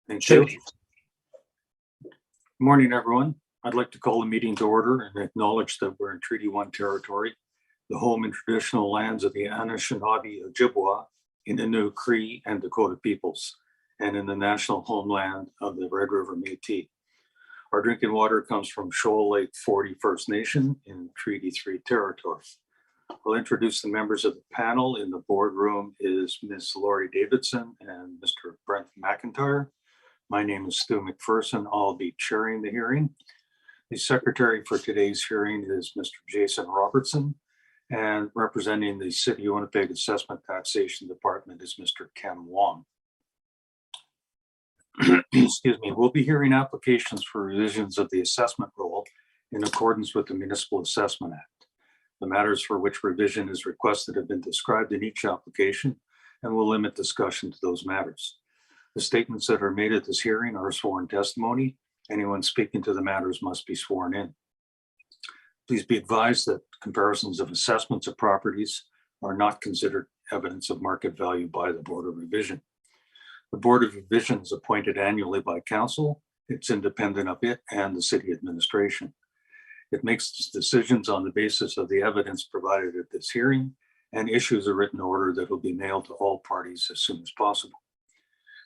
Thank you. Good morning, everyone. I'd like to call the meeting to order and acknowledge that we're in Treaty 1 territory, the home and traditional lands of the Anishinaabe, Ojibwa, Innu, Cree, and Dakota peoples, and in the national homeland of the Red River Métis. Our drinking water comes from Shoal Lake 40 First Nation in Treaty 3 territory. I'll introduce the members of the panel. In the boardroom is Ms. Lori Davidson and Mr. Brent McIntyre. My name is Stu McPherson. I'll be chairing the hearing. The secretary for today's hearing is Mr. Jason Robertson, and representing the City of Winnipeg Assessment Taxation Department is Mr. Ken Wong. Excuse me. We'll be hearing applications for revisions of the assessment roll in accordance with the Municipal Assessment Act. The matters for which revision is requested have been described in each application, and will limit discussion to those matters. The statements that are made at this hearing are sworn testimony. Anyone speaking to the matters must be sworn in. Please be advised that comparisons of assessments of properties are not considered evidence of market value by the Board of Revision. The Board of Revision is appointed annually by Council. It's independent of it and the City Administration. It makes decisions on the basis of the evidence provided at this hearing and issues a written order that will be mailed to all parties as soon as possible.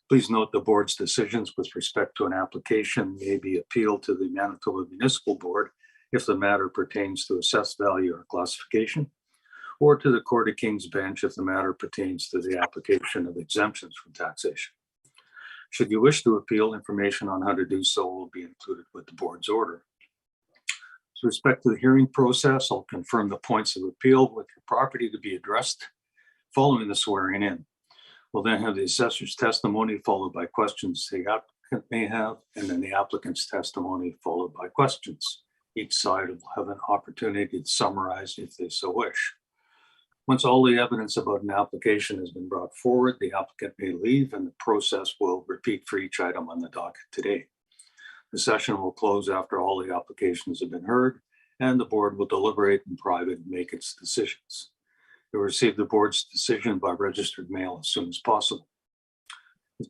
Please note the board's decisions with respect to an application may be appealed to the Manitoba Municipal Board if the matter pertains to assessed value or classification, or to the Court of King's Bench if the matter pertains to the application of exemptions from taxation. Should you wish to appeal, information on how to do so will be included with the board's order. With respect to the hearing process, I'll confirm the points of appeal with your property to be addressed following the swearing in. We'll then have the assessor's testimony followed by questions the applicant may have, and then the applicant's testimony followed by questions. Each side will have an opportunity to summarize if they so wish. Once all the evidence about an application has been brought forward, the applicant may leave and the process will repeat for each item on the docket today. The session will close after all the applications have been heard, and the board will deliberate in private and make its decisions. You'll receive the board's decision by registered mail as soon as possible.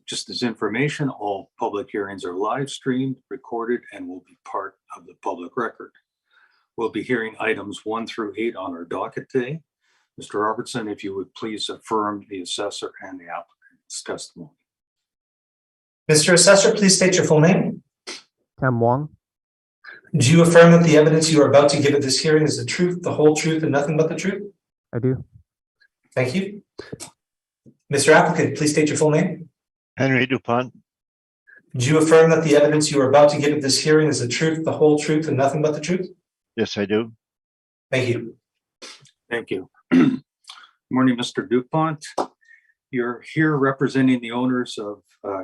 Just as information, all public hearings are live streamed, recorded, and will be part of the public record. We'll be hearing items 1 through 8 on our docket today. Mr. Robertson, if you would please affirm the assessor and the applicant's testimony. Mr. Assessor, please state your full name. Ken Wong. Do you affirm that the evidence you are about to give at this hearing is the truth, the whole truth, and nothing but the truth? I do. Thank you. Mr. Applicant, please state your full name. Henry Dupont. Do you affirm that the evidence you are about to give at this hearing is the truth, the whole truth, and nothing but the truth? Yes, I do. Thank you. Thank you. Good morning, Mr. Dupont. You're here representing the owners of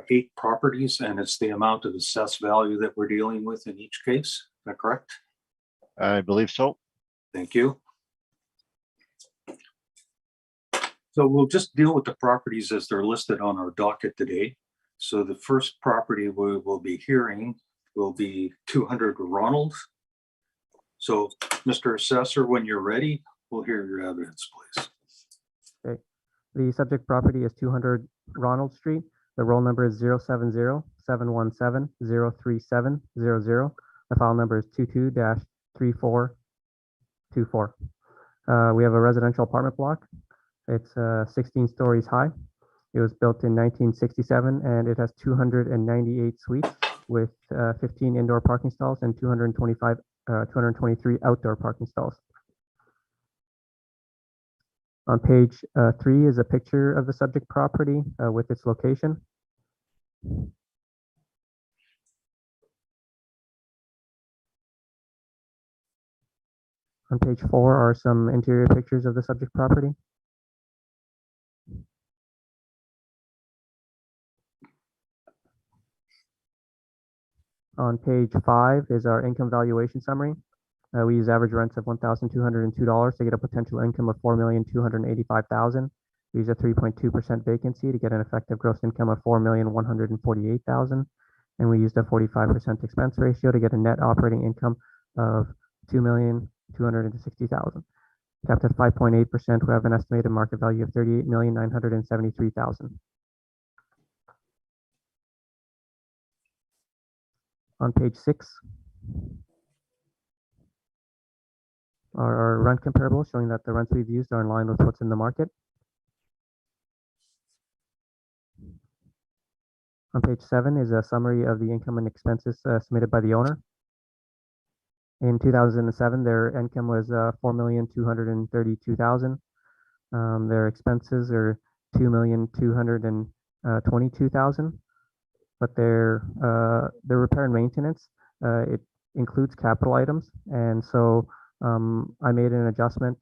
8 properties, and it's the amount of assessed value that we're dealing with in each case. Is that correct? I believe so. Thank you. So we'll just deal with the properties as they're listed on our docket today. So the first property we will be hearing will be 200 Ronald. So Mr. Assessor, when you're ready, we'll hear your evidence, please. Okay. The subject property is 200 Ronald Street. The roll number is 070-717-03700. The file number is 22-3424. We have a residential apartment block. It's 16 stories high. It was built in 1967, and it has 298 suites with 15 indoor parking stalls and 223 outdoor parking stalls. On page 3 is a picture of the subject property with its location. On page 4 are some interior pictures of the subject property. On page 5 is our income valuation summary. We use average rents of $1,202 to get a potential income of $4,285,000. We use a 3.2% vacancy to get an effective gross income of $4,148,000. And we used a 45% expense ratio to get a net operating income of $2,260,000. Capped at 5.8%, we have an estimated market value of $38,973,000. On page 6 are our rent comparables showing that the rents we've used are in line with what's in the market. On page 7 is a summary of the income and expenses submitted by the owner. In 2007, their income was $4,232,000. Their expenses are $2,222,000. But their repair and maintenance, it includes capital items, and so I made an adjustment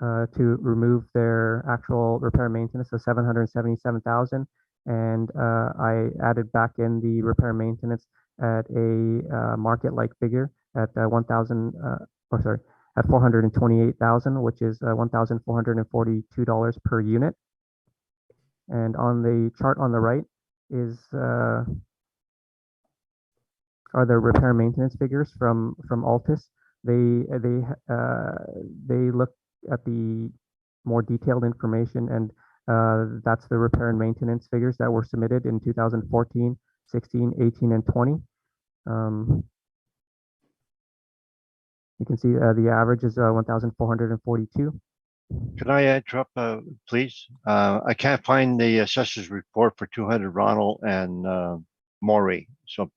to remove their actual repair and maintenance of $777,000, and I added back in the repair and maintenance at a market-like figure at at $428,000, which is $1,442 per unit. And on the chart on the right is are the repair and maintenance figures from Altus. They look at the more detailed information, and that's the repair and maintenance figures that were submitted in 2014, 16, 18, and 20. You can see the average is 1,442. Can I interrupt, please? I can't find the assessor's report for 200 Ronald and Maury, so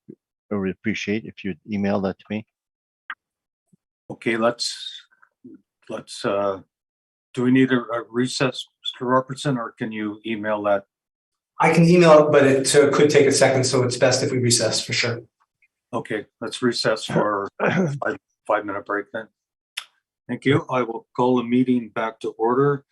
I would appreciate if you'd email that to me. Okay, let's, do we need a recess, Mr. Robertson, or can you email that? I can email it, but it could take a second, so it's best if we recess for sure. Okay, let's recess for a 5-minute break then. Thank you. I will call the meeting back to order.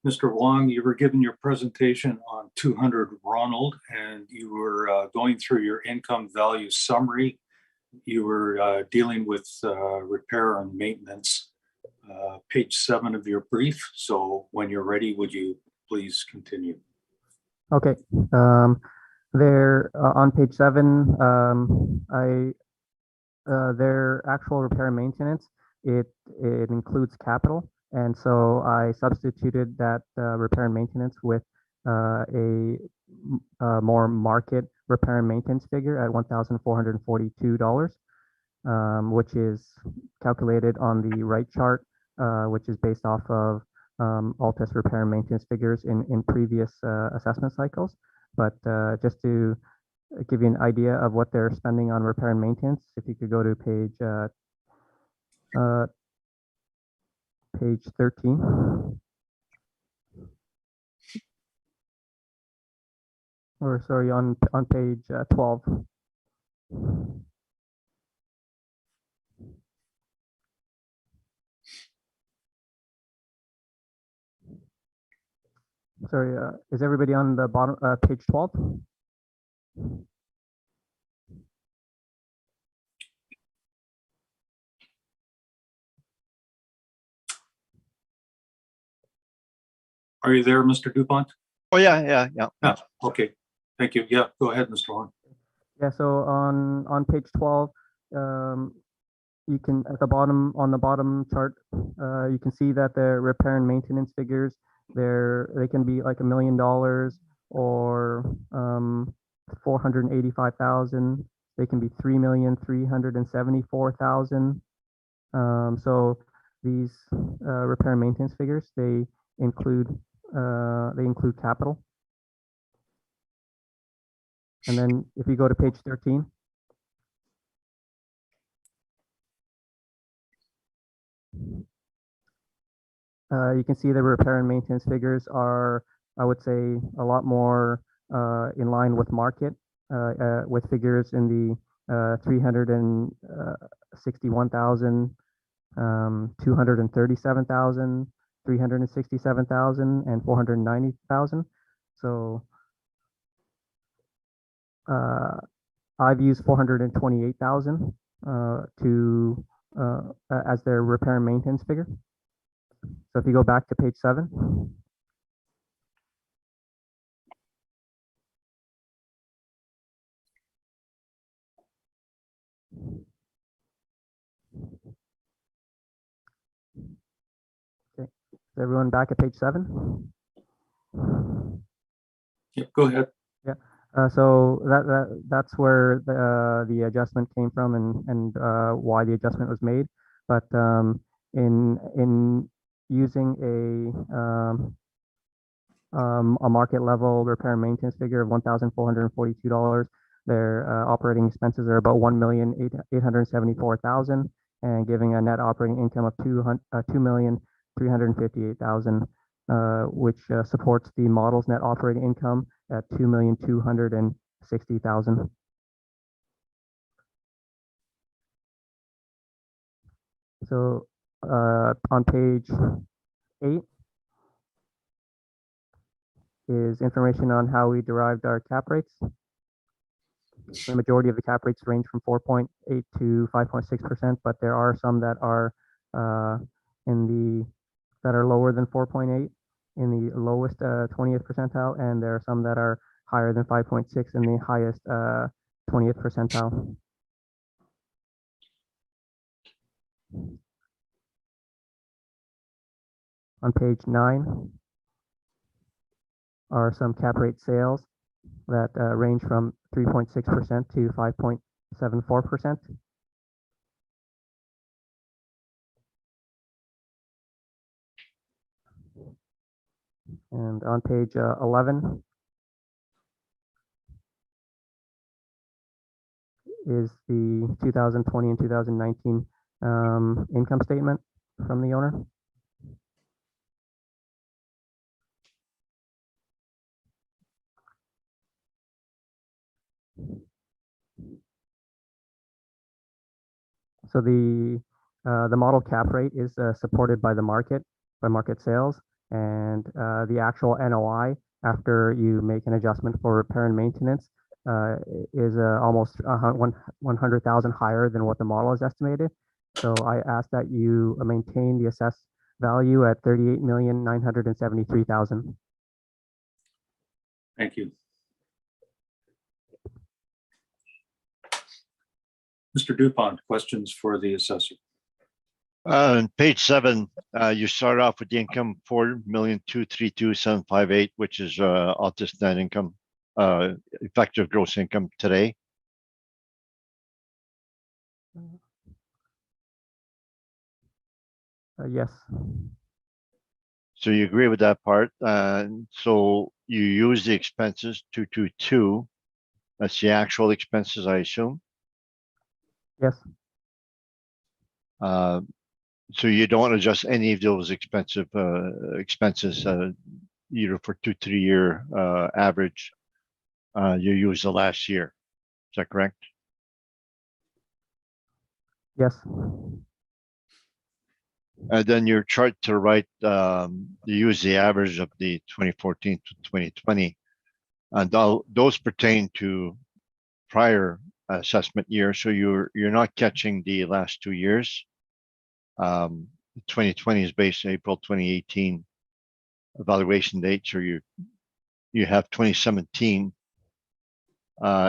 Mr. Wong, you were given your presentation on 200 Ronald, and you were going through your income value summary. You were dealing with repair and maintenance, page 7 of your brief. So when you're ready, would you please continue? Okay. There on page 7, their actual repair and maintenance, it includes capital, and so I substituted that repair and maintenance with a more market repair and maintenance figure at $1,442, which is calculated on the right chart, which is based off of Altus repair and maintenance figures in previous assessment cycles. But just to give you an idea of what they're spending on repair and maintenance, if you could go to page 13, or sorry, on page 12. Sorry, is everybody on the bottom, page 12? Are you there, Mr. Dupont? Oh, yeah. Okay, thank you. Yeah, go ahead, Mr. Wong. Yeah, so on page 12, you can, at the bottom, on the bottom chart, you can see that the repair and maintenance figures, they can be like $1 million or 485,000. They can be 3,374,000. So these repair and maintenance figures, they include capital. And then if you go to page 13, you can see the repair and maintenance figures are, I would say, a lot more in line with market, with figures in the 361,000, 237,000, 367,000, and 490,000. So I've used 428,000 to as their repair and maintenance figure. So if you go back to page 7. Okay, is everyone back at page 7? Yeah, go ahead. Yeah. So that's where the adjustment came from and why the adjustment was made. But in using a market level repair and maintenance figure of $1,442, their operating expenses are about $1,874,000, and giving a net operating income of $2,358,000, which supports the model's net operating income at $2,260,000. So on page 8 is information on how we derived our cap rates. The majority of the cap rates range from 4.8 to 5.6%, but there are some that are that are lower than 4.8 in the lowest 20th percentile, and there are some that are higher than 5.6 in the highest 20th percentile. On page 9 are some cap rate sales that range from 3.6% to 5.74%. And on page 11 is the 2020 and 2019 income statement from the owner. So the model cap rate is supported by the market, by market sales, and the actual NOI after you make an adjustment for repair and maintenance is almost 100,000 higher than what the model is estimated. So I ask that you maintain the assessed value at $38,973,000. Thank you. Mr. Dupont, questions for the assessor? On page 7, you start off with the income $4,232,758, which is Altus net income, effective gross income today. Yes. So you agree with that part. So you use the expenses 222. That's the actual expenses, I assume. Yes. So you don't adjust any of those expenses either for 2-3 year average. You use the last year. Is that correct? Yes. And then your chart to the right, you use the average of the 2014 to 2020, and those pertain to prior assessment year. So you're not catching the last 2 years. 2020 is based on April 2018 evaluation date. So you have 2017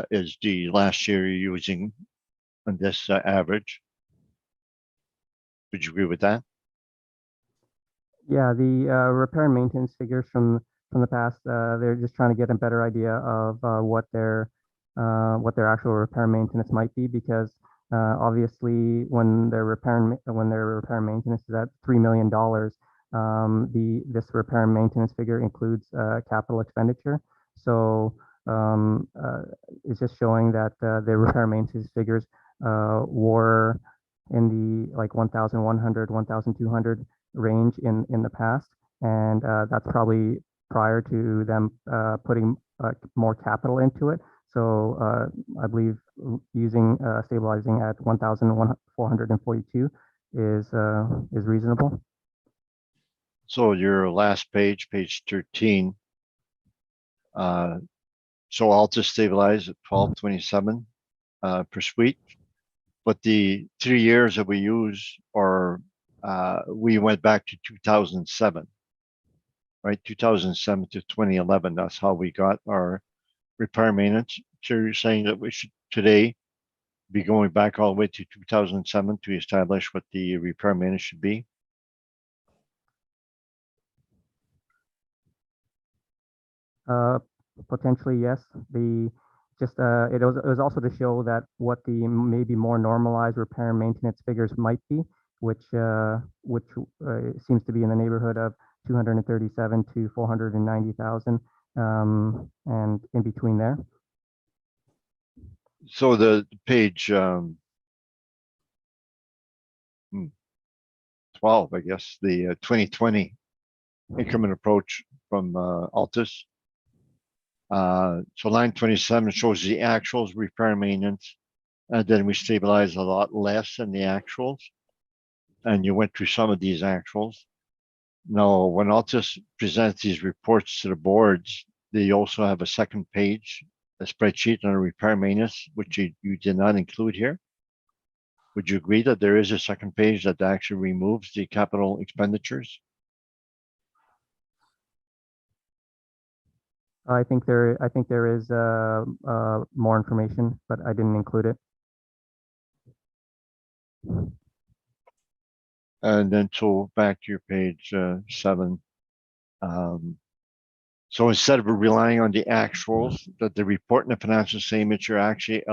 is the last year you're using on this average. Would you agree with that? Yeah, the repair and maintenance figures from the past, they're just trying to get a better idea of what their actual repair and maintenance might be, because obviously when their repair and maintenance is at $3 million, this repair and maintenance figure includes capital expenditure. So it's just showing that the repair and maintenance figures were in the like 1,100, 1,200 range in the past, and that's probably prior to them putting more capital into it. So I believe using stabilizing at 1,442 is reasonable. So your last page, page 13. So I'll just stabilize at 1227 per suite, but the 3 years that we use are we went back to 2007, right? 2007 to 2011. That's how we got our repair maintenance. So you're saying that we should today be going back all the way to 2007 to establish what the repair maintenance should be? Potentially, yes. It was also to show that what the maybe more normalized repair and maintenance figures might be, which seems to be in the neighborhood of 237 to 490,000, and in between there. So the page 12, I guess, the 2020 increment approach from Altus. So line 27 shows the actuals, repair and maintenance, and then we stabilize a lot less than the actuals. And you went through some of these actuals. Now, when Altus presents these reports to the boards, they also have a second page, a spreadsheet on repair and maintenance, which you did not include here. Would you agree that there is a second page that actually removes the capital expenditures? I think there is more information, but I didn't include it. And then so back to your page 7. So instead of relying on the actuals that the report in the financial statements, you're actually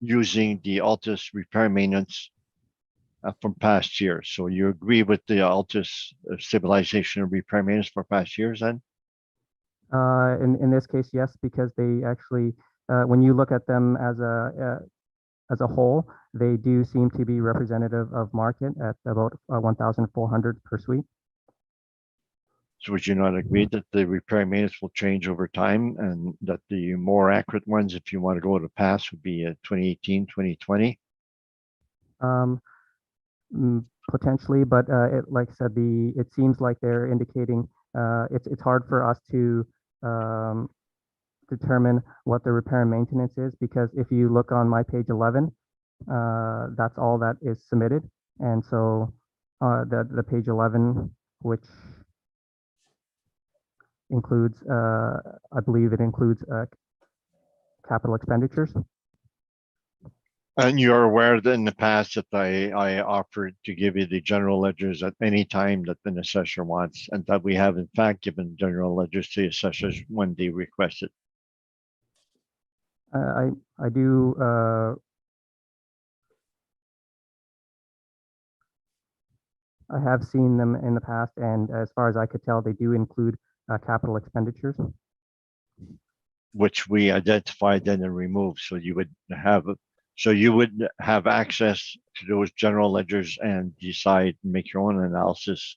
using the Altus repair maintenance from past years. So you agree with the Altus stabilization and repair maintenance for past years then? In this case, yes, because they actually, when you look at them as a whole, they do seem to be representative of market at about 1,400 per suite. So would you not agree that the repair and maintenance will change over time and that the more accurate ones, if you want to go to the past, would be 2018, 2020? Potentially, but like I said, it seems like they're indicating it's hard for us to determine what the repair and maintenance is, because if you look on my page 11, that's all that is submitted. And so the page 11, which includes, I believe it includes capital expenditures. And you're aware that in the past that I offered to give you the general ledgers at any time that an assessor wants, and that we have in fact given general ledgers to assessors when they request it. I do. I have seen them in the past, and as far as I could tell, they do include capital expenditures, which we identified then and removed. So you would have access to those general ledgers and decide, make your own analysis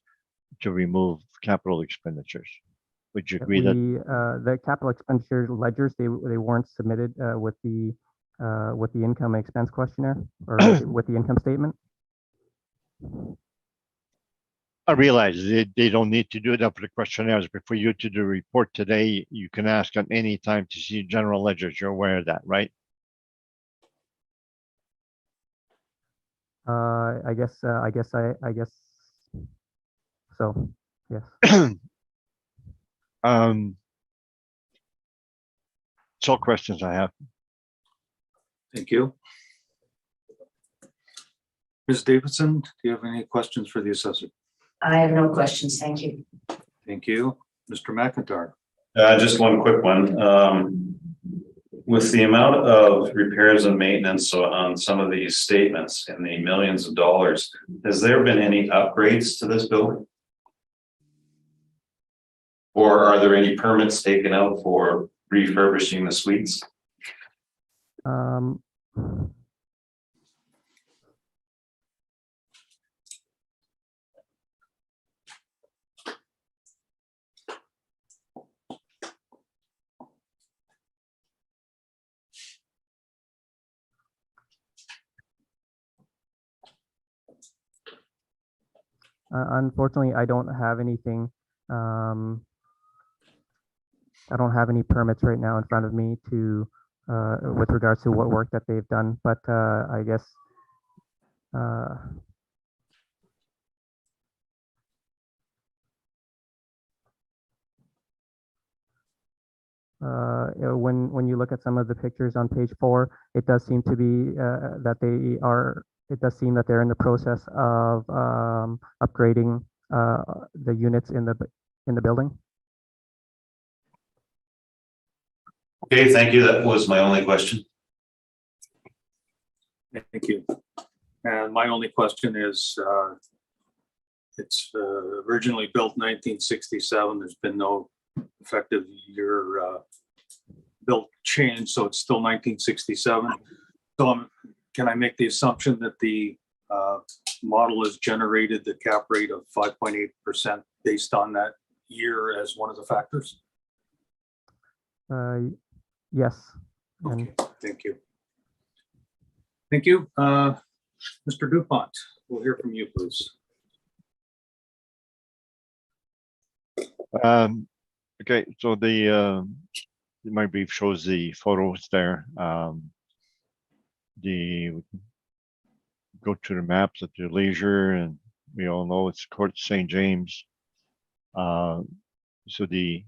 to remove capital expenditures. Would you agree that the capital expenditure ledgers, they weren't submitted with the income and expense questionnaire or with the income statement? I realize they don't need to do that for the questionnaires, but for you to do a report today, you can ask at any time to see general ledgers. You're aware of that, right? I guess so. Yes. It's all questions I have. Thank you. Ms. Davidson, do you have any questions for the assessor? I have no questions. Thank you. Thank you. Mr. McIntyre. Just one quick one. With the amount of repairs and maintenance on some of these statements in the millions of dollars, has there been any upgrades to this building? Or are there any permits taken out for refurbishing the suites? Unfortunately, I don't have anything. I don't have any permits right now in front of me to, with regards to what work that they've done. But I guess when you look at some of the pictures on page 4, it does seem to be that they are. It does seem that they're in the process of upgrading the units in the building. Okay, thank you. That was my only question. Thank you. And my only question is, it's originally built 1967. There's been no effective year built change, so it's still 1967. So can I make the assumption that the model has generated the cap rate of 5.8% based on that year as one of the factors? Yes. Okay, thank you. Thank you. Mr. Dupont, we'll hear from you, please. Okay, so my brief shows the photos there. Go to the maps at your leisure, and we all know it's Court St. James. So the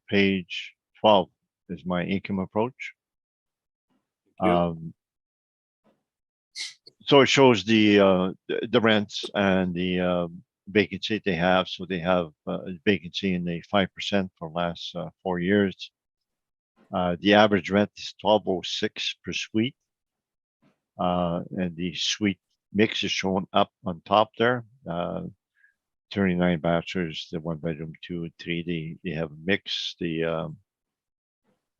page 12 is my income approach. So it shows the rents and the vacancy they have. So they have vacancy in the 5% for the last 4 years. The average rent is $12.06 per suite. And the suite mix is shown up on top there. 39 bachelors, the 1 bedroom, 2 and 3. They have a mix.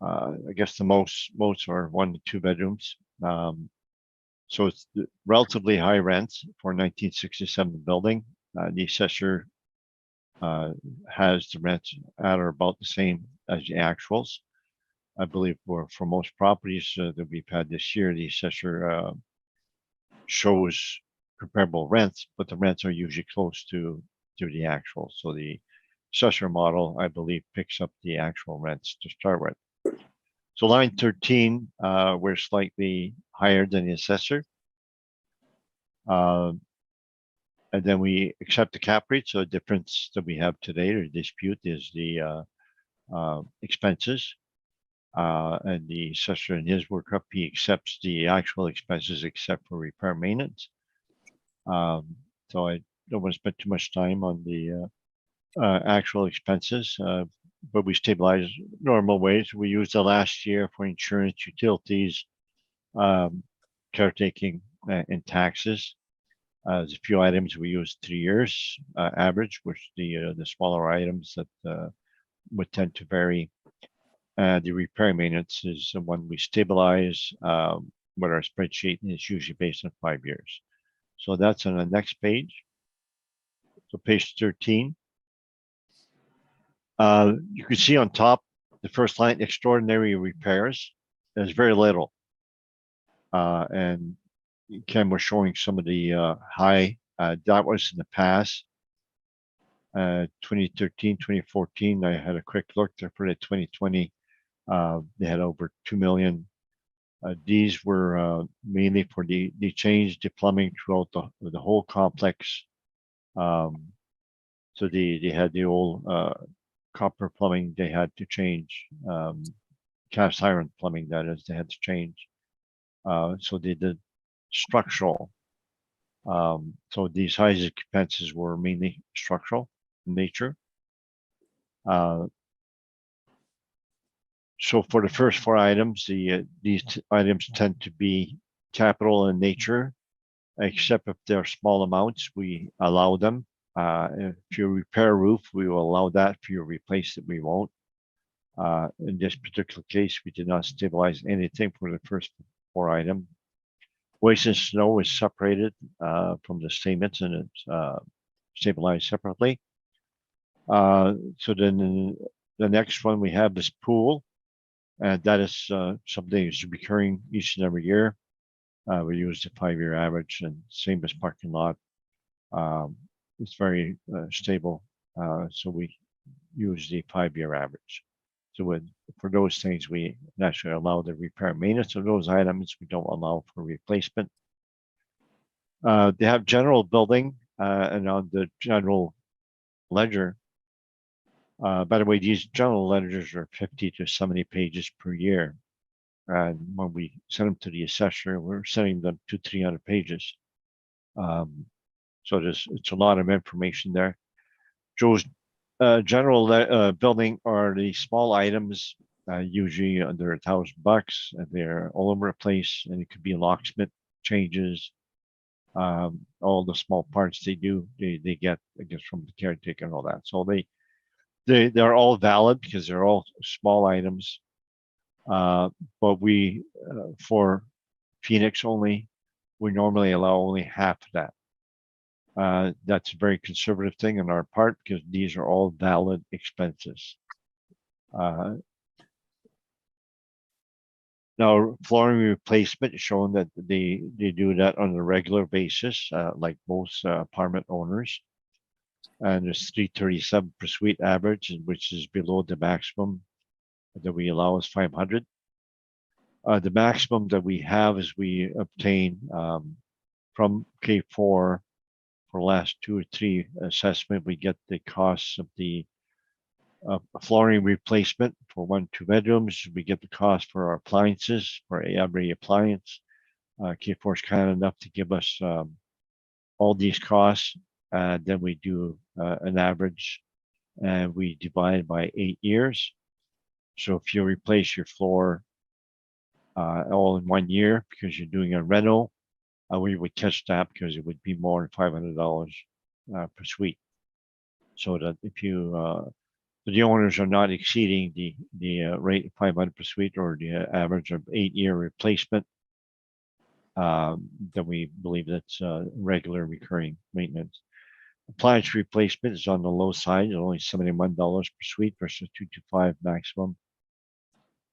I guess the most are 1 to 2 bedrooms. So it's relatively high rents for 1967 building. The assessor has the rents at or about the same as the actuals. I believe for most properties that we've had this year, the assessor shows comparable rents, but the rents are usually close to the actual. So the assessor model, I believe, picks up the actual rents to start with. So line 13, we're slightly higher than the assessor. And then we accept the cap rate. So the difference that we have today or dispute is the expenses. And the assessor in his workup, he accepts the actual expenses except for repair maintenance. So I don't want to spend too much time on the actual expenses, but we stabilize normal ways. We used the last year for insurance, utilities, caretaking, and taxes. There's a few items we use 3 years average, which the smaller items that would tend to vary. The repair maintenance is the one we stabilize with our spreadsheet, and it's usually based on 5 years. So that's on the next page. So page 13. You can see on top, the first line, extraordinary repairs. There's very little. And Ken was showing some of the high, that was in the past. 2013, 2014, I had a quick look there for the 2020. They had over 2 million. These were mainly for the change the plumbing throughout the whole complex. So they had the old copper plumbing they had to change, cast iron plumbing, that is, they had to change. So they did structural. So these high expenses were mainly structural in nature. So for the first 4 items, these items tend to be capital in nature, except if they're small amounts, we allow them. If you repair a roof, we will allow that. If you replace it, we won't. In this particular case, we did not stabilize anything for the first 4 items. Waste and snow is separated from the statements, and it's stabilized separately. So then the next one we have is pool. And that is something that's recurring each and every year. We use the 5-year average, and same as parking lot. It's very stable. So we use the 5-year average. So for those things, we naturally allow the repair and maintenance of those items. We don't allow for replacement. They have general building, and on the general ledger. By the way, these general ledgers are 50 to 70 pages per year. And when we send them to the assessor, we're sending them to 300 pages. So it's a lot of information there. Joe's General building are the small items, usually under $1,000. And they're all over the place, and it could be locksmith changes. All the small parts they do, they get, I guess, from the caretaker and all that. So they're all valid because they're all small items. But we, for Phoenix only, we normally allow only half of that. That's a very conservative thing on our part because these are all valid expenses. Now, flooring replacement is showing that they do that on a regular basis, like most apartment owners. And there's 337 per suite average, which is below the maximum that we allow is 500. The maximum that we have is we obtain from K4 for the last 2 or 3 assessment, we get the costs of the flooring replacement for 1-2 bedrooms. We get the cost for our appliances for every appliance. K4 is kind enough to give us all these costs. Then we do an average, and we divide by 8 years. So if you replace your floor all in 1 year because you're doing a rental, we would catch that because it would be more than $500 per suite. So that if you the owners are not exceeding the rate of 500 per suite or the average of 8-year replacement, then we believe that's regular recurring maintenance. Appliance replacement is on the low side, only $71 per suite versus $225 maximum.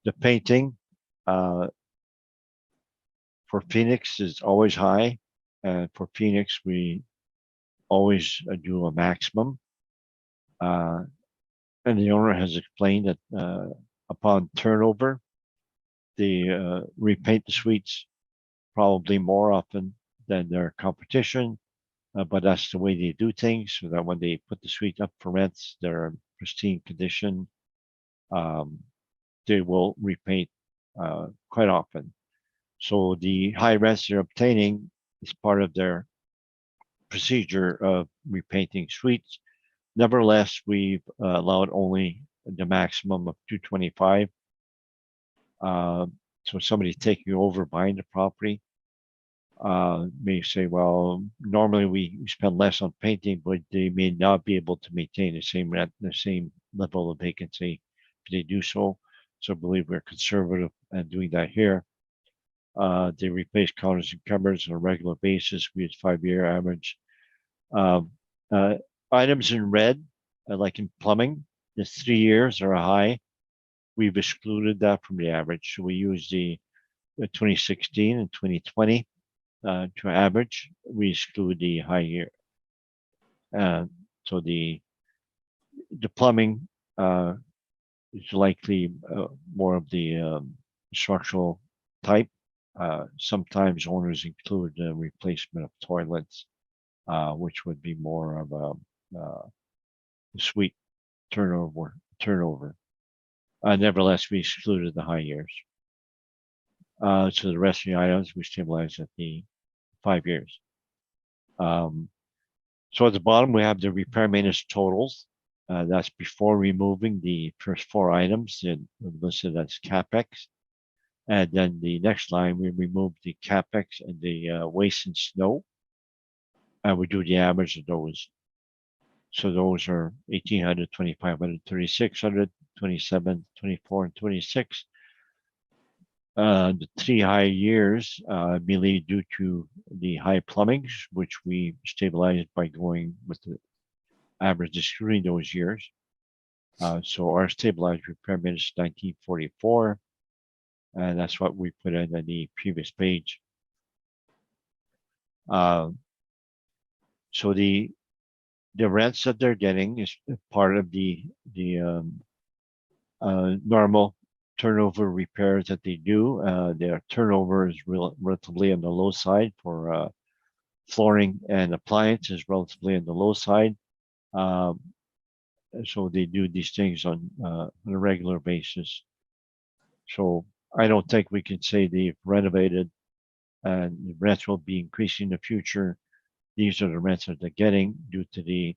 The painting for Phoenix is always high, and for Phoenix we always do a maximum. And the owner has explained that upon turnover, they repaint the suites probably more often than their competition, but that's the way they do things, so that when they put the suite up for rents, they're in pristine condition. They will repaint quite often. So the high rents they're obtaining is part of their procedure of repainting suites. Nevertheless, we've allowed only the maximum of $225. So somebody taking over buying the property may say, well, normally we spend less on painting, but they may not be able to maintain the same rent, the same level of vacancy if they do so. So I believe we're conservative at doing that here. They replace counters and cupboards on a regular basis. We use 5-year average. Items in red, like in plumbing, the 3 years are high. We've excluded that from the average. So we use the 2016 and 2020 to average. We exclude the high year. So the plumbing is likely more of the structural type. Sometimes owners include the replacement of toilets, which would be more of a suite turnover. Nevertheless, we excluded the high years. So the rest of the items we stabilize at the 5 years. So at the bottom we have the repair maintenance totals. That's before removing the first 4 items listed as CapEx. And then the next line, we remove the CapEx and the waste and snow. And we do the average of those. So those are 1,800, 2,500, 3,600, 27, 24, and 26. The 3 high years, I believe, due to the high plumbings, which we stabilized by going with the average excluding those years. So our stabilized repair maintenance is 1944. And that's what we put in the previous page. So the rents that they're getting is part of the normal turnover repairs that they do. Their turnover is relatively on the low side for flooring and appliance is relatively on the low side. So they do these things on a regular basis. So I don't think we can say they've renovated and the rents will be increasing in the future. These are the rents that they're getting due to the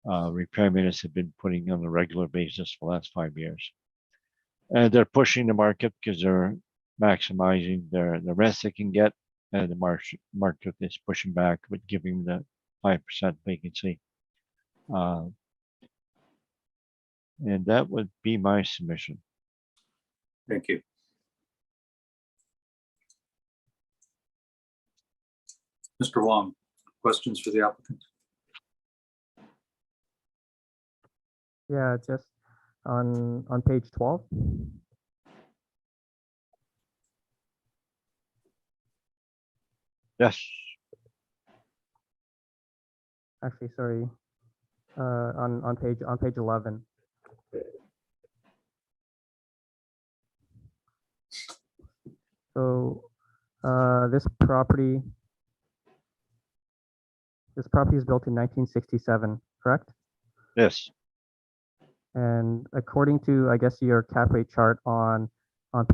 repair maintenance have been putting on a regular basis for the last 5 years. And they're pushing the market because they're maximizing the rents they can get, and the market is pushing back with giving the 5% vacancy. And that would be my submission. Thank you. Mr. Wong, questions for the applicant? Yeah, just on page 12. Yes. Actually, sorry. On page 11. So this property is built in 1967, correct? Yes. And according to, I guess, your cap rate chart on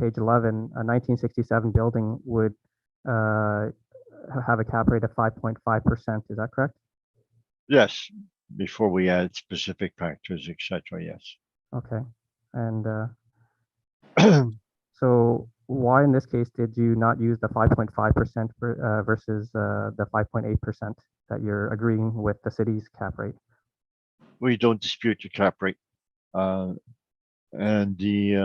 page 11, a 1967 building would have a cap rate of 5.5%. Is that correct? Yes. Before we add specific factors, etc. Yes. Okay. And so why in this case did you not use the 5.5% versus the 5.8% that you're agreeing with the city's cap rate? We don't dispute your cap rate. And the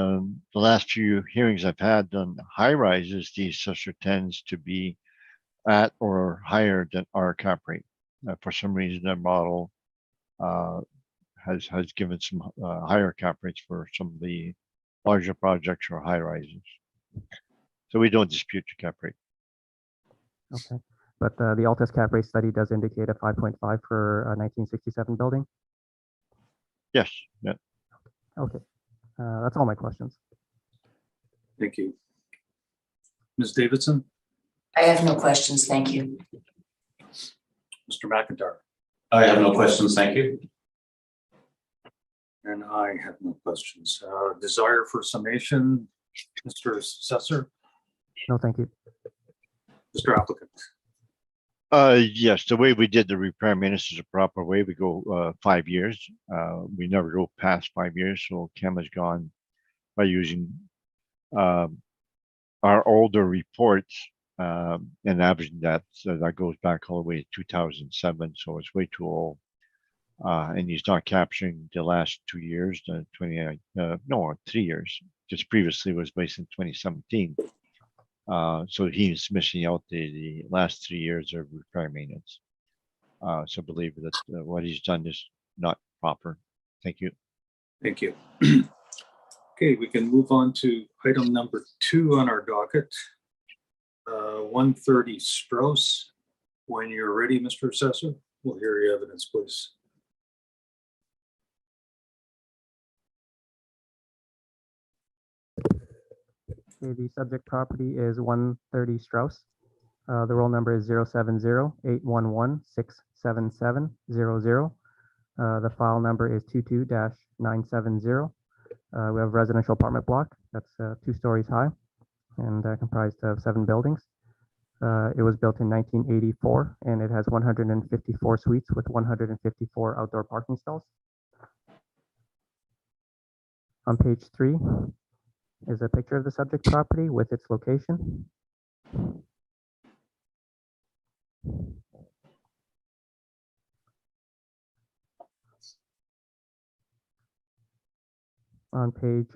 last few hearings I've had on high rises, the assessor tends to be at or higher than our cap rate. For some reason, their model has given some higher cap rates for some of the larger projects or high rises. So we don't dispute your cap rate. Okay. But the Altus cap rate study does indicate a 5.5 for a 1967 building? Yes. Yeah. Okay. That's all my questions. Thank you. Ms. Davidson, I have no questions, thank you. Mr. McIntyre, I have no questions, thank you. and I have no questions. Desire for summation, Mr. Assessor, No, thank you. Mr. Applicant. Yes, the way we did the repair maintenance is a proper way. We go 5 years. We never go past 5 years. So Cam has gone by using our older reports and averaging that. So that goes back all the way to 2007. So it's way too old. And he's not capturing the last 2 years, 3 years, because previously was based in 2017. So he's missing out the last 3 years of repair maintenance. So believe that what he's done is not proper. Thank you. Thank you. Okay, we can move on to item number 2 on our docket. 130 Strauss. When you're ready, Mr. Assessor, we'll hear your evidence, please. Okay, the subject property is 130 Strauss. The roll number is 070-811-67700. The file number is 22-970. We have a residential apartment block that's 2 stories high and comprised of 7 buildings. It was built in 1984 and it has 154 suites with 154 outdoor parking stalls. On page 3 is a picture of the subject property with its location. On page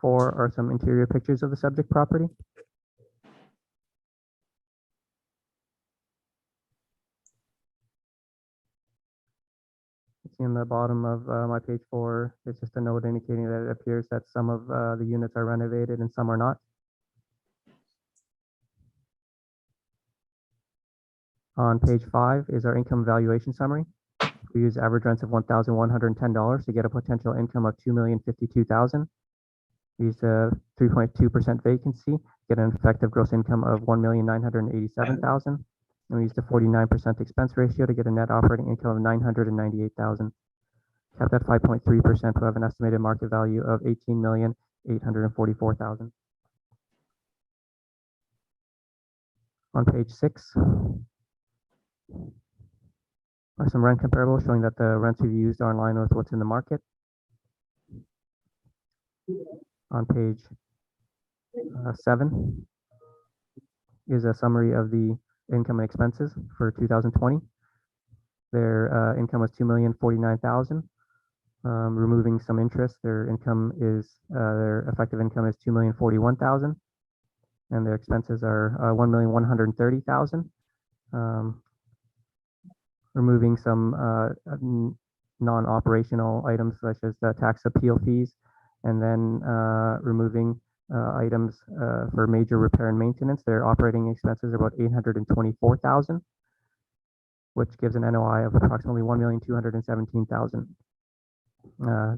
4 are some interior pictures of the subject property. In the bottom of my page 4, it's just a note indicating that it appears that some of the units are renovated and some are not. On page 5 is our income valuation summary. We use average rents of $1,110 to get a potential income of $2,052,000. We use a 3.2% vacancy, get an effective gross income of $1,987,000. And we used a 49% expense ratio to get a net operating income of $998,000. Capped at 5.3%, we have an estimated market value of $18,844,000. On page 6, are some rent comparables showing that the rents we've used are in line with what's in the market. On page 7 is a summary of the income and expenses for 2020. Their income was $2,049,000. Removing some interest, their effective income is $2,041,000, and their expenses are $1,130,000. Removing some non-operational items such as the tax appeal fees, and then removing items for major repair and maintenance. Their operating expenses are about $824,000, which gives an NOI of approximately $1,217,000.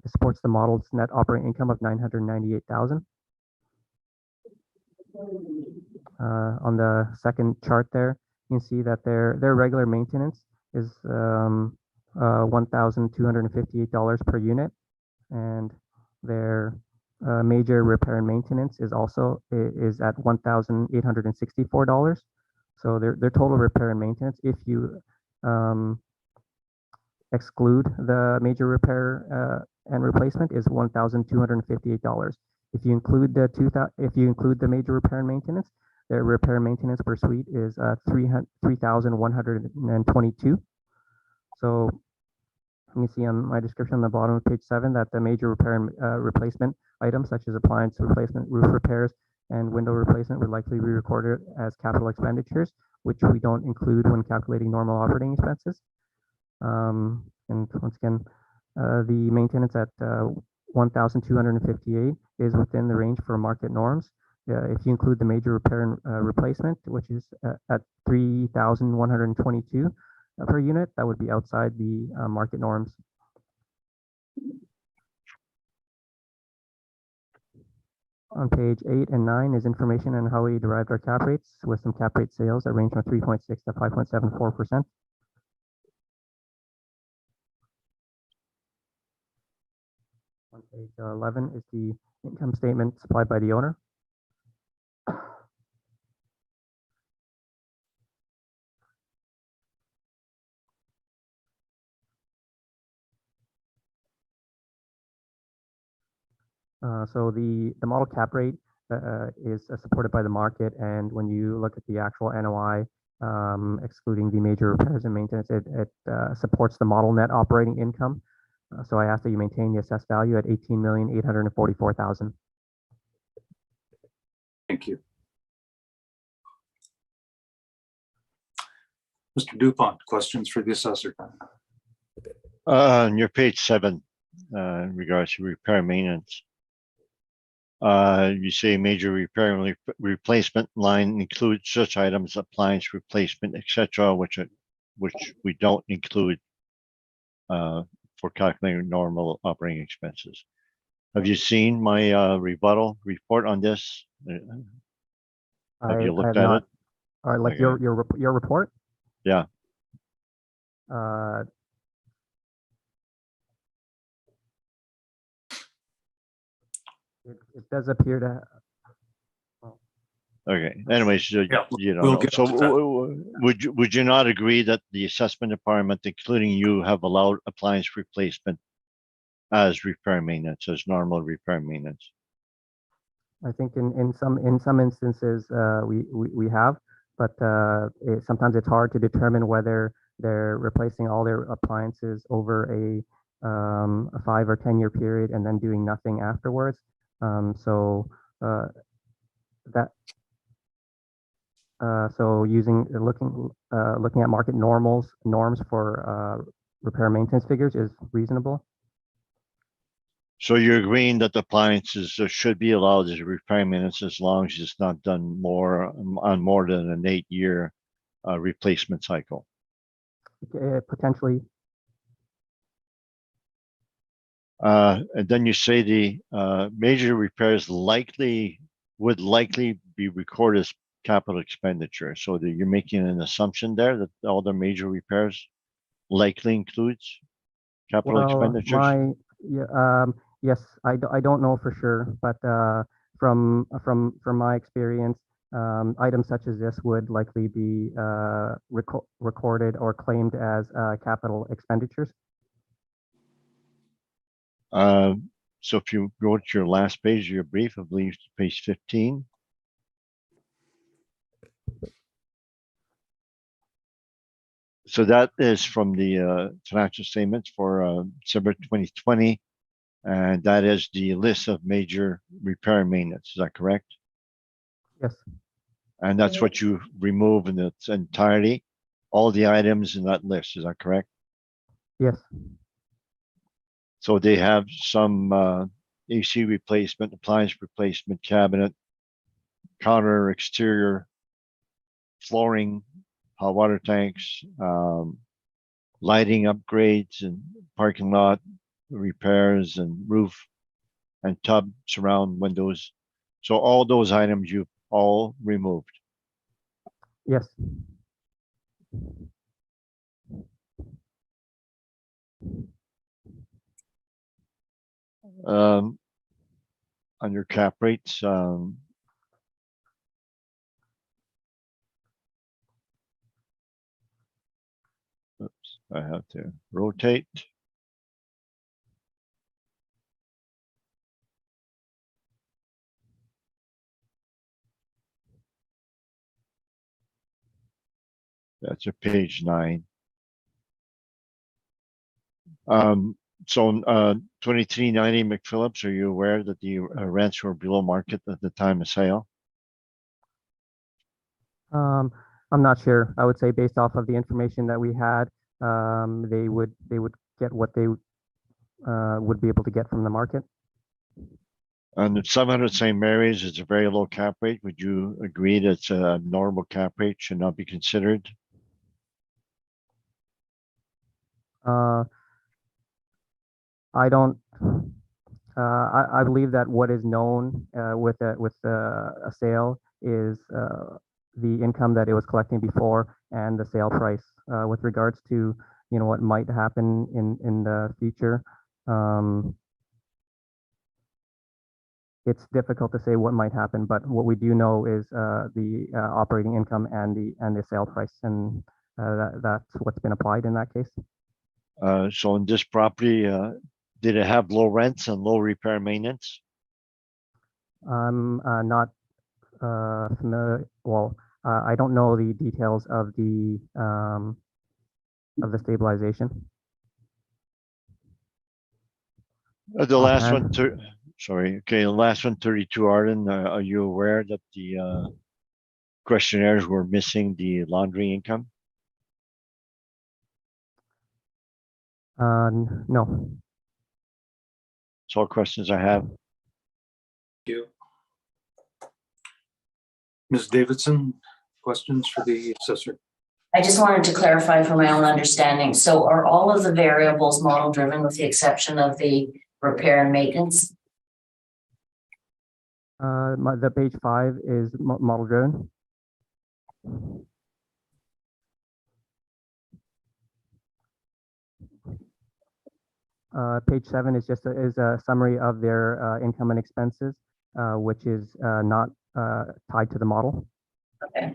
This supports the model's net operating income of $998,000. On the second chart there, you can see that their regular maintenance is $1,258 per unit, and their major repair and maintenance is also at $1,864. So their total repair and maintenance, if you exclude the major repair and replacement, is $1,258. If you include the major repair and maintenance, their repair and maintenance per suite is $3,122. So you can see on my description on the bottom of page 7 that the major repair and replacement items such as appliance replacement, roof repairs, and window replacement would likely be recorded as capital expenditures, which we don't include when calculating normal operating expenses. And once again, the maintenance at $1,258 is within the range for market norms. If you include the major repair and replacement, which is at $3,122 per unit, that would be outside the market norms. On page 8 and 9 is information on how we derived our cap rates, with some cap rate sales that range from 3.6 to 5.74%. On page 11 is the income statement supplied by the owner. So the model cap rate is supported by the market, and when you look at the actual NOI, excluding the major repairs and maintenance, it supports the model net operating income. So I ask that you maintain the assessed value at $18,844,000. Thank you. Mr. Dupont, questions for the assessor? On your page 7, in regards to repair and maintenance, you say major repair and replacement line includes such items, appliance replacement, etc., which we don't include for calculating normal operating expenses. Have you seen my rebuttal report on this? Have you looked at it? Like Okay. your report? Yeah. It does appear to. Okay. Anyways, you know, we'll get so to that. would you not agree that the assessment department, including you, have allowed appliance replacement as repair and maintenance, as normal repair and maintenance? I think in some instances we have, but sometimes it's hard to determine whether they're replacing all their appliances over a 5 or 10 year period and then doing nothing afterwards. So looking at market norms for repair and maintenance figures is reasonable. So you're agreeing that the appliances should be allowed as repair and maintenance as long as it's not done on more than an 8-year replacement cycle? Potentially. And then you say the major repairs would likely be recorded as capital expenditure. So that you're making an assumption there that all the major repairs likely includes capital expenditures? Yes, I don't know for sure, but from my experience, items such as this would likely be recorded or claimed as capital expenditures. So if you go to your last page of your brief, I believe page 15. So that is from the financial statements for December 2020. And that is the list of major repair and maintenance. Is that correct? Yes. And that's what you remove in its entirety, all the items in that list. Is that correct? Yes. So they have some AC replacement, appliance replacement, cabinet, counter, exterior, flooring, hot water tanks, lighting upgrades and parking lot repairs and roof and tub surround windows. So all those items you've all removed. Yes. On your cap rates, oops, I have to rotate. That's a page 9. So 2390 McPhillips, are you aware that the rents were below market at the time of sale? I'm not sure. I would say based off of the information that we had, they would get what they would be able to get from the market. And 700 St. Mary's is a very low cap rate. Would you agree that a normal cap rate should not be considered? I don't. I believe that what is known with a sale is the income that it was collecting before and the sale price. With regards to what might happen in the future, it's difficult to say what might happen. But what we do know is the operating income and the sale price, and that's what's been applied in that case. So in this property, did it have low rents and low repair maintenance? I'm not familiar. Well, I don't know the details of the stabilization. The last one, Offhand. sorry. Okay, the last one, 32 Arden. Are you aware that the questionnaires were missing the laundry income? No. That's all questions I have. Thank you. Ms. Davidson, questions for the assessor? I just wanted to clarify for my own understanding. So are all of the variables model driven with the exception of the repair and maintenance? The page 5 is model driven. Page 7 is just a summary of their income and expenses, which is not tied to the model. Okay.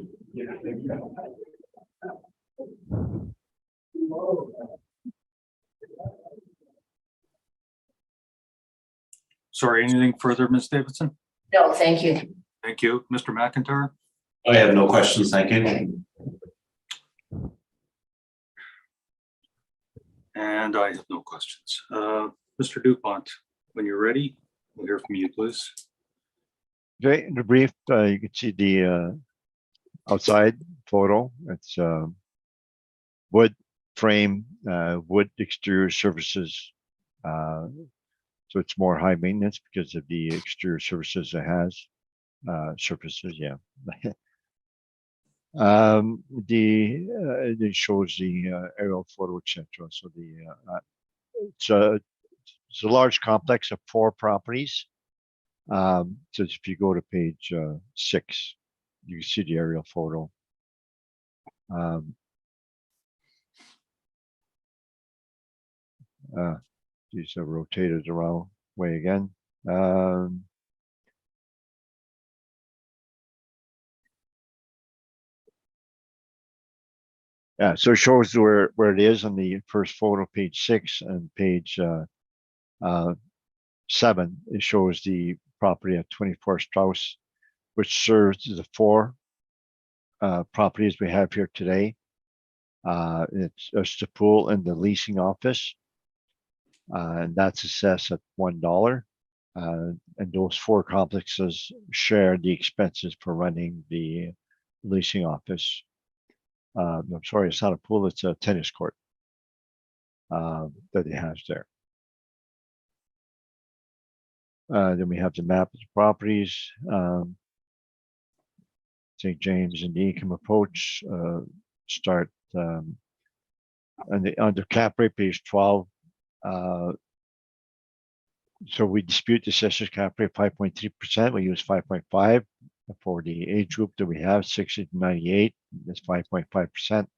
Sorry, anything further, Ms. Davidson? No, thank you. Thank you. Mr. McIntyre? I have no questions, thank you. And I have no questions. Mr. DuPont, when you're ready, we'll hear from you, please. Okay, in the brief, you can see the outside photo. It's wood frame, wood exterior surfaces. So it's more high maintenance because of the exterior surfaces it has. Surfaces, yeah. It shows the aerial photo, etc. So it's a large complex of 4 properties. So if you go to page 6, you can see the aerial photo. These are rotated the wrong way again. Yeah, so it shows where it is on the first photo, page 6, and page 7. It shows the property at 24 Strauss, which serves the 4 properties we have here today. It's the pool and the leasing office. And that's assessed at $1. And those 4 complexes share the expenses for running the leasing office. I'm sorry, it's not a pool, it's a tennis court that it has there. Then we have the map of the properties. St. James and the income approach start under cap rate, page 12. So we dispute the assessor's cap rate 5.3%. We use 5.5 for the age group that we have, 60 to 98. That's 5.5%.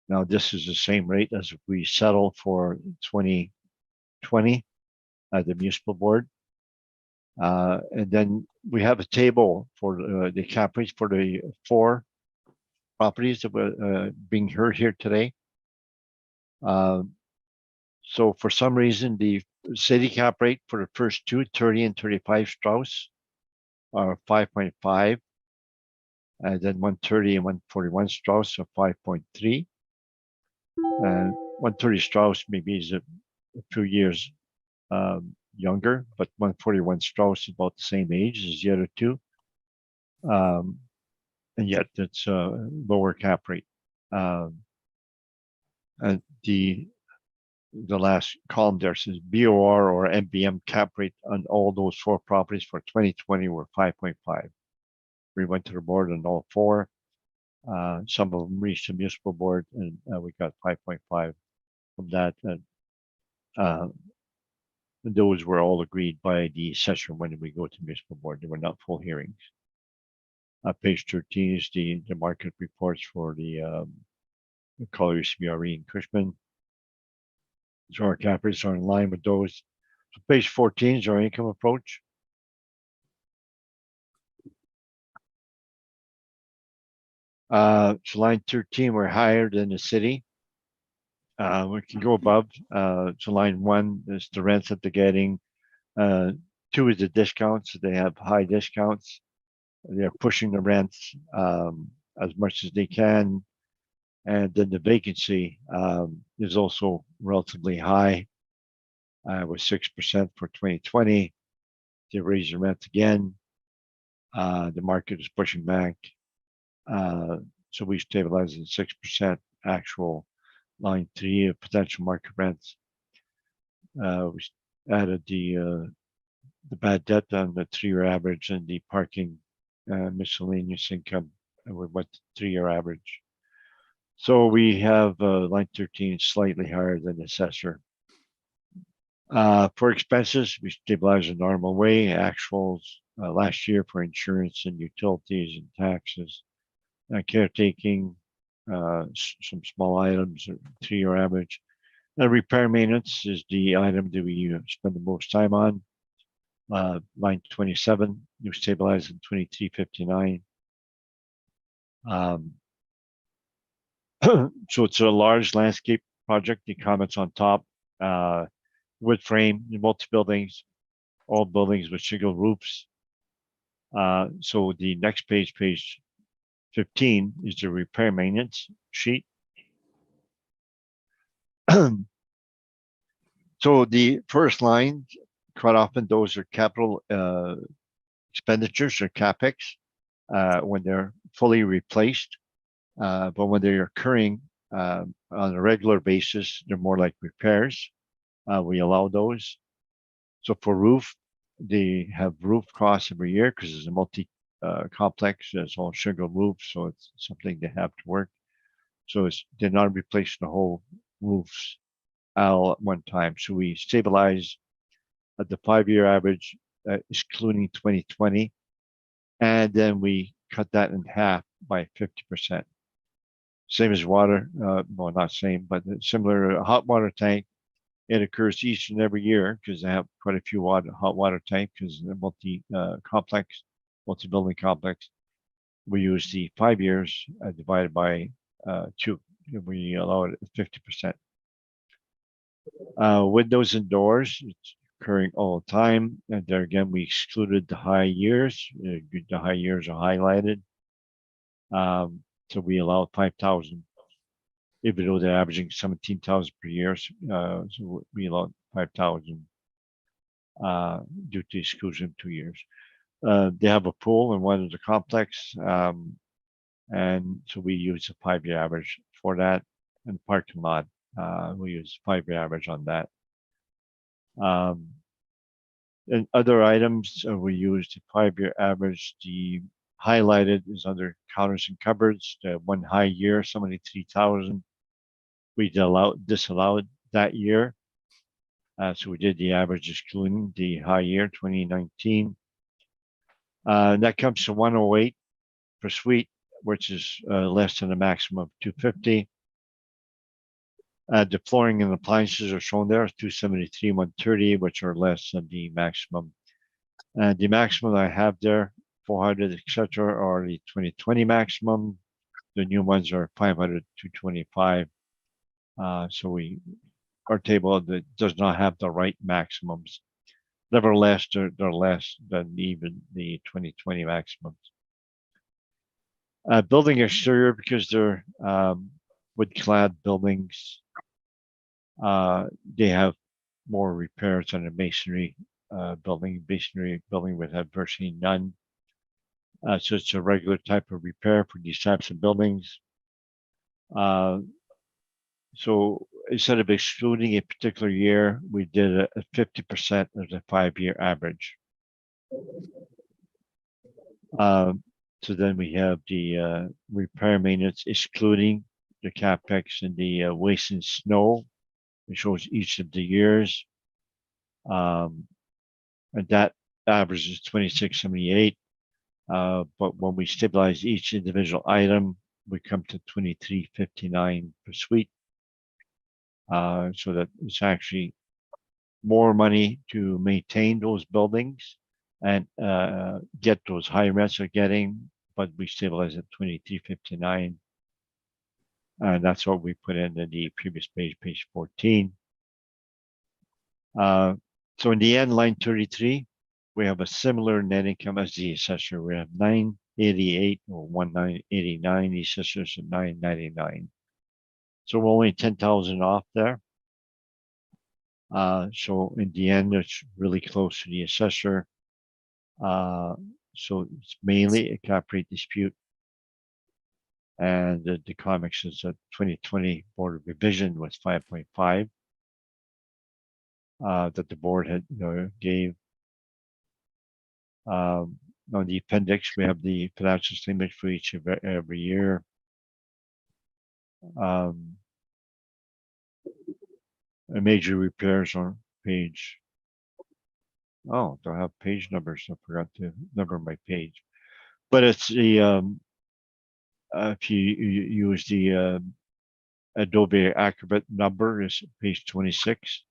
Now this is the same rate as we settle for 2020 at the municipal board. And then we have a table for the cap rates for the 4 properties that were being heard here today. So for some reason, the city cap rate for the first 2, 30 and 35 Strauss are 5.5. And then 130 and 141 Strauss are 5.3. And 130 Strauss maybe is a few years younger, but 141 Strauss is about the same age as the other 2. And yet it's a lower cap rate. And the last column there says BOR or MBM cap rate on all those 4 properties for 2020 were 5.5. We went to the board on all 4. Some of them reached the municipal board, and we got 5.5 from that. And those were all agreed by the assessor when we go to municipal board. They were not full hearings. Page 13 is the market reports for the Colliers, CBRE, and Cushman. So our cap rates are in line with those. So page 14 is our income approach. So line 13, we're higher than the city. We can go above. So line 1 is the rents that they're getting. 2 is the discounts. They have high discounts. They're pushing the rents as much as they can. And then the vacancy is also relatively high, with 6% for 2020. They raise the rent again. The market is pushing back. So we stabilize at 6% actual. Line 3 of potential market rents. We added the bad debt on the 3-year average and the parking miscellaneous income, and we went to 3-year average. So we have line 13 slightly higher than the assessor. For expenses, we stabilize the normal way. Actuals last year for insurance and utilities and taxes, caretaking, some small items, 3-year average. Repair maintenance is the item that we spend the most time on. Line 27, you stabilize in 2359. So it's a large landscape project. The comments on top, wood frame, multi-buildings, all buildings with shingle roofs. So the next page, page 15, is the repair maintenance sheet. So the first line, quite often those are capital expenditures or CapEx when they're fully replaced. But when they're occurring on a regular basis, they're more like repairs. We allow those. So for roof, they have roof costs every year because it's a multi complex. It's all shingle roof, so it's something they have to work. So they're not replacing the whole roofs all at one time. So we stabilize at the 5-year average, excluding 2020, and then we cut that in half by 50%. Same as water, well, not same, but similar. Hot water tank, it occurs each and every year because they have quite a few hot water tanks because they're multi-building complex. we use the 5 years divided by 2. We allow it at 50%. Windows and doors, it's occurring all the time. And there again, we excluded the high years. The high years are highlighted. So we allow 5,000, even though they're averaging 17,000 per year. So we allow 5,000 due to exclusion 2 years. They have a pool in one of the complex. And so we use a 5-year average for that. And parking lot, we use 5-year average on that. And other items, we use the 5-year average. The highlighted is under counters and cupboards. The one high year, 73,000. We disallowed that year. So we did the average excluding the high year, 2019. That comes to 108 per suite, which is less than the maximum of 250. The flooring and appliances are shown there, 273, 130, which are less than the maximum. The maximum I have there, 400, etc., are the 2020 maximum. The new ones are 500, 225. So our table that does not have the right maximums. Nevertheless, they're less than even the 2020 maximums. Building exterior, because they're wood-clad buildings, they have more repairs than a masonry building. Masonry building would have virtually none. So it's a regular type of repair for these types of buildings. So instead of excluding a particular year, we did a 50% of the 5-year average. So then we have the repair maintenance excluding the capex and the waste and snow. It shows each of the years. And that average is 2678. But when we stabilize each individual item, we come to 2359 per suite. So that it's actually more money to maintain those buildings and get those high rents they're getting, but we stabilize at 2359. And that's what we put in the previous page, page 14. So in the end, line 33, we have a similar net income as the assessor. We have 988 or 1989. The assessor's at 999. So we're only 10,000 off there. So in the end, it's really close to the assessor. So it's mainly a cap rate dispute. And the comics is a 2020 board of revision was 5.5 that the board had gave. On the appendix, we have the financial statement for each of every year. Major repairs on page. Oh, don't have page numbers. I forgot to number my page. But it's the if you use the Adobe Acrobat number, is page 26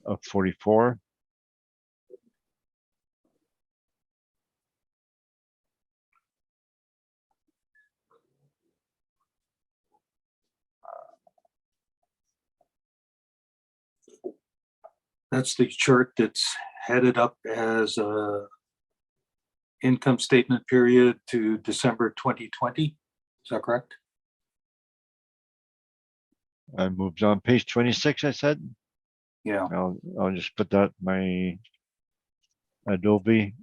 of 44. That's the chart that's headed up as a income statement period to December 2020. Is that correct? I moved on page 26, I said. Yeah. I'll just put that my Adobe.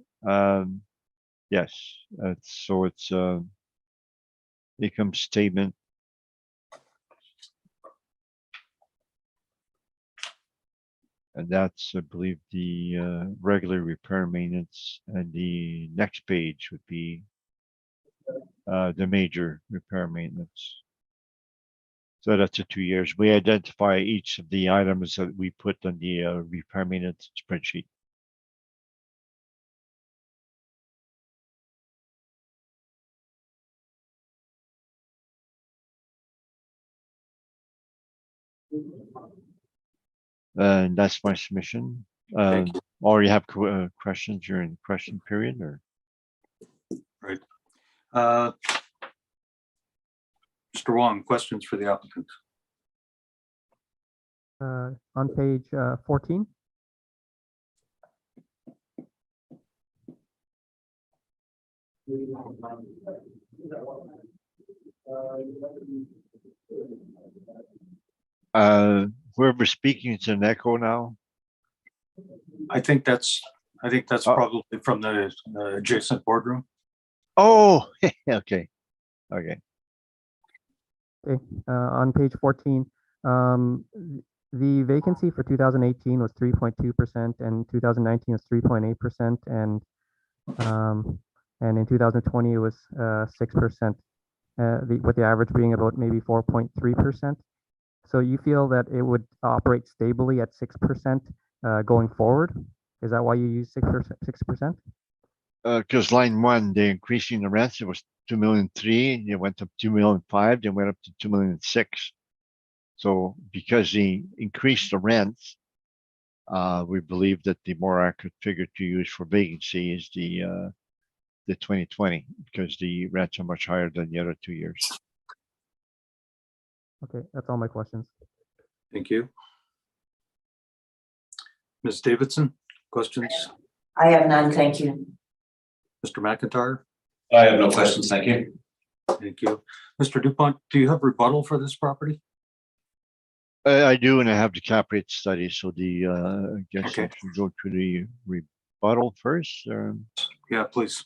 Yes, so it's income statement. And that's, I believe, the regular repair maintenance. And the next page would be the major repair maintenance. So that's the 2 years. We identify each of the items that we put on the repair maintenance spreadsheet. And that's my submission. Or you have questions during the question period, or? Right. Uh, Mr. Wong, questions for the applicant? On page 14. Whoever's speaking, it's an echo now. I think that's Oh. probably from the adjacent boardroom. Oh, okay. Okay. Okay, on page 14, the vacancy for 2018 was 3.2% and 2019 was 3.8%, and in 2020 it was 6%, with the average being about maybe 4.3%. So you feel that it would operate stably at 6% going forward? Is that why you use 6%? Because line one, they're increasing the rents. It was 2,000,003, it went up 2,000,005, then went up to 2,000,006. So because they increased the rents, we believe that the more accurate figure to use for vacancy is the 2020, because the rents are much higher than the other 2 years. Okay, that's all my questions. Thank you. Ms. Davidson, questions? I have none, thank you. Mr. McIntyre? I have no questions, thank you. Thank you. Mr. Dupont, do you have rebuttal for this property? I do, and I have the cap rate study, so I guess Okay. I should go to the rebuttal first. Yeah, please.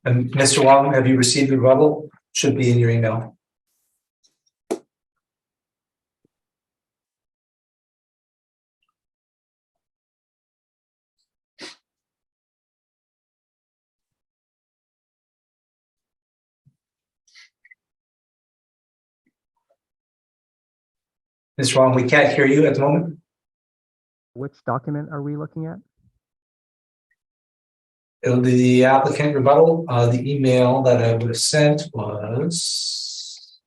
And Mr. Wong, have you received the rebuttal? Should be in your email. Mr. Wong, we can't hear you at the moment. Which document are we looking at? It'll be the applicant rebuttal. The email that I would have sent was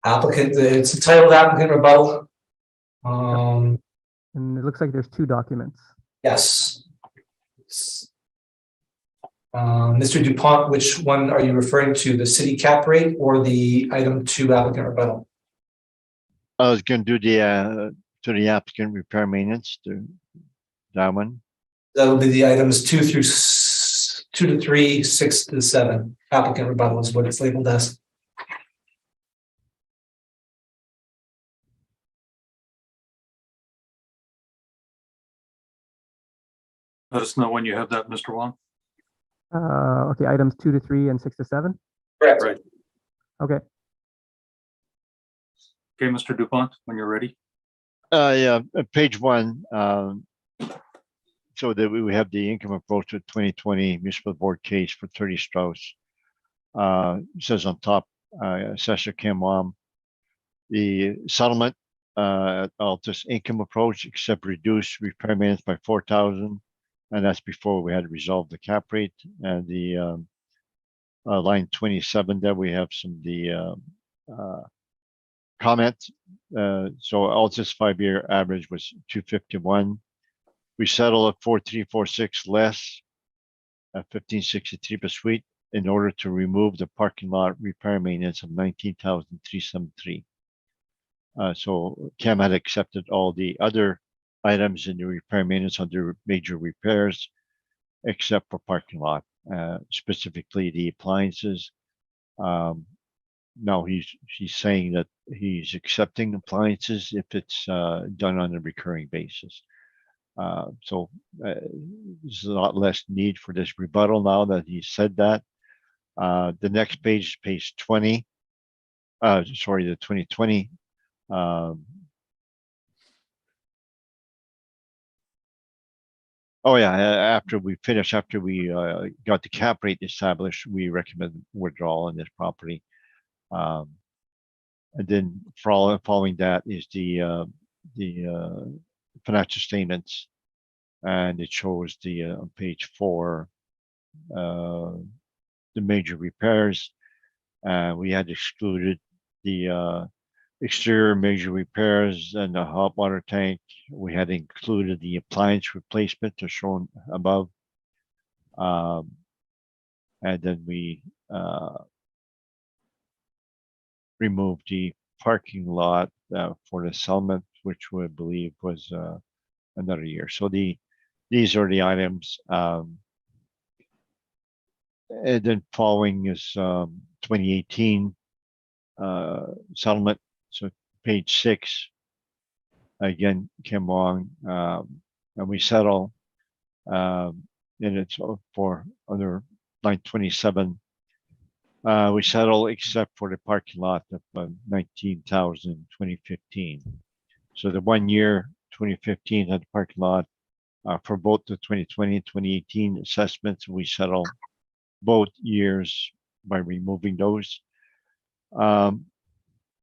applicant, it's titled applicant rebuttal. And it looks like there's two documents. Yes. Mr. Dupont, which one are you referring to, the city cap rate or the item 2 applicant rebuttal? I was going to do to the applicant repair maintenance, that one. That'll be the items 2 to 3, 6 to 7. Applicant rebuttal is what it's labeled as. Let us know when you have that, Mr. Wong. Okay, items 2 to 3 and 6 to 7. Correct. Right. Okay. Okay, Mr. Dupont, when you're ready. Yeah, page 1. So that we have the income approach to 2020 municipal board case for 30 Strauss. It says on top, Assessor Kim Wam, the settlement, Altus income approach, except reduce repair maintenance by 4,000, and that's before we had resolved the cap rate. And the line 27 there we have some comment. So Altus 5-year average was 251. We settle at 4346 less at 1563 per suite in order to remove the parking lot repair maintenance of 19,373. So Cam had accepted all the other items in the repair maintenance under major repairs, except for parking lot, specifically the appliances. Now he's saying that he's accepting appliances if it's done on a recurring basis. So there's a lot less need for this rebuttal now that he said that. The next page is page 20. Sorry, the 2020. Oh yeah, after we got the cap rate established, we recommend withdrawal on this property. And then following that is the financial statements, and it shows on page 4 the major repairs. We had excluded the exterior major repairs and the hot water tank. We had included the appliance replacement as shown above. And And then we removed the parking lot for the settlement, which we believe was another year. So these are the items. And then following is 2018 settlement. So page 6 again came along, and we settle, and it's for under line 27. We settle except for the parking lot of 19,000 2015. So the 1 year 2015 had the parking lot for both the 2020 and 2018 assessments. We settle both years by removing those. And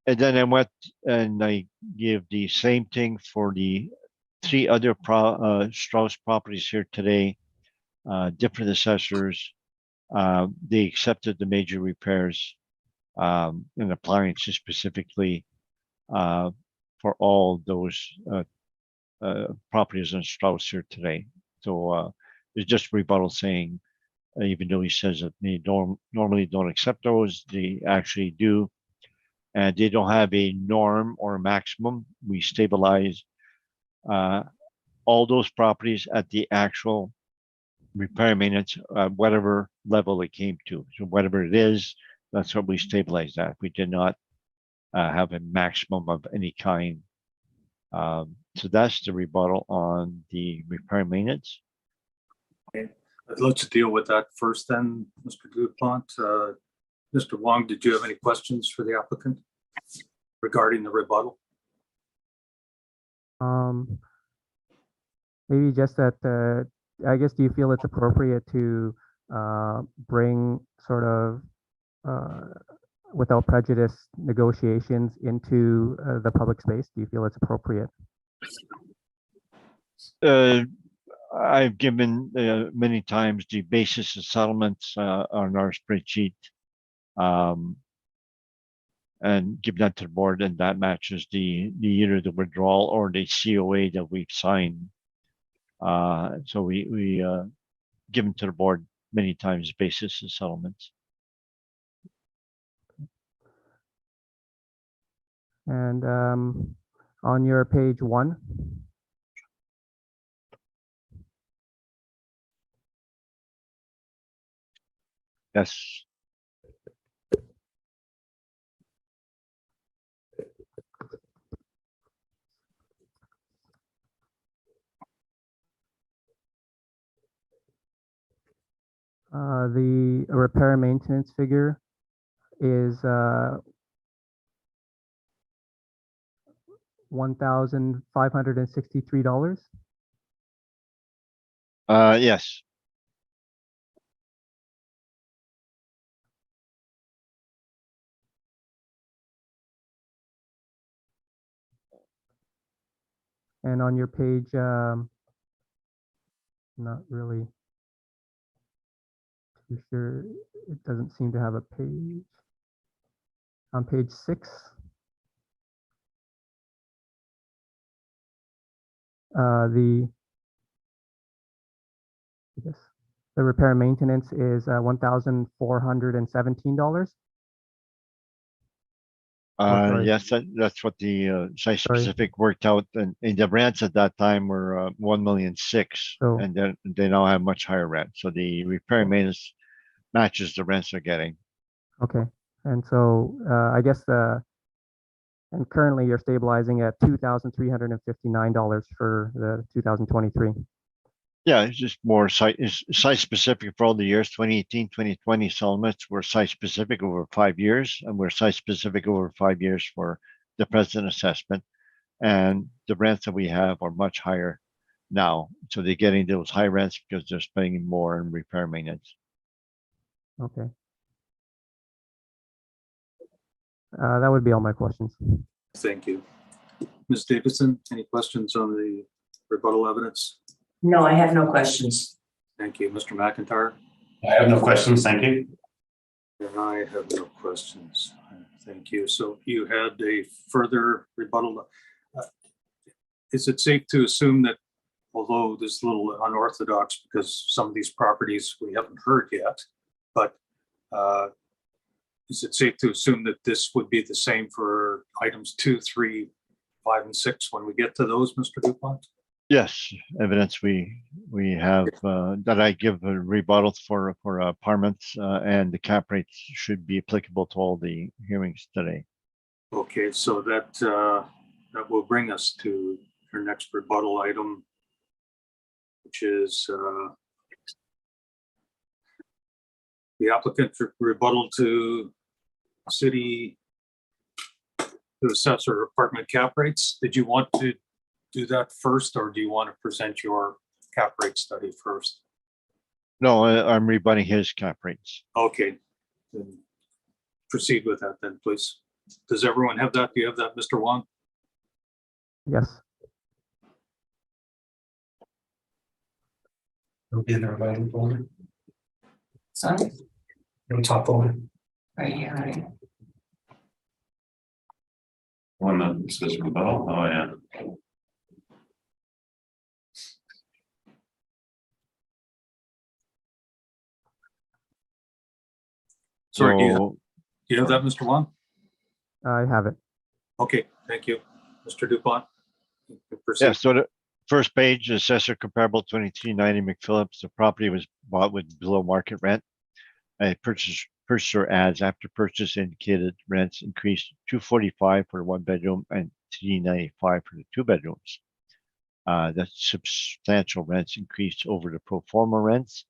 then I went and I give the same thing for the 3 other Strauss properties here today, different assessors. They accepted the major repairs and appliances specifically for all those properties in Strauss here today. So it's just rebuttal saying, even though he says that they normally don't accept those, they actually do. And they don't have a norm or a maximum. We stabilize all those properties at the actual repair maintenance, whatever level it came to. So whatever it is, that's what we stabilized at. We did not have a maximum of any kind. So that's the rebuttal on the repair maintenance. Let's deal with that first then, Mr. Dupont. Mr. Wong, did you have any questions for the applicant regarding the rebuttal? Maybe just that, I guess, do you feel it's appropriate to bring sort of without prejudice negotiations into the public space? Do you feel it's appropriate? I've given many times the basis of settlements on our spreadsheet, and give that to the board, and that matches the either the withdrawal or the COA that we've signed. So we give them to the board many times basis of settlements. And on your page 1. Yes. The repair maintenance figure is $1,563. Yes. And on your page, not really too sure. It doesn't seem to have a page. On page 6, the repair and maintenance is $1,417. sorry. Yes, that's what the site specific worked out, and the rents at that time were 1,600,000, So- and then they now have much higher rent. So the repair and maintenance matches the rents they're getting. Okay, and so I guess and currently you're stabilizing at $2,359 for the 2023. Yeah, it's just more site specific for all the years. 2018, 2020 settlements were site specific over 5 years, and we're site specific over 5 years for the present assessment. And the rents that we have are much higher now. So they're getting those high rents because they're spending more in repair maintenance. Okay. That would be all my questions. Thank you. Ms. Davidson, any questions on the rebuttal evidence? No, I have no questions. Thank you. Mr. McIntyre? I have no questions, thank you. And I have no questions. Thank you. So you had a further rebuttal. Is it safe to assume that although this is a little unorthodox because some of these properties we haven't heard yet, but is it safe to assume that this would be the same for items 2, 3, 5, and 6 when we get to those, Mr. Dupont? Yes, evidence we have that I give a rebuttal for apartments and the cap rates should be applicable to all the hearings today. Okay, so that will bring us to your next rebuttal item, which is the applicant's rebuttal to city to assess our apartment cap rates. Did you want to do that first, or do you want to present your cap rate study first? No, I'm rebutting his cap rates. Okay, then proceed with that then, please. Does everyone have that? Do you have that, Mr. Wong? Yes. It'll be in the rebuttal folder, Sorry, in the top folder. right here, right? One that says rebuttal, oh yeah. Sorry, do So, you have that, Mr. Wong? I have it. Okay, thank you. Mr. Dupont? You can proceed. yeah, so the first page, assessor comparable 2390 McPhillips. The property was bought with below market rent. A purchaser adds after purchase indicated rents increased $245 for the 1 bedroom and $395 for the 2 bedrooms. That's substantial rents increased over the pro forma rents.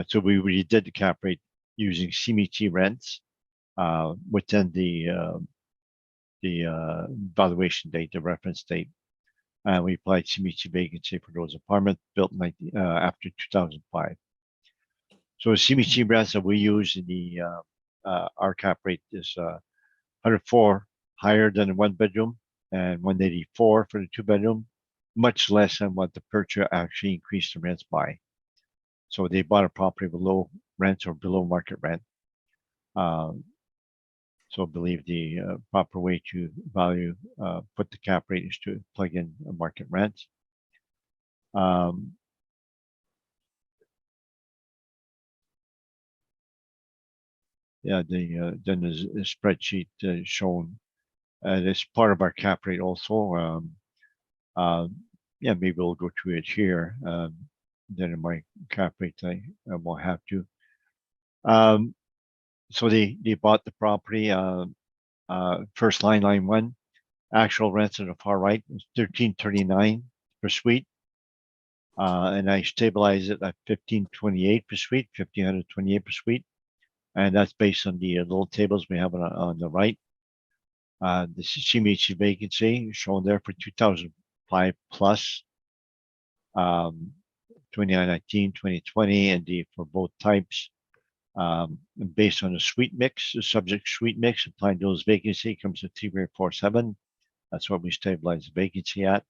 So we redid the cap rate using CMHC rents within the valuation date, the reference date. We applied CMHC vacancy for those apartments built after 2005. So CMHC rents that we use in the our cap rate is 104 higher than the 1 bedroom and 184 for the 2 bedroom, much less than what the purchaser actually increased the rents by. So they bought a property below rent or below market rent. So I believe the proper way to value, put the cap rate is to plug in a market rent. Yeah, then there's a spreadsheet shown as part of our cap rate also. Yeah, maybe we'll go to it here. Then in my cap rate, I will have to. So they bought the property. First line 1, actual rents on the far right is $13.39 per suite. And I stabilize it at $15.28 per suite, $1,528 per suite. And that's based on the little tables we have on the right. The CMHC vacancy shown there for 2005 plus, 2019, 2020, and for both types. Based on the suite mix, the subject suite mix, applying those vacancy comes to 3.47. That's what we stabilize the vacancy at.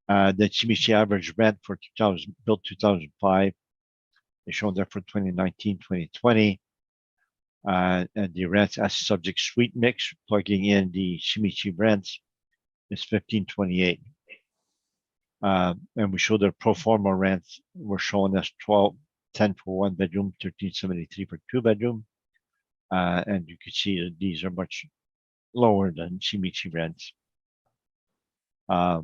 The CMHC average rent for built 2005 is shown there for 2019, 2020. And the rents as subject suite mix, plugging in the CMHC rents, is $15.28. And we show the pro forma rents were shown as $12.10 for 1 bedroom, $13.73 for 2 bedroom. And you can see that these are much lower than CMHC rents. So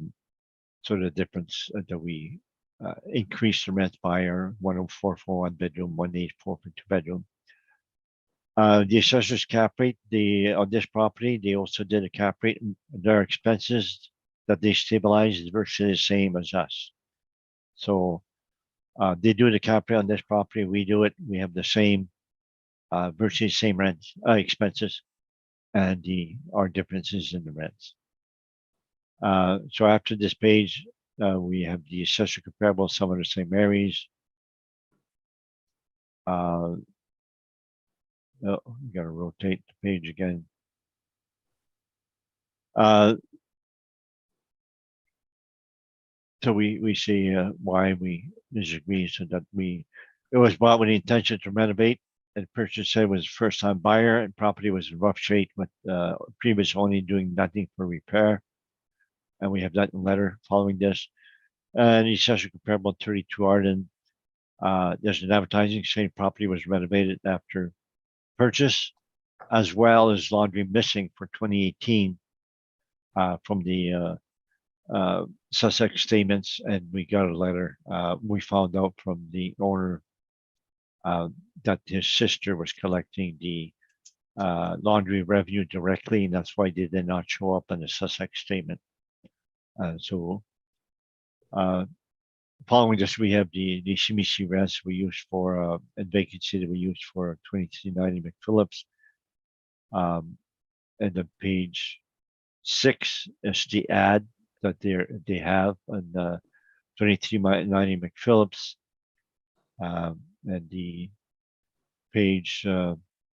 the difference that we increased the rents by are 104 for 1 bedroom, 184 for 2 bedroom. The assessor's cap rate, on this property, they also did a cap rate. Their expenses that they stabilized is virtually the same as us. So they do the cap rate on this property, we do it. We have the same, virtually the same rents, expenses, and our differences in the rents. So after this page, we have the assessor comparable, some of the St. Mary's. Oh, we gotta rotate the page again. So we see why we disagree, so that it was bought with the intention to renovate, and the purchaser said was first time buyer, and property was in rough shape with previous owner doing nothing for repair. And we have that in letter following this. And the assessor comparable 32 Arden, There's an advertising saying property was renovated after purchase, as well as laundry missing for 2018 from the Sussex statements, and we got a letter. We found out from the owner that his sister was collecting the laundry revenue directly, and that's why they did not show up in the Sussex statement. Following this, we have the Shimishi rents we used for and vacancy that we used for 2390 McPhillips. And then page 6 is the ad that they have on 2390 McPhillips. And the page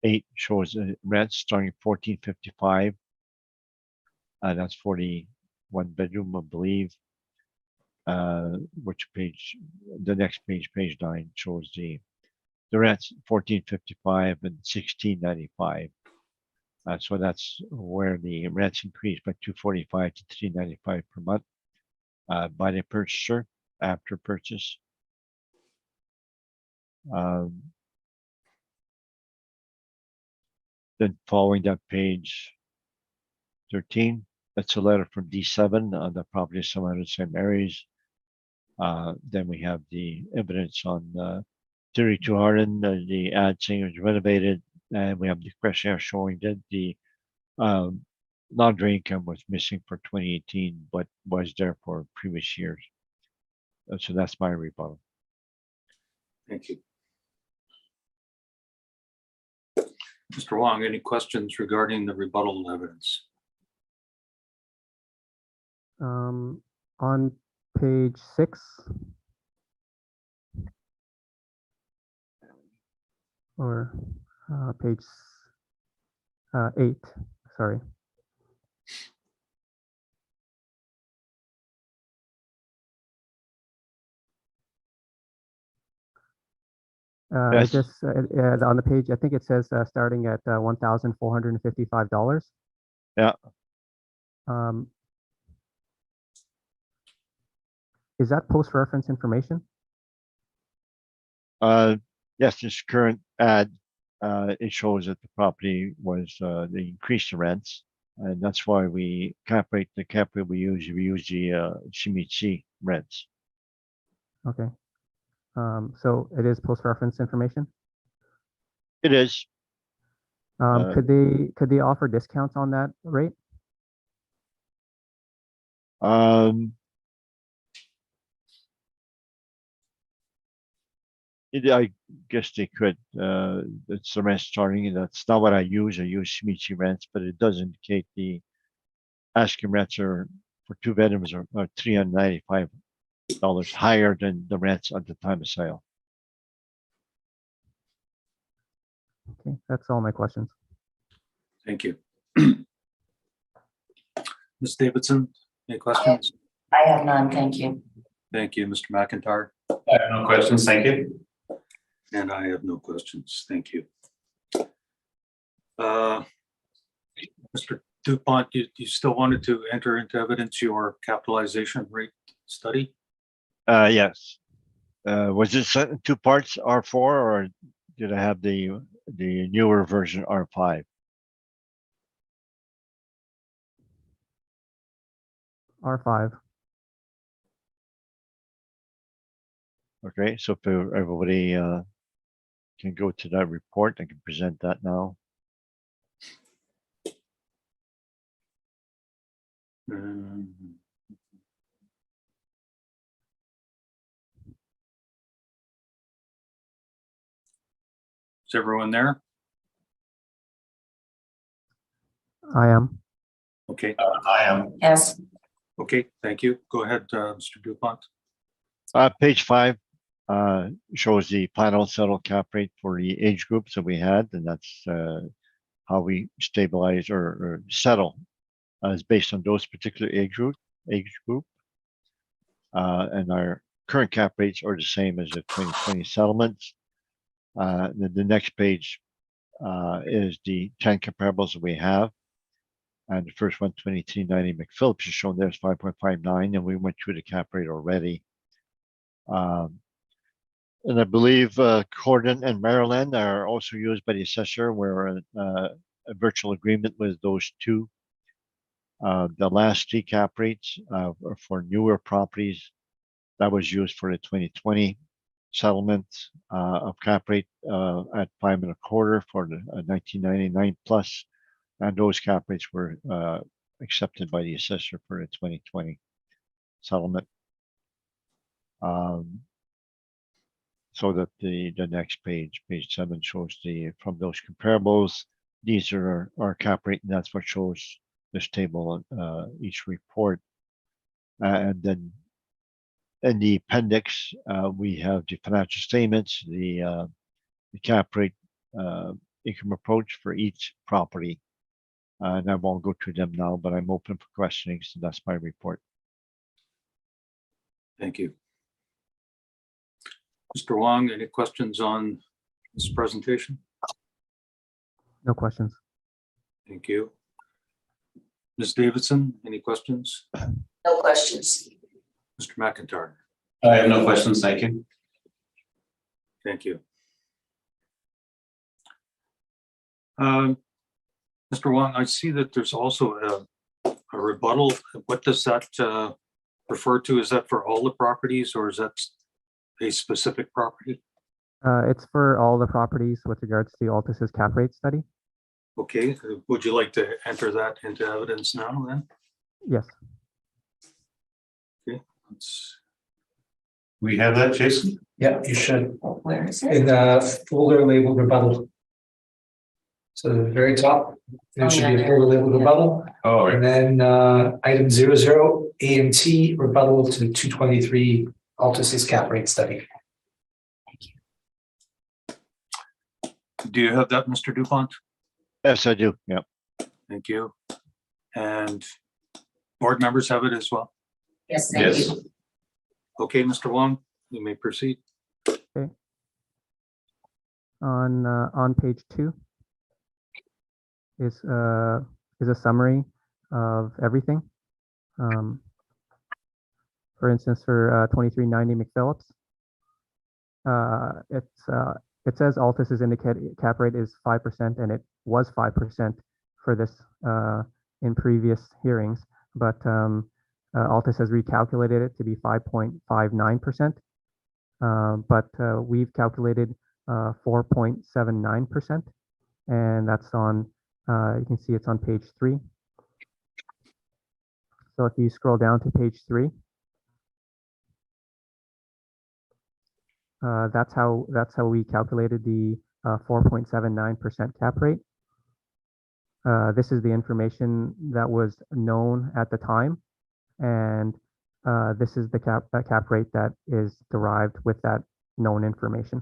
8 shows rents starting at 1455. That's for the 1-bedroom, I believe. Which page? The next page, page 9, shows the rents 1455 and 1695. So that's where the rents increased by 245 to 395 per month by the purchaser after purchase. Then following that, page 13, that's a letter from D7 on the property of 700 St. Mary's. Then we have the evidence on 32 Harden, the ad saying it was renovated, and we have the questionnaire showing that the laundry income was missing for 2018, but was there for previous years. So that's my rebuttal. Thank you. Mr. Wong, any questions regarding the rebuttal evidence? On page 6, or page 8, sorry. Yes. It just on the page, I think it says starting at $1,455. Yeah. Is that post-reference information? Yes, this current ad, it shows that the property was, they increased the rents, and that's why we the cap rate we use the Shimichi rents. Okay. So it is post-reference information? It is. Could they offer discounts on that rate? I guess they could. It's the rent starting, and that's not what I use. I use Shimichi rents, but it does indicate the asking rents are for 2 bedrooms are $395 higher than the rents at the time of sale. Okay, that's all my questions. Thank you. Ms. Davidson, any questions? I have none, thank you. Thank you, Mr. McIntyre. I have no questions. Thank you. And I have no questions. Thank you. Mr. DuPont, you still wanted to enter into evidence your capitalization rate study? Yes. Was this in 2 parts, R4, or did I have the newer version, R5? R5. Okay, so if everybody can go to that report, I can present that now. Is everyone there? I am. Okay. I am. Yes, Okay, thank you. Go ahead, Mr. DuPont. Page 5 shows the final settled cap rate for the age groups that we had, and that's how we stabilize or settle is based on those particular age group. And our current cap rates are the same as the 2020 settlements. The next page is the 10 comparables that we have. And the first one, 2390 McPhillips, is shown there as 5.59, and we went through the cap rate already. And I believe Corden and Maryland are also used by the assessor. We're a virtual agreement with those two. The last three cap rates are for newer properties that was used for the 2020 settlement of cap rate at 5.25 for the 1999 plus, and those cap rates were accepted by the assessor for the 2020 settlement. So that the next page 7 shows from those comparables, these are our cap rate, and that's what shows this table on each report. And then in the appendix, we have the financial statements, the cap rate income approach for each property. And I won't go through them now, but I'm open for questioning, so that's my report. Thank you. Mr. Wong, any questions on this presentation? No questions. Thank you. Ms. Davidson, any questions? No questions. Mr. McIntyre? I have no questions, thank you. Thank you. Mr. Wong, I see that there's also a rebuttal. What does that refer to? Is that for all the properties, or is that a specific property? It's for all the properties with regards to Altus's cap rate study. Okay, would you like to enter that into evidence now then? Yes. Okay, let's. We have that, Jason? Yeah, you should, Where is it? in the folder labeled rebuttal. So the very top, there Oh, should yeah, be a folder labeled yeah. rebuttal, Oh, and then item 00 AMT rebuttal to 223 Altus's cap rate study. Do you have that, Mr. Dupont? Yes, I do. Yeah. Thank you. And board members have it as well? Yes, thank yes. you. Okay, Mr. Wong, you may proceed. On page 2 is a summary of everything. For instance, for 2390 McPhillips, it says Altus's indicated cap rate is 5%, and it was 5% for this in previous hearings, but Altus has recalculated it to be 5.59%, but we've calculated 4.79%, and that's on, you can see it's on page 3. So if you scroll down to page 3, that's how we calculated the 4.79% cap rate. This is the information that was known at the time, and this is the cap rate that is derived with that known information.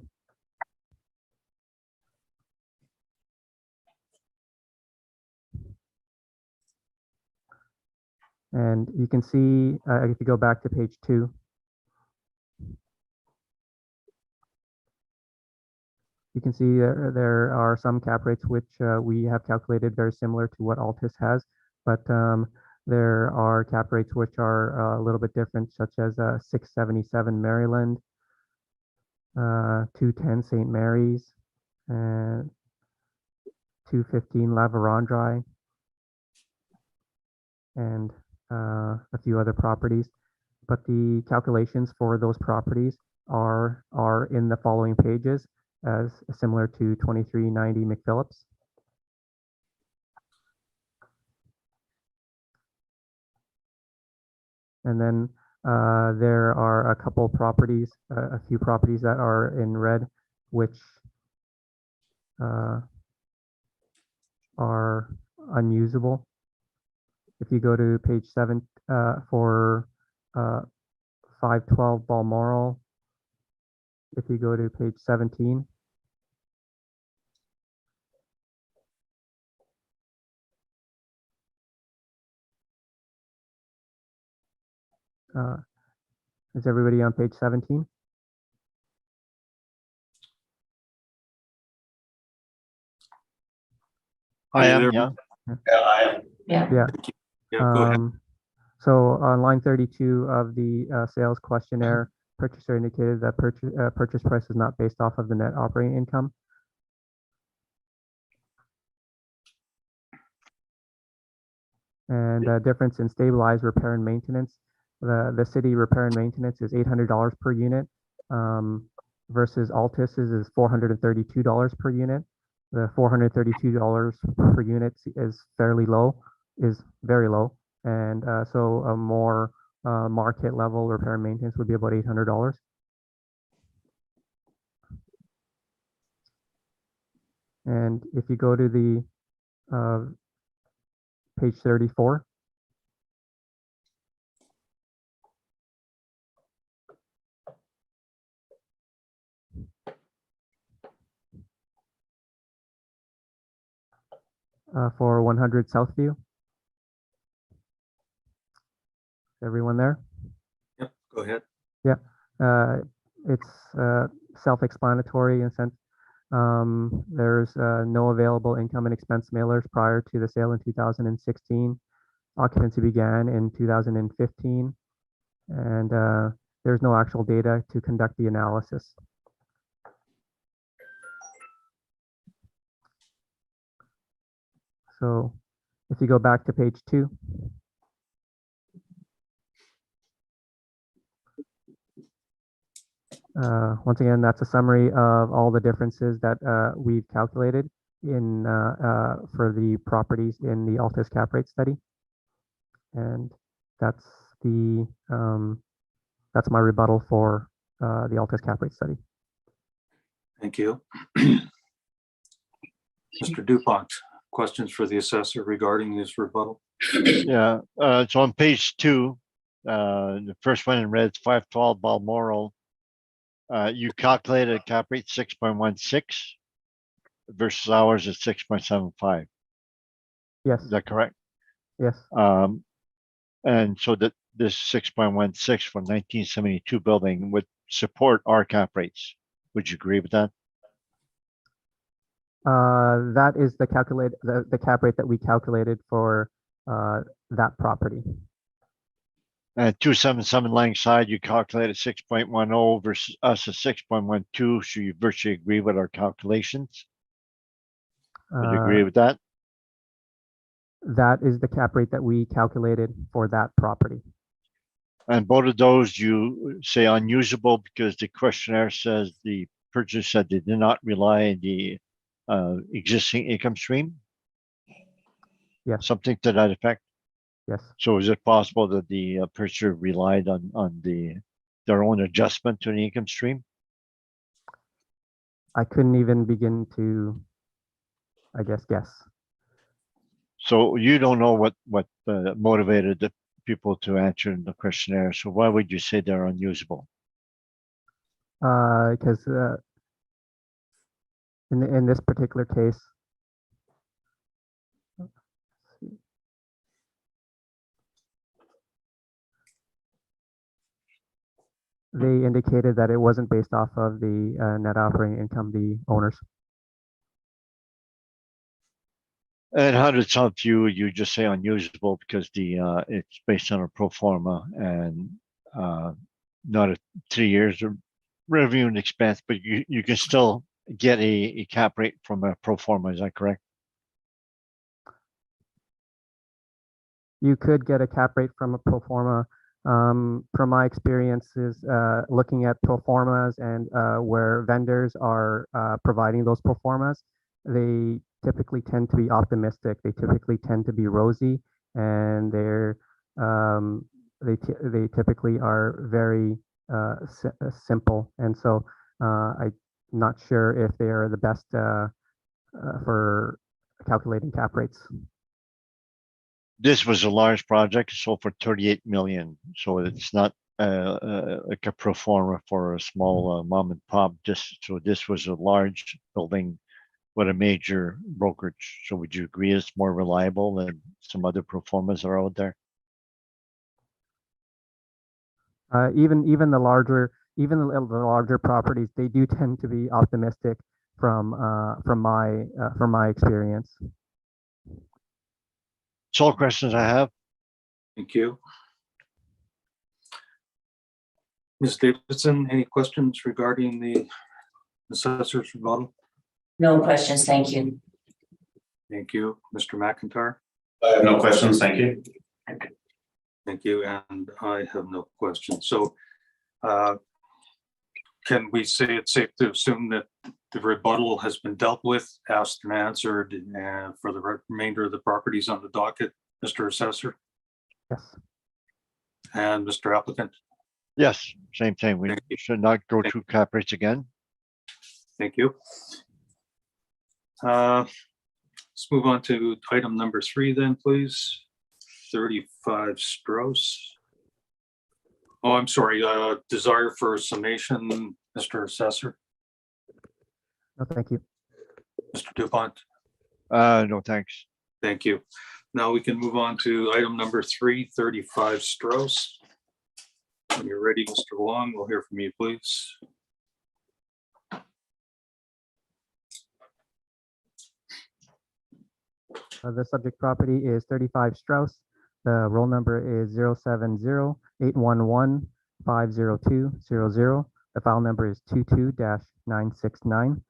And you can see, if you go back to page 2, you can see there are some cap rates which we have calculated very similar to what Altus has, but there are cap rates which are a little bit different, such as 677 Maryland, 210 St. Mary's, and 215 La Vérendrye, and a few other properties. But the calculations for those properties are in the following pages, as similar to 2390 McPhillips. And then there are a couple properties, a few properties that are in red, which are unusable. If you go to page 7 for 512 Balmoral, if you go to page 17, is everybody on page 17? I am, there? yeah. Yeah, I am. Yeah. Yeah. Yeah, go ahead. So on line 32 of the sales questionnaire, Purchaser indicated that purchase price is not based off of the net operating income. And difference in stabilized repair and maintenance. The city repair and maintenance is $800 per unit, versus Altus's is $432 per unit. The $432 per unit is very low, and so a more market level repair and maintenance would be about $800. And if you go to the page 34. For 100 Southview. Everyone there? Yep, go ahead. Yeah, it's self-explanatory in a sense. There's no available income and expense mailers prior to the sale in 2016. Occupancy began in 2015, and there's no actual data to conduct the analysis. So if you go back to page 2. Once again, that's a summary of all the differences that we've calculated in for the properties in the Altus cap rate study. And that's the that's my rebuttal for the Altus cap rate study. Thank you. Mr. Dupont, questions for the assessor regarding this rebuttal? Yeah, so on page 2, the first one in red is 512 Balmoral. You calculated a cap rate 6.16 versus ours is 6.75. Yes. Is that correct? Yes. And so that this 6.16 for 1972 building would support our cap rates. Would you agree with that? That is the the cap rate that we calculated for that property. And 277 Langside, you calculated 6.10 versus us at 6.12. So you virtually agree with our calculations. Would you agree with that? That is the cap rate that we calculated for that property. And both of those you say unusable because the questionnaire says the purchaser said they did not rely on the existing income stream. Yes. Something to that effect. Yes. So is it possible that the purchaser relied on their own adjustment to the income stream? I couldn't even begin to, I guess. So you don't know what motivated the people to answer the questionnaire. So why would you say they're unusable? Because in this particular case, they indicated that it wasn't based off of the net operating income, the owners. And how did some view you just say unusable because the it's based on a pro forma and not a 3 years of revenue and expense, but you can still get a cap rate from a pro forma, is that correct? You could get a cap rate from a pro forma. From my experiences looking at pro formas and where vendors are providing those pro formas, they typically tend to be optimistic. They typically tend to be rosy, and they typically are very simple. And so I'm not sure if they are the best for calculating cap rates. This was a large project, so for 38 million. So it's not like a pro forma for a small mom and pop. So this was a large building with a major brokerage. So would you agree it's more reliable than some other pro formas that are out there? Even the larger properties, they do tend to be optimistic from my experience. That's all questions I have. Thank you. Ms. Davidson, any questions regarding the assessor's rebuttal? No questions, thank you. Thank you. Mr. McIntyre? I have no questions, thank you. Thank you, and I have no questions. So can we say it's safe to assume that the rebuttal has been dealt with, asked and answered for the remainder of the properties on the docket, Mr. Assessor Yes. and Mr. Applicant? Yes, same thing. We Thank you. should not go through cap rates again. Thank you. Let's move on to item number 3 then, please. 35 Strauss. Oh, I'm sorry, desire for summation, Mr. Assessor, No, thank you. Mr. Dupont. No, thanks. Thank you. Now we can move on to item number 3, 35 Strauss. When you're ready, Mr. Wong, we'll hear from you, please. The subject property is 35 Strauss. The roll number is 070-811-50200. The file number is 22-969.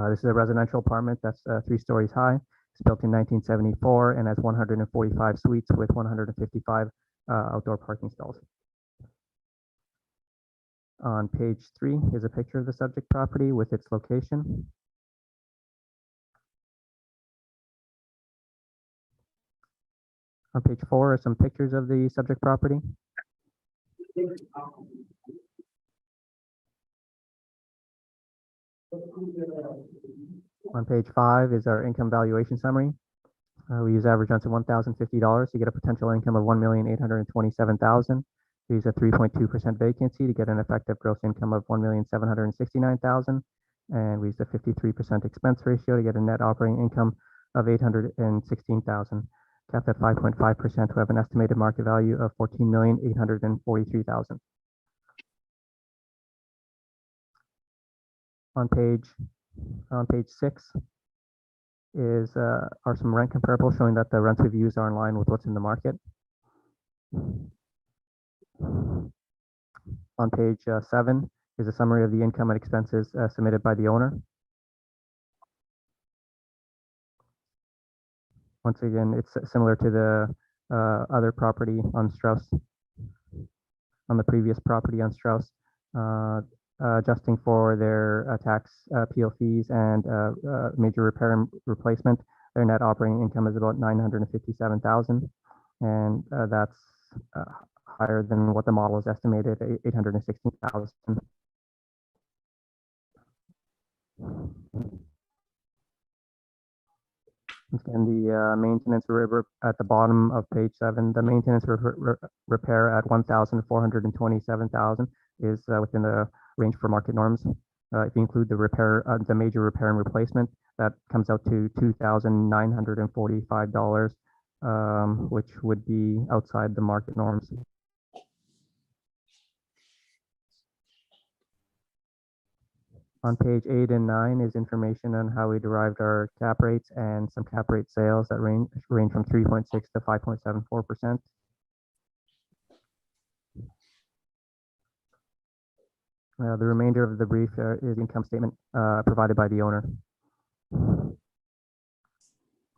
This is a residential apartment that's 3 stories high. It's built in 1974 and has 145 suites with 155 outdoor parking stalls. On page 3 is a picture of the subject property with its location. On page 4 are some pictures of the subject property. On page 5 is our income valuation summary. We use average rents of $1,050 to get a potential income of $1,827,000. We use a 3.2% vacancy to get an effective gross income of $1,769,000. And we use a 53% expense ratio to get a net operating income of $816,000. Capped at 5.5% to have an estimated market value of $14,843,000. On page 6 is are some rent comparables showing that the rents we've used are in line with what's in the market. On page 7 is a summary of the income and expenses submitted by the owner. Once again, it's similar to the other property on Strauss, on the previous property on Strauss, adjusting for their tax appeal fees and major repair and replacement. Their net operating income is about $957,000, and that's higher than what the model is estimated at $816,000. And the maintenance at the bottom of page 7, the maintenance repair at $1,427,000 is within the range for market norms. If you include the repair, the major repair and replacement, that comes out to $2,945, which would be outside the market norms. On page 8 and 9 is information on how we derived our cap rates and some cap rate sales that range from 3.6 to 5.74%. The remainder of the brief is income statement provided by the owner.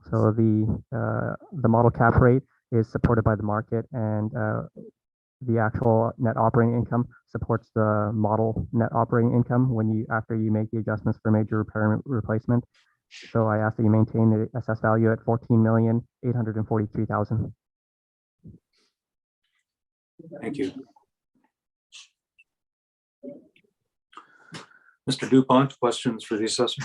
So the model cap rate is supported by the market, and the actual net operating income supports the model net operating income after you make the adjustments for major repair and replacement. So I ask that you maintain the assessed value at $14,843,000. Thank you. Mr. Dupont, questions for the assessor?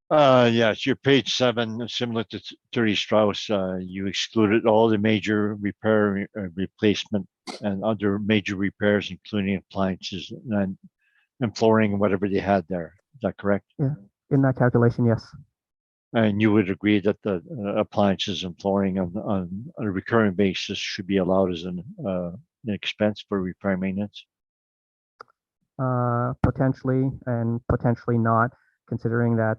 Yeah, it's your page 7, similar to 30 Strauss. You excluded all the major repair, replacement, and other major repairs, including appliances and flooring and whatever they had there. Is that correct? Yeah, in that calculation, yes. And you would agree that the appliances and flooring on a recurring basis should be allowed as an expense for repair and maintenance? Potentially and potentially not, considering that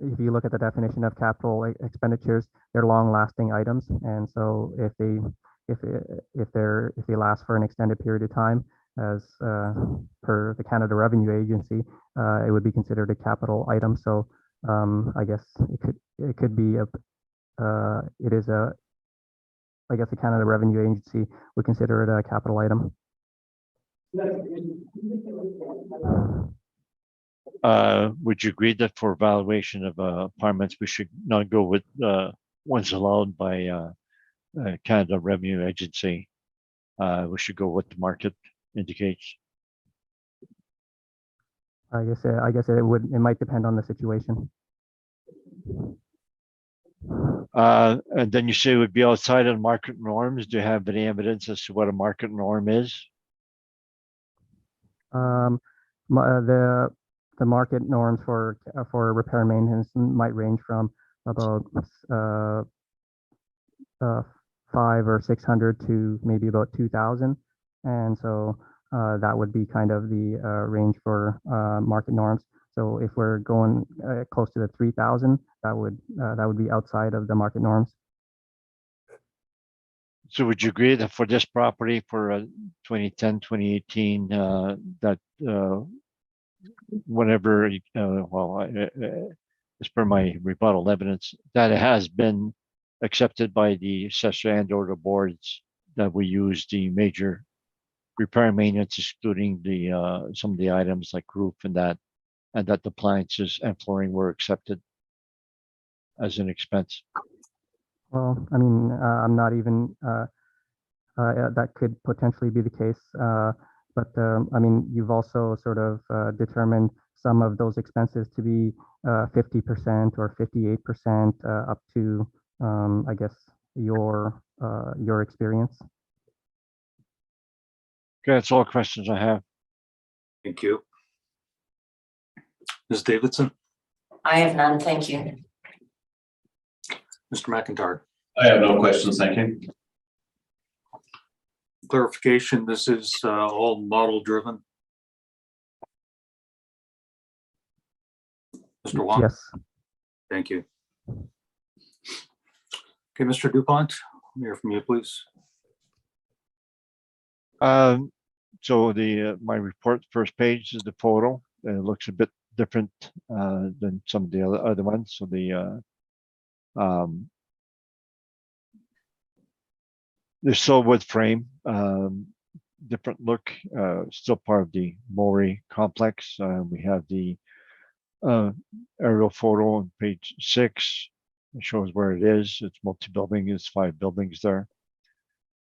if you look at the definition of capital expenditures, they're long-lasting items, and so if they last for an extended period of time, as per the Canada Revenue Agency, it would be considered a capital item. So I guess it could be it is a, I guess the Canada Revenue Agency would consider it a capital item. Would you agree that for valuation of apartments, we should not go with ones allowed by Canada Revenue Agency? We should go with the market indicates. I guess it might depend on the situation. And then you say it would be outside of market norms. Do you have any evidence as to what a market norm is? The market norms for repair and maintenance might range from about 500 or 600 to maybe about 2,000, and so that would be kind of the range for market norms. So if we're going close to the 3,000, that would be outside of the market norms. So would you agree that for this property for 2010, 2018, that whenever, as per my rebuttal evidence, that it has been accepted by the assessor and or the boards that we use the major repair and maintenance, excluding the some of the items like roof and that the appliances and flooring were accepted as an expense? Well, I mean, I'm not even, that could potentially be the case. But I mean, you've also sort of determined some of those expenses to be 50% or 58% up to, I guess, your experience. Okay, that's all the questions I have. Thank you. Ms. Davidson, I have none, thank you. Mr. McIntyre. I have no questions, thank you. Clarification, this is all model driven. Mr. Wong? Yes. Thank you. Okay, Mr. DuPont, let me hear from you, please. So the my report first page is the photo. It looks a bit different than some of the other ones. So the still wood frame, different look, still part of the Maury complex. We have the aerial photo on page 6. It shows where it is. It's multi-building. It's 5 buildings there.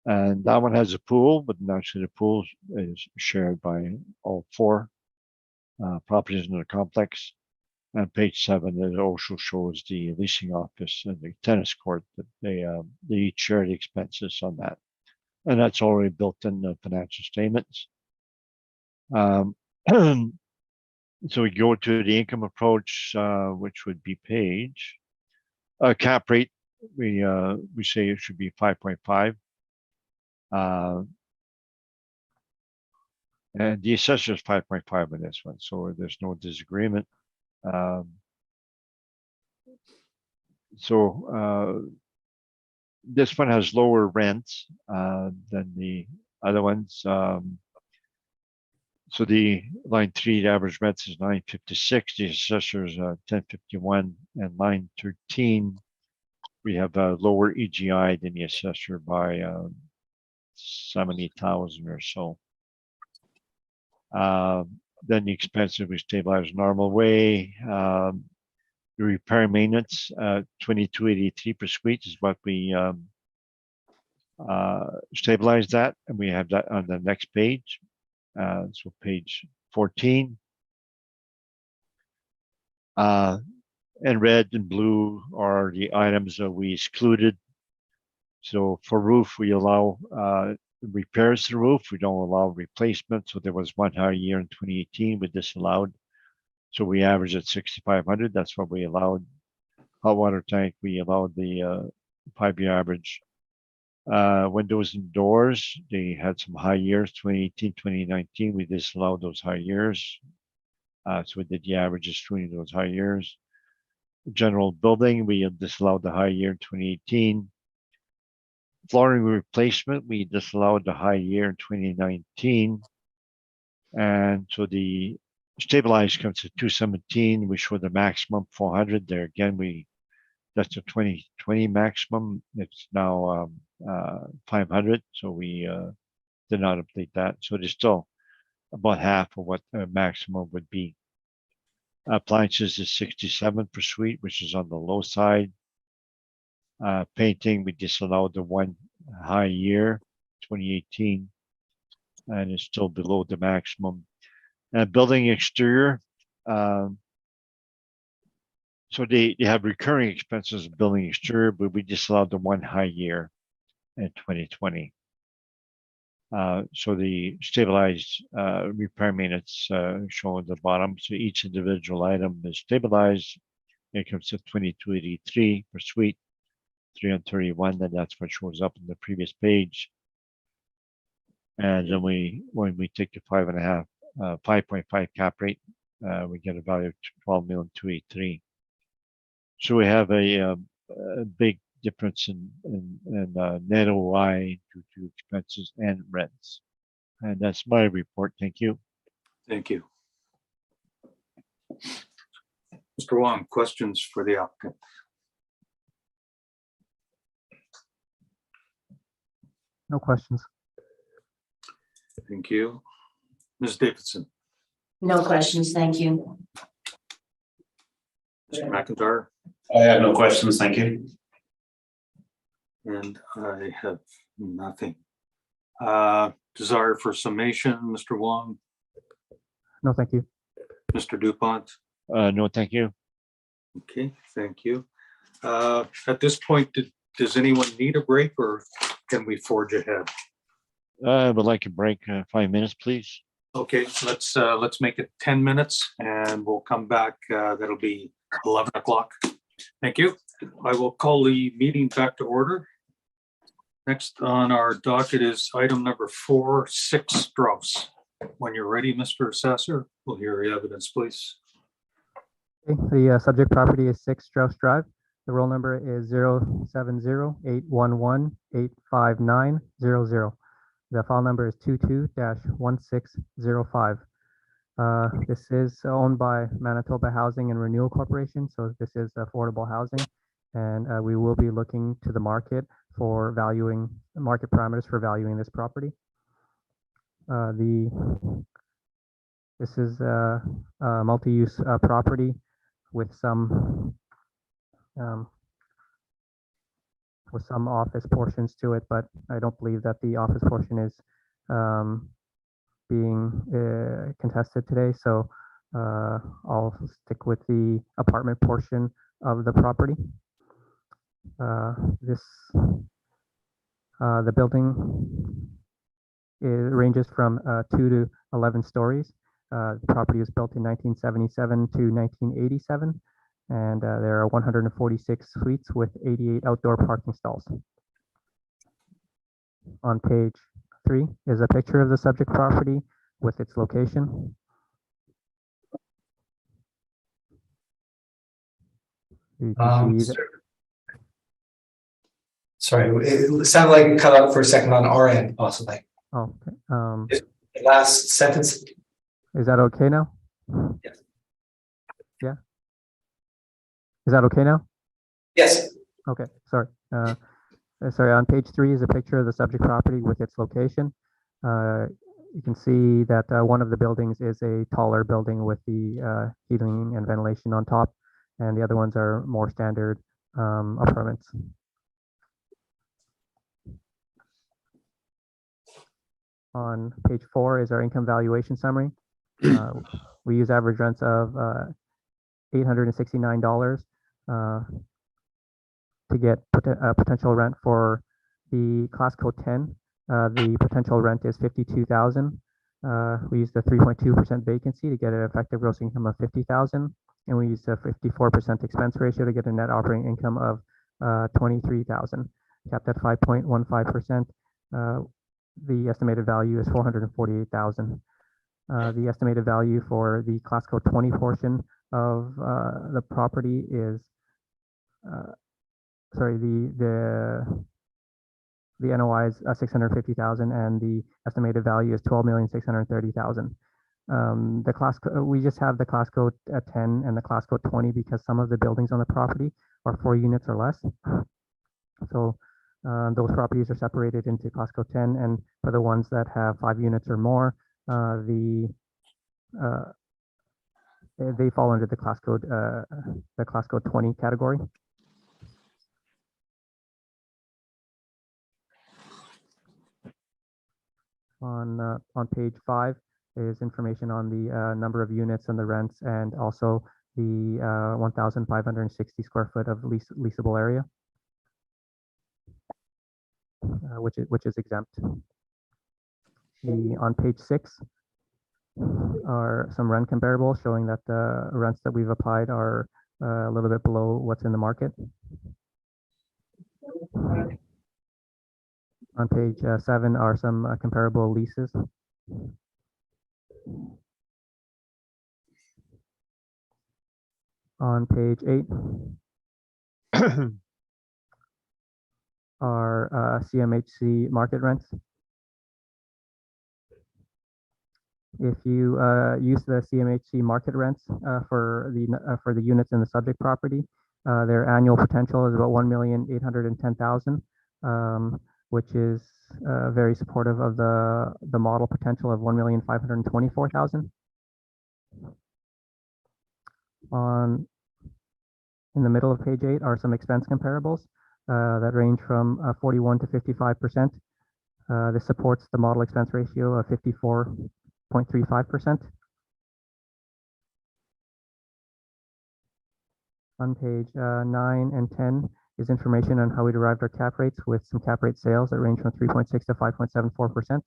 And that one has a pool, but naturally the pool is shared by all 4 properties in the complex. And page 7, it also shows the leasing office and the tennis court that they each share the expenses on that. And that's already built in the financial statements. So we go to the income approach, which would be page cap rate. We say it should be 5.5. And the assessor is 5.5 in this one, so there's no disagreement. This one has lower rents than the other ones. So the line 3, the average rent is $956. The assessor is $1051, and line 13, we have a lower EGI than the assessor by 70,000 or so. Then the expenses we stabilize normal way. The repair and maintenance, $22.83 per suite is what we stabilize that, and we have that on the next page. So page 14. And red and blue are the items that we excluded. So for roof, we allow repairs to the roof. We don't allow replacement. So there was one higher year in 2018 we disallowed. So we averaged at 6,500. That's what we allowed. Hot water tank, we allowed the 5-year average. Windows and doors, they had some high years, 2018, 2019. We disallowed those high years. So we did the averages between those high years. general building, we have disallowed the high year in 2018. Flooring replacement, we disallowed the high year in 2019. And so the stabilized comes to 217. We show the maximum 400 there. Again, that's a 2020 maximum. It's now 500. So we did not update that. So there's still about half of what the maximum would be. Appliances is 67 per suite, which is on the low side. Painting, we disallowed the one high year, 2018, and it's still below the maximum. And building exterior, so they have recurring expenses of building exterior, but we disallowed the one high year in 2020. So the stabilized repair maintenance shown at the bottom. So each individual item is stabilized. It comes to 2283 per suite, 331, and that's what shows up in the previous page. And then when we take the 5.5 cap rate, we get a value of 12,283,000. So we have a big difference in net OI due to expenses and rents. And that's my report. Thank you. Thank you. Mr. Wong, questions for the applicant? No questions. Thank you. Ms. Davidson, No questions, thank you. Mr. McIntyre, I have no questions, thank you. and I have nothing. Desire for summation, Mr. Wong, No, thank you. Mr. Dupont? No, thank you. Okay, thank you. At this point, does anyone need a break or can we forge ahead? I would like a break, 5 minutes, please. Okay, let's make it 10 minutes and we'll come back. That'll be 11 o'clock. Thank you. I will call the meeting back to order. Next on our docket is item number 4, 6 Strauss. When you're ready, Mr. Assessor, we'll hear your evidence, please. Okay, the subject property is 6 Strauss Drive. The roll number is 070-811-85900. The file number is 22-1605. This is owned by Manitoba Housing and Renewal Corporation, so this is affordable housing. And we will be looking to the market for valuing, market parameters for valuing this property. This is a multi-use property with some office portions to it, but I don't believe that the office portion is being contested today. So I'll stick with the apartment portion of the property. The building ranges from 2 to 11 stories. The property was built in 1977 to 1987. And there are 146 suites with 88 outdoor parking stalls. On page 3 is a picture of the subject property with its location. You can see that. Sorry, it sounded like it cut out for a second on our end, possibly. Oh, okay. The last sentence. Is that okay now? Yes. Yeah. Is that okay now? Yes. Okay, sorry. Sorry, on page 3 is a picture of the subject property with its location. You can see that one of the buildings is a taller building with the heating and ventilation on top, and the other ones are more standard apartments. On page 4 is our income valuation summary. We use average rents of $869 to get a potential rent for the class code 10. The potential rent is $52,000. We used a 3.2% vacancy to get an effective gross income of $50,000, and we used a 54% expense ratio to get a net operating income of $23,000, capped at 5.15%. The estimated value is $448,000. The estimated value for the class code 20 portion of the property is sorry, the NOI is 650,000 and the estimated value is 12,630,000. The class, we just have the class code 10 and the class code 20 because some of the buildings on the property are 4 units or less. So those properties are separated into class code 10, and for the ones that have 5 units or more, they fall under the class code 20 category. On page 5 is information on the number of units and the rents, and also the 1,560 square foot of leasable area, which is exempt. On page 6 are some rent comparables showing that the rents that we've applied are a little bit below what's in the market. On page 7 are some comparable leases. On page 8 are CMHC market rents. If you use the CMHC market rents for the units in the subject property, their annual potential is about 1,810,000, which is very supportive of the model potential of 1,524,000. In the middle of page 8 are some expense comparables that range from 41 to 55%. This supports the model expense ratio of 54.35%. On page 9 and 10 is information on how we derived our cap rates, with some cap rate sales that range from 3.6 to 5.74%.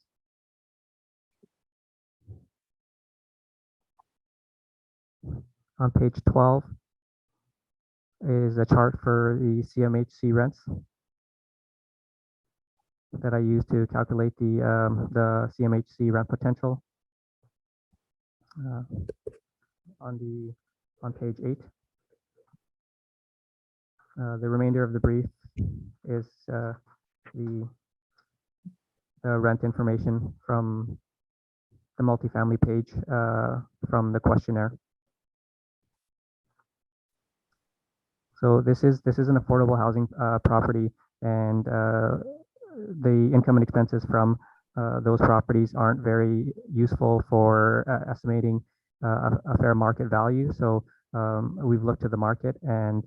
On page 12 is a chart for the CMHC rents that I use to calculate the CMHC rent potential. On page 8. The remainder of the brief is the rent information from the multifamily page from the questionnaire. So this is an affordable housing property, and the income and expenses from those properties aren't very useful for estimating a fair market value. So we've looked to the market, and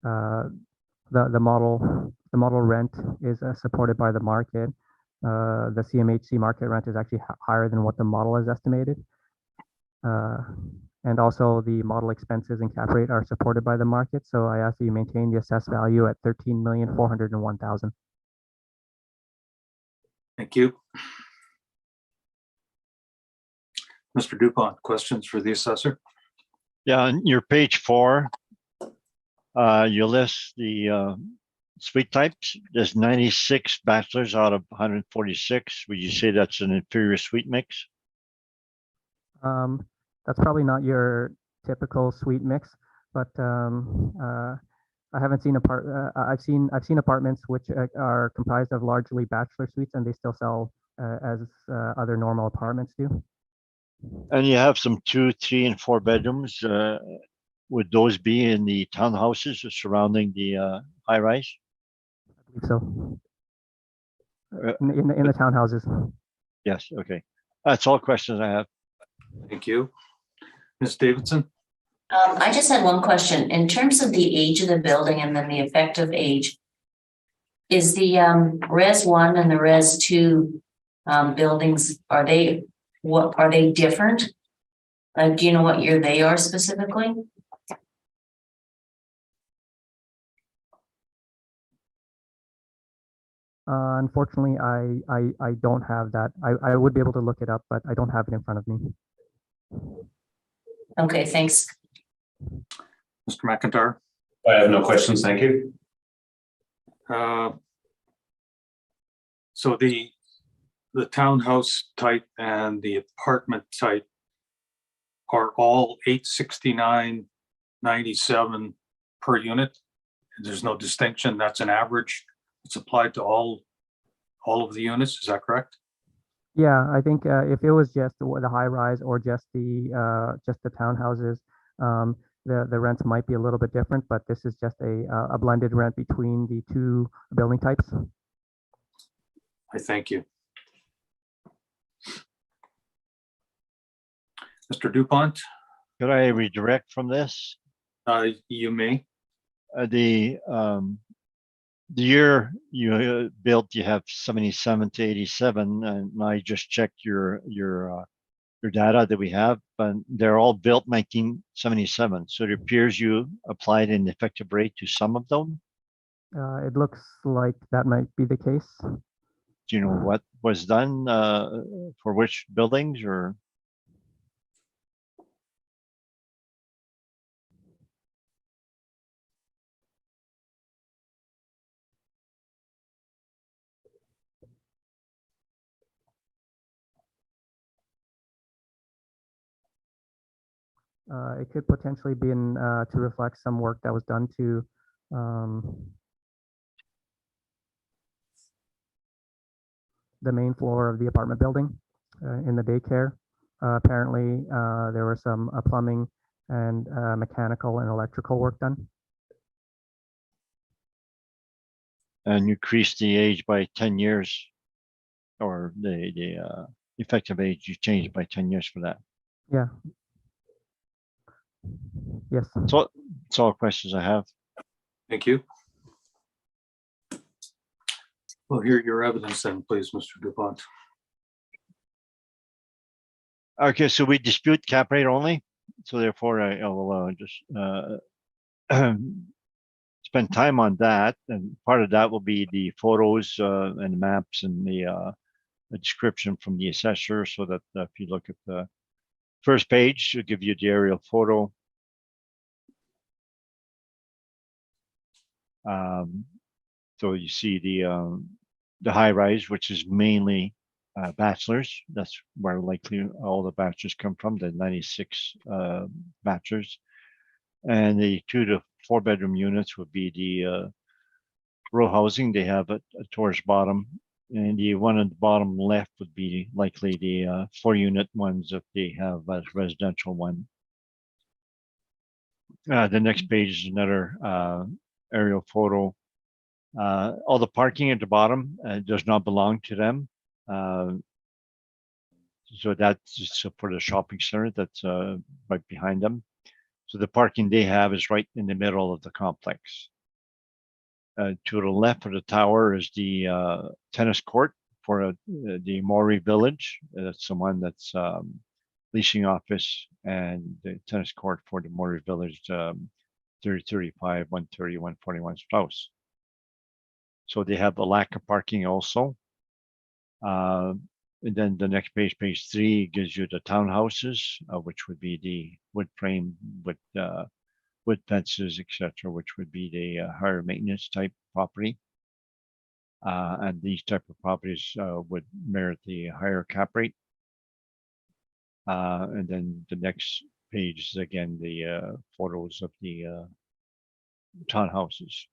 the model rent is supported by the market. The CMHC market rent is actually higher than what the model has estimated. And also the model expenses and cap rate are supported by the market. So I ask that you maintain the assessed value at 13,401,000. Thank you. Mr. Dupont, questions for the assessor? Yeah, on your page 4, you list the suite types. There's 96 bachelors out of 146. Would you say that's an inferior suite mix? That's probably not your typical suite mix, but I haven't seen I've seen apartments which are comprised of largely bachelor suites, and they still sell as other normal apartments do. And you have some 2, 3, and 4 bedrooms. Would those be in the townhouses surrounding the high rise? I believe so. In the townhouses. Yes. Okay. That's all questions I have. Thank you. Ms. Davidson? I just had one question. In terms of the age of the building and then the effective age, is the Res 1 and the Res 2 buildings, are they different? Do you know what year they are specifically? Unfortunately, I don't have that. I would be able to look it up, but I don't have it in front of me. Okay, thanks. Mr. McIntyre? I have no questions, thank you. So the townhouse type and the apartment type are all $869.97 per unit. there's no distinction. That's an average. It's applied to all of the units. Is that correct? Yeah, I think if it was just the high rise or just the townhouses, the rents might be a little bit different, but this is just a blended rent between the two building types. I thank you. Mr. Dupont, Could I redirect from this? you may. The year you built, you have 77 to 87, and I just checked your data that we have, and they're all built 1977. So it appears you applied an effective rate to some of them. It looks like that might be the case. Do you know what was done for which buildings or? It could potentially be in to reflect some work that was done to the main floor of the apartment building in the daycare. Apparently, there were some plumbing and mechanical and electrical work done. And you increased the age by 10 years, or the effective age you changed by 10 years for that. Yeah. Yes. So that's all questions I have. Thank you. We'll hear your evidence then, please, Mr. Dupont. Okay, so we dispute cap rate only. So therefore I will just spend time on that. And part of that will be the photos and the maps and the description from the assessor, so that if you look at the first page, it'll give you the aerial photo. So you see the high rise, which is mainly bachelors. That's where likely all the bachelors come from, the 96 bachelors. And the 2 to 4 bedroom units would be the row housing. They have it towards bottom, and the one at the bottom left would be likely the 4 unit ones if they have a residential one. The next page is another aerial photo. All the parking at the bottom does not belong to them. So that's for the shopping center that's right behind them. So the parking they have is right in the middle of the complex. To the left of the tower is the tennis court for the Maury Village. That's the one that's leasing office, and the tennis court for the Maury Village 3035, 130, 141 Strauss. So they have a lack of parking also. And then the next page, page 3, gives you the townhouses, which would be the wood frame with wood fences, etc., which would be the higher maintenance type property. And these type of properties would merit the higher cap rate. And then the next page is again the photos of the townhouses.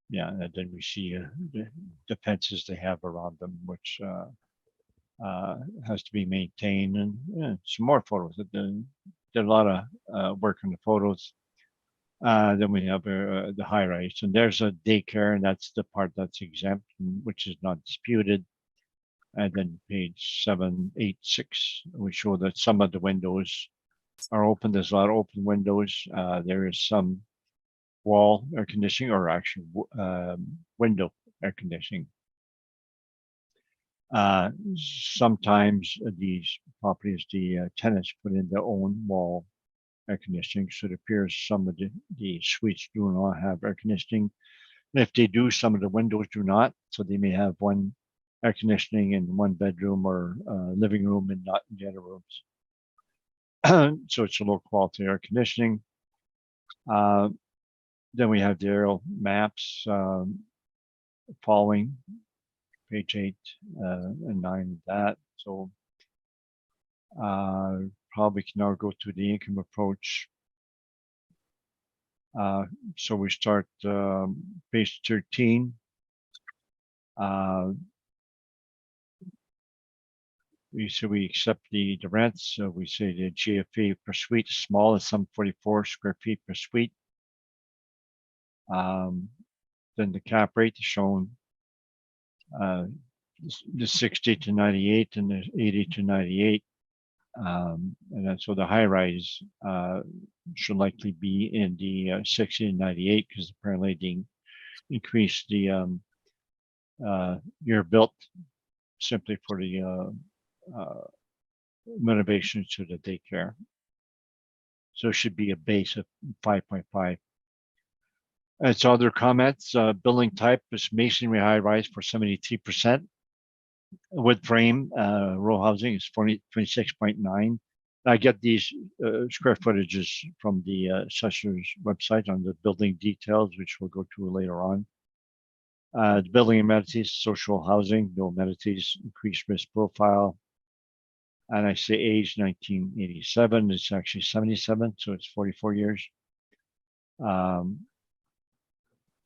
Yeah, and then we see the fences they have around them, which has to be maintained, and some more photos. Did a lot of work on the photos. Then we have the high rise, and there's a daycare, and that's the part that's exempt, which is not disputed. And then page 786, we show that some of the windows are open. There's a lot of open windows. There is some wall air conditioning, or actually window air conditioning. Sometimes these properties, the tenants put in their own wall air conditioning, so it appears some of the suites do not have air conditioning. And if they do, some of the windows do not, so they may have one air conditioning in one bedroom or living room and not in the other rooms. So it's a low quality air conditioning. Then we have the aerial maps following page 8 and 9 of that. So probably can now go to the income approach. So we start page 13. We accept the rents. So we say the GFA per suite is small is some 44 square feet per suite. Then the cap rate is shown, the 60 to 98 and the 80 to 98. And then so the high rise should likely be in the 60 to 98 because apparently they increase the year built simply for the renovations to the daycare. So it should be a base of 5.5. As other comments, building type is masonry high rise for 73%. Wood frame row housing is 26.9. I get these square footages from the assessor's website on the building details, which we'll go to later on. The building amenities, social housing, no amenities, increased risk profile. And I say age 1987, it's actually 77, so it's 44 years.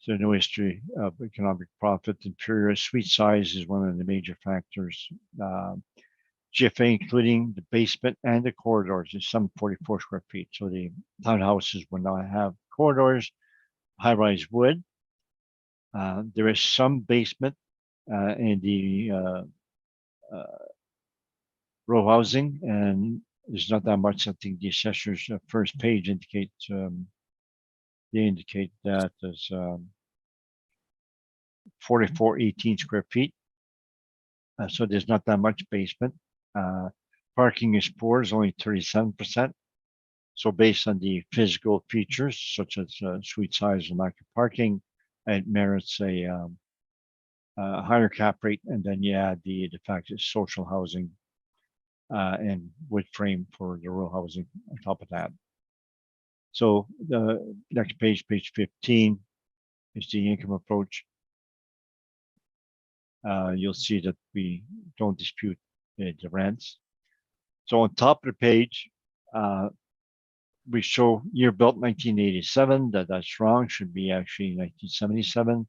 So no history of economic profit. Interior suite size is one of the major factors. GFA, including the basement and the corridors, is some 44 square feet. So the townhouses will not have corridors. High-rise wood. There is some basement in the row housing, and there's not that much. I think the assessor's first page indicates they indicate that there's 4418 square feet. So there's not that much basement. Parking is poor, is only 37%. So based on the physical features, such as suite size and lack of parking, it merits a higher cap rate. And then you add the fact it's social housing and wood frame for the row housing on top of that. So the next page, page 15, is the income approach. You'll see that we don't dispute the rents. So on top of the page, we show year built 1987, that's wrong, should be actually 1977.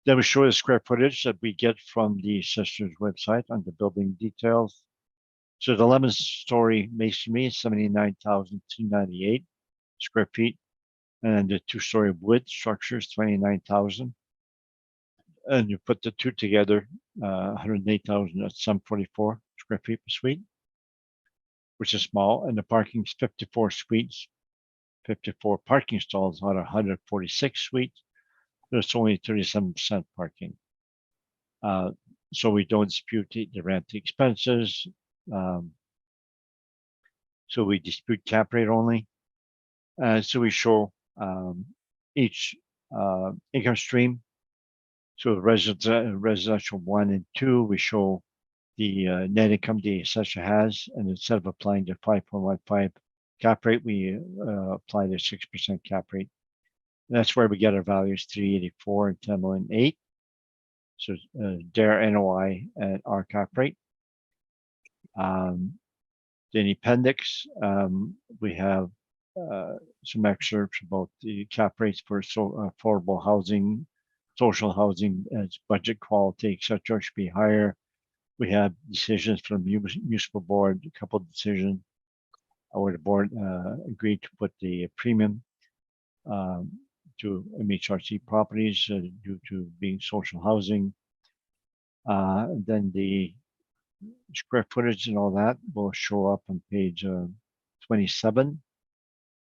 Then we show the square footage that we get from the assessor's website on the building details. So the 11-story masonry is 79,298 square feet, and the 2-story wood structure is 29,000. And you put the two together, 108,000, that's some 44 square feet per suite, which is small. And the parking is 54 suites, 54 parking stalls out of 146 suites. There's only 37% parking. So we don't dispute the rent expenses. So we dispute cap rate only. So we show each income stream. So residential 1 and 2, we show the net income the assessor has, and instead of applying the 5.15 cap rate, we apply the 6% cap rate. And that's where we get our values 384 and 10,008. So their NOI and our cap rate. The appendix, we have some excerpts about the cap rates for affordable housing, social housing, as budget quality, etc. should be higher. We have decisions from municipal board, a couple of decisions where the board agreed to put the premium to MHRC properties due to being social housing. Then the square footage and all that will show up on page 27.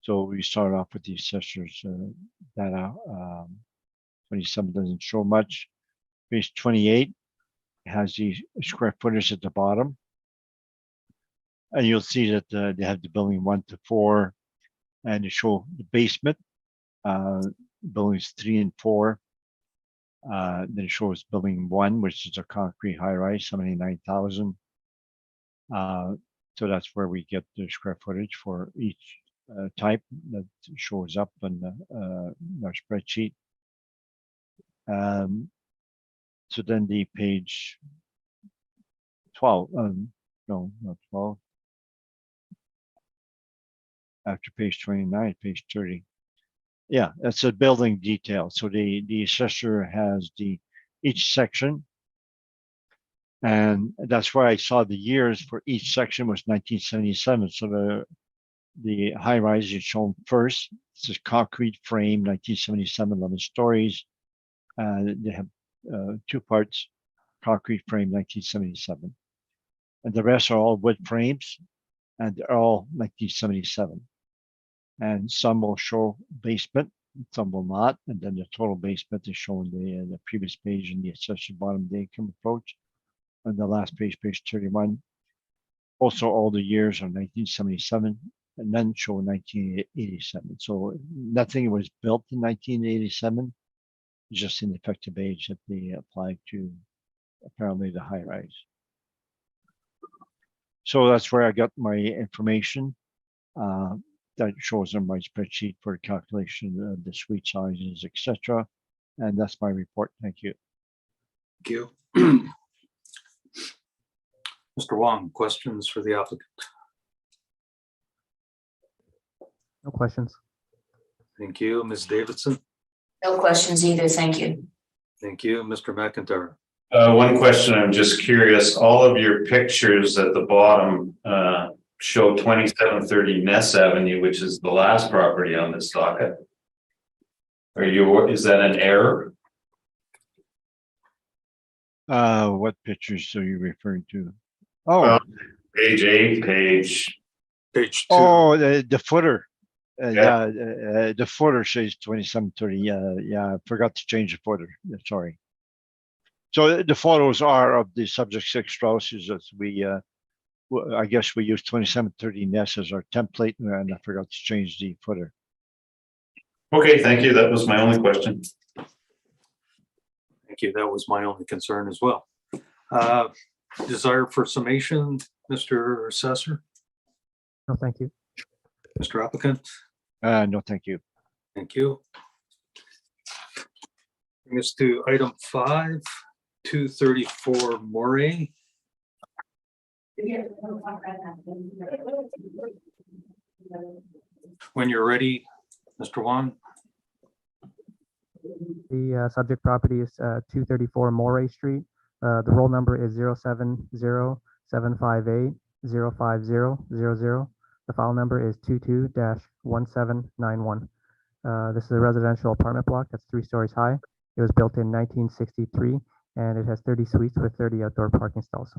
So we start off with the assessor's data. 27 doesn't show much. Page 28 has the square footage at the bottom. And you'll see that they have the building 1 to 4, and they show the basement, buildings 3 and 4. Then it shows building 1, which is a concrete high rise, 79,000. So that's where we get the square footage for each type that shows up in our spreadsheet. So then the page 12, no, not 12. After page 29, page 30. Yeah, that's a building detail. So the assessor has each section. And that's where I saw the years for each section was 1977. So the high rise is shown first. This is concrete frame, 1977, 11 stories. They have 2 parts, concrete frame, 1977. And the rest are all wood frames, and they're all 1977. And some will show basement, some will not. And then the total basement is shown in the previous page in the assessor bottom of the income approach. And the last page, page 31. Also, all the years are 1977 and then show 1987. So nothing was built in 1987, just an effective age that they applied to apparently the high rise. So that's where I got my information. That shows on my spreadsheet for calculation of the suite sizes, etc. And that's my report. Thank you. Thank you. Mr. Wong, questions for the applicant? No questions. Thank you. Ms. Davidson? No questions either, thank you. Thank you. Mr. McIntyre? One question, I'm just curious, all of your pictures at the bottom show 2730 Ness Avenue, which is the last property on this docket. Is that an error? What pictures are you referring to? Oh, Page 8, page 2. oh, the footer. Yeah. The footer says 2730. Yeah, I forgot to change the footer. Sorry. So the photos are of the subject 6 Strausses as I guess we use 2730 Ness as our template, and I forgot to change the footer. Okay, thank you. That was my only question. Thank you. That was my only concern as well. Desire for summation, Mr. Assessor, No, thank you. Mr. Applicant? No, thank you. Thank you. Bring us to item 5, 234 Moray. When you're ready, Mr. Wong. The subject property is 234 Moray Street. The roll number is 070-758-05000. The file number is 22-1791. This is a residential apartment block that's 3 stories high. It was built in 1963, and it has 30 suites with 30 outdoor parking stalls.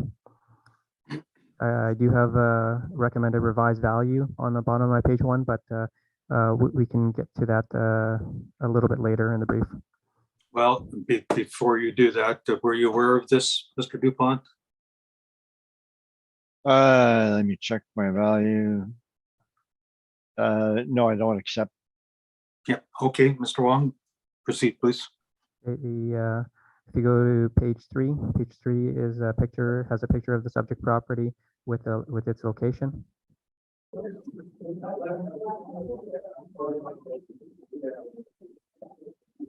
I do have a recommended revised value on the bottom of my page 1, but we can get to that a little bit later in the brief. Well, before you do that, were you aware of this, Mr. DuPont? Let me check my value. No, I don't accept. Yeah. Okay, Mr. Wong, proceed, please. If you go to page 3 is a picture, has a picture of the subject property with its location.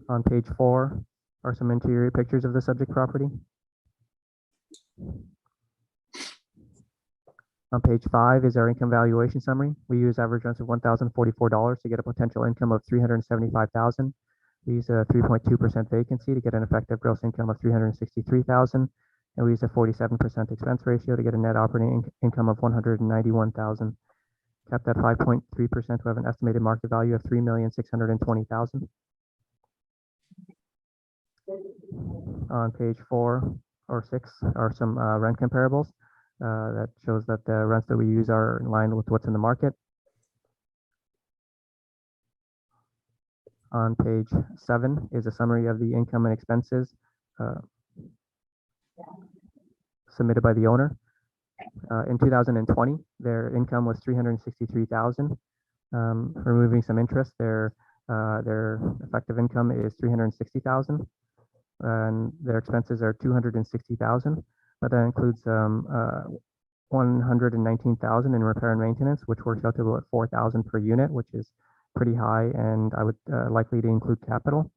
On page 4 are some interior pictures of the subject property. On page 5 is our income valuation summary. We use average rents of $1,044 to get a potential income of $375,000. We use a 3.2% vacancy to get an effective gross income of $363,000. And we use a 47% expense ratio to get a net operating income of $191,000. Capped at 5.3%, we have an estimated market value of $3,620,000. On page 4 or 6 are some rent comparables that shows that the rents that we use are in line with what's in the market. On page 7 is a summary of the income and expenses submitted by the owner. In 2020, their income was $363,000. Removing some interest, their effective income is $360,000, and their expenses are $260,000. But that includes $119,000 in repair and maintenance, which works out to about $4,000 per unit, which is pretty high, and I would likely to include capital.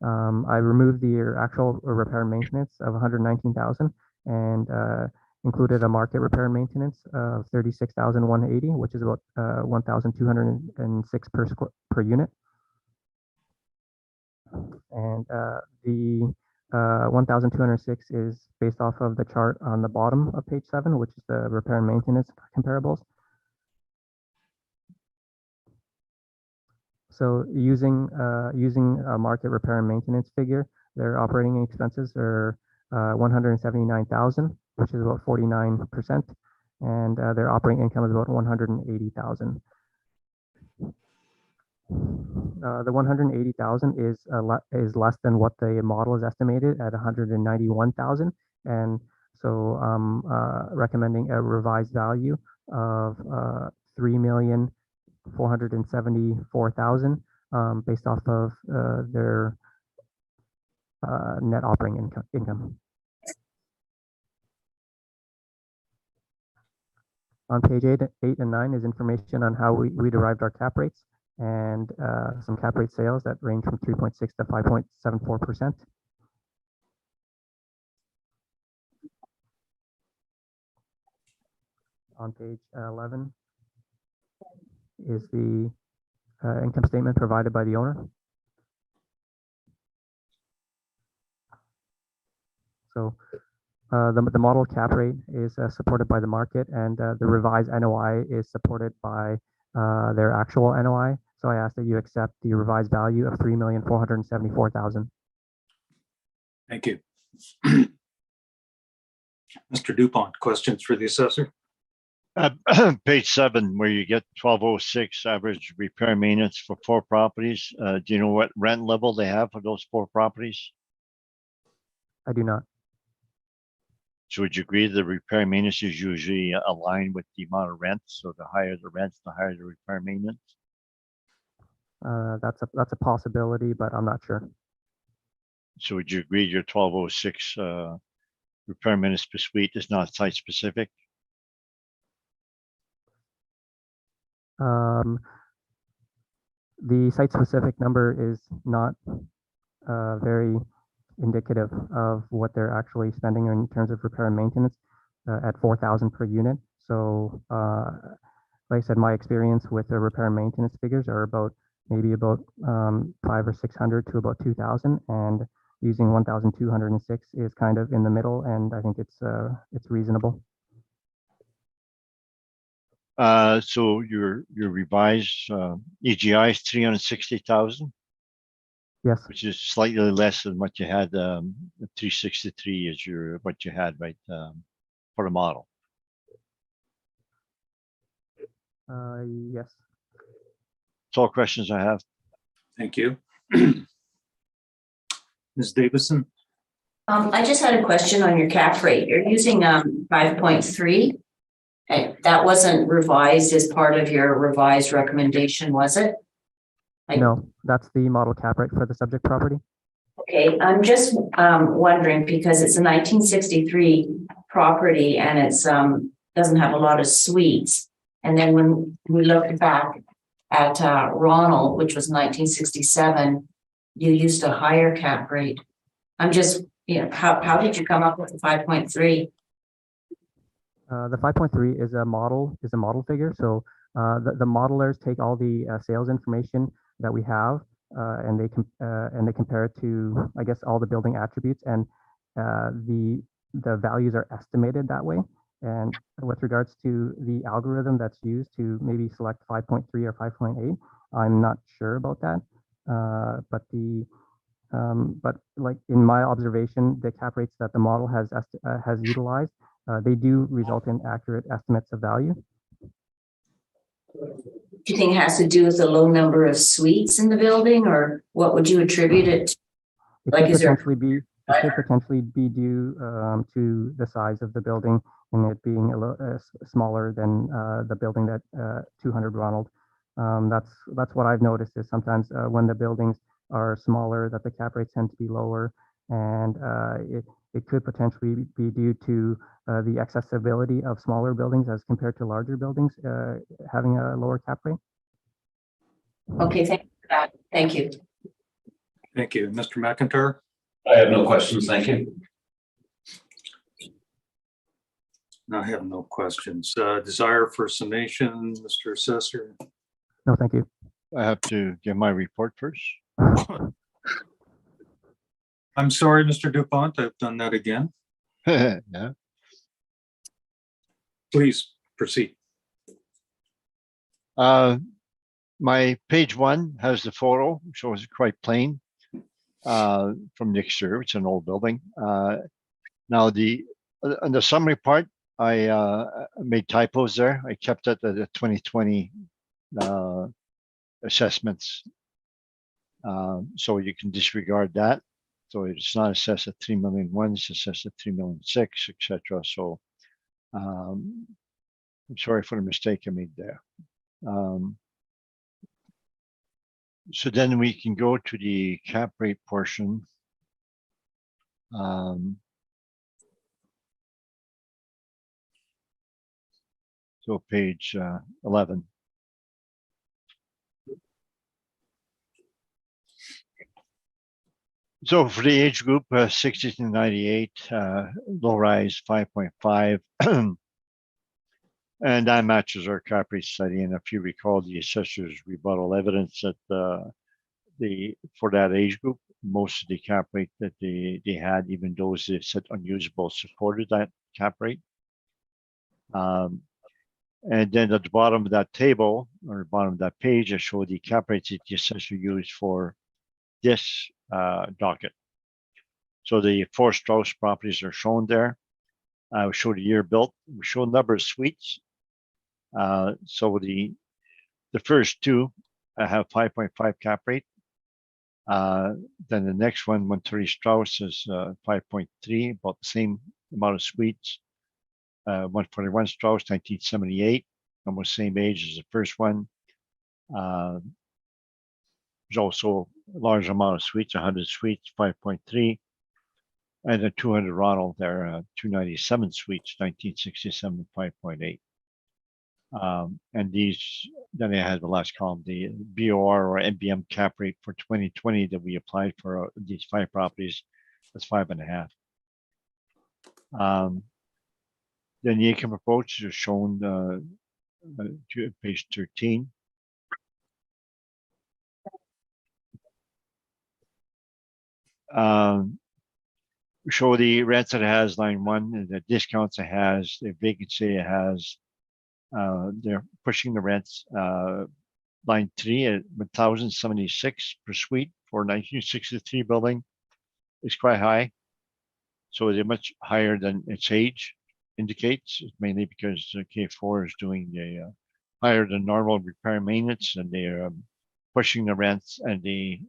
I removed the actual repair and maintenance of $119,000 and included a market repair and maintenance of $36,180, which is about $1,206 per unit. And the 1,206 is based off of the chart on the bottom of page 7, which is the repair and maintenance comparables. So using a market repair and maintenance figure, their operating expenses are 179,000, which is about 49%, and their operating income is about 180,000. The 180,000 is less than what the model is estimated at 191,000, and so recommending a revised value of 3,474,000 based off of their net operating income. On page 8 and 9 is information on how we derived our cap rates, and some cap rate sales that range from 3.6 to 5.74%. On page 11 is the income statement provided by the owner. So the model cap rate is supported by the market, and the revised NOI is supported by their actual NOI. So I ask that you accept the revised value of 3,474,000. Thank you. Mr. Dupont, questions for the assessor? Page 7, where you get 1206 average repair maintenance for 4 properties. Do you know what rent level they have for those 4 properties? I do not. So would you agree the repair maintenance is usually aligned with the amount of rent? So the higher the rents, the higher the repair maintenance? That's a possibility, but I'm not sure. So would you agree your 1206 repair maintenance per suite is not site specific? The site specific number is not very indicative of what they're actually spending in terms of repair and maintenance at 4,000 per unit. So like I said, my experience with the repair and maintenance figures are maybe about 500 or 600 to about 2,000, and using 1,206 is kind of in the middle, and I think it's reasonable. So your revised EGI is 360,000, Yes, which is slightly less than what you had. 363 is what you had, right, for the model. yes. That's all questions I have. Thank you. Ms. Davison? I just had a question on your cap rate. You're using 5.3. That wasn't revised as part of your revised recommendation, was it? No, that's the model cap rate for the subject property. Okay, I'm just wondering, because it's a 1963 property and it's doesn't have a lot of suites. And then when we looked back at Ronald, which was 1967, you used a higher cap rate. I'm just, how did you come up with the 5.3? The 5.3 is a model figure. So the modelers take all the sales information that we have, and they compare it to, I guess, all the building attributes, and the values are estimated that way. And with regards to the algorithm that's used to maybe select 5.3 or 5.8, I'm not sure about that. But like in my observation, the cap rates that the model has utilized, they do result in accurate estimates of value. Do you think it has to do with the low number of suites in the building, or what would you attribute it to? It could potentially be due to the size of the building and it being a little smaller than the building that 200 Ronald. That's what I've noticed is sometimes when the buildings are smaller, that the cap rates tend to be lower, and it could potentially be due to the accessibility of smaller buildings as compared to larger buildings having a lower cap rate. Okay, thank you for that. Thank you. Thank you. Mr. McIntyre? I have no questions. Thank you. I have no questions. Desire for summation, Mr. Assessor? No, thank you. I have to give my report first. I'm sorry, Mr. Dupont, I've done that again. Yeah. Please proceed. My page 1 has the photo, shows it quite plain from the exterior. It's an old building. Now on the summary part, I made typos there. I kept it at the 2020 assessments. So you can disregard that. So it's not assessed at 3,000,001, it's assessed at 3,000,006, etc. So I'm sorry for the mistake I made there. So then we can go to the cap rate portion. So page 11. So for the age group 60 to 98, low rise 5.5. And that matches our cap rate study. And if you recall the assessor's rebuttal evidence that for that age group, most of the cap rate that they had, even those they said unusable, supported that cap rate. And then at the bottom of that table, or bottom of that page, I show the cap rates that the assessor used for this docket. So the 4 Strauss properties are shown there. We show the year built. We show number of suites. So the first 2 have 5.5 cap rate. Then the next one, 130 Strauss, is 5.3, about the same amount of suites. 141 Strauss, 1978, almost same age as the first one. There's also a large amount of suites, 100 suites, 5.3. And then 200 Ronald there, 297 suites, 1967, 5.8. And these, then I had the last column, the BOR or NBM cap rate for 2020 that we applied for these 5 properties, that's 5.5. Then the income approach is shown to page 13. Show the rents that it has, line 1, and the discounts it has, the vacancy it has. They're pushing the rents. Line 3 at 1,076 per suite for 1963 building is quite high. So they're much higher than its age indicates, mainly because K4 is doing the higher than normal repair and maintenance, and they're pushing the rents, and they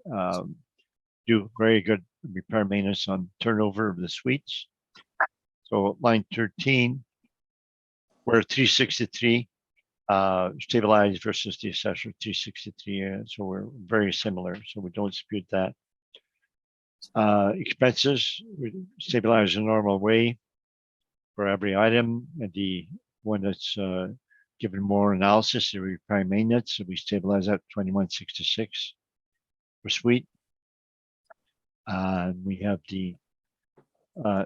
do very good repair maintenance on turnover of the suites. So line 13, we're 363 stabilized versus the assessor 363. So we're very similar. So we don't dispute that. Expenses, we stabilize the normal way for every item. And the one that's given more analysis, the repair and maintenance, so we stabilize at 2166 per suite. We have the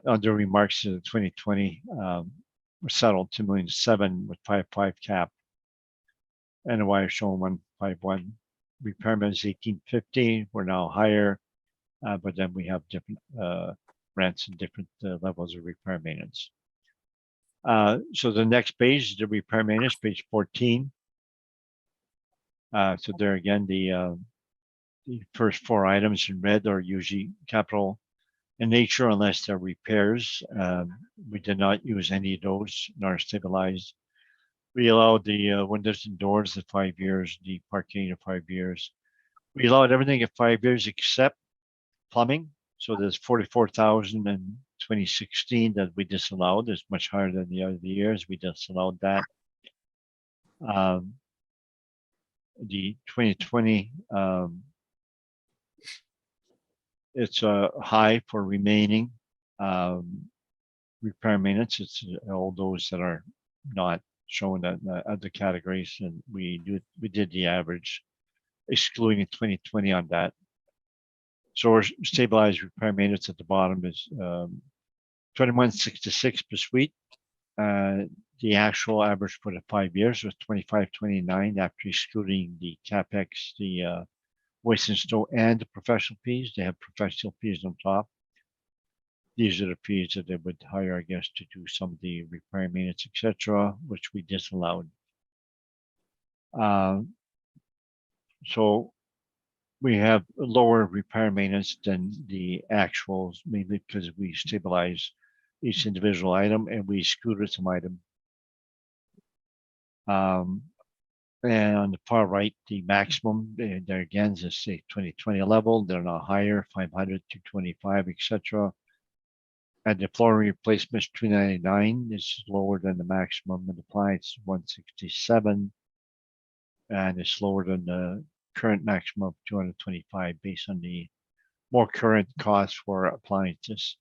under remarks to the 2020 were settled 2,000,007 with 5.5 cap. NOI is shown 151. Repairment is 1850. We're now higher, but then we have different rents and different levels of repair maintenance. So the next page is the repair maintenance, page 14. So there again, the first 4 items in red are usually capital in nature unless they're repairs. We did not use any of those in our stabilized. We allowed the windows and doors at 5 years, the parking at 5 years. We allowed everything at 5 years except plumbing. So there's 44,000 in 2016 that we disallowed. It's much higher than the other years. We disallowed that. The 2020, it's high for remaining repair maintenance. It's all those that are not shown at other categories, and we did the average, excluding 2020 on that. So our stabilized repair maintenance at the bottom is 2166 per suite. The actual average for the 5 years was 2529 after excluding the capex, the waste and stow, and the professional fees. They have professional fees on top. these are the fees that they would hire, I guess, to do some of the repair maintenance, etc., which we disallowed. So we have lower repair maintenance than the actuals, mainly because we stabilize each individual item and we scooter some item. And on the far right, the maximum, there again is say 2020 level, they're not higher, 500 to 25, etc. And the flooring replacement is 299, is lower than the maximum, and appliance 167, and it's lower than the current maximum of 225 based on the more current costs for appliances.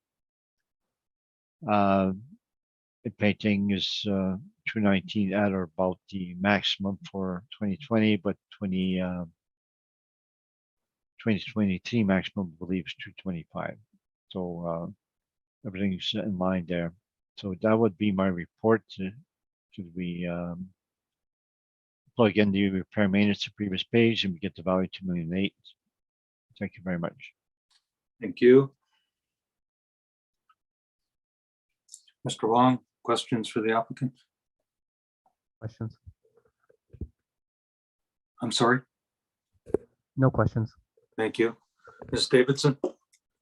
The painting is 219 at or about the maximum for 2020, but 2023 maximum, I believe, is 225. So everything's in line there. So that would be my report. Should we plug in the repair maintenance to previous page and we get the value 2,000,008. Thank you very much. Thank you. Mr. Wong, questions for the applicant? Questions? I'm sorry. No questions. Thank you. Ms. Davidson?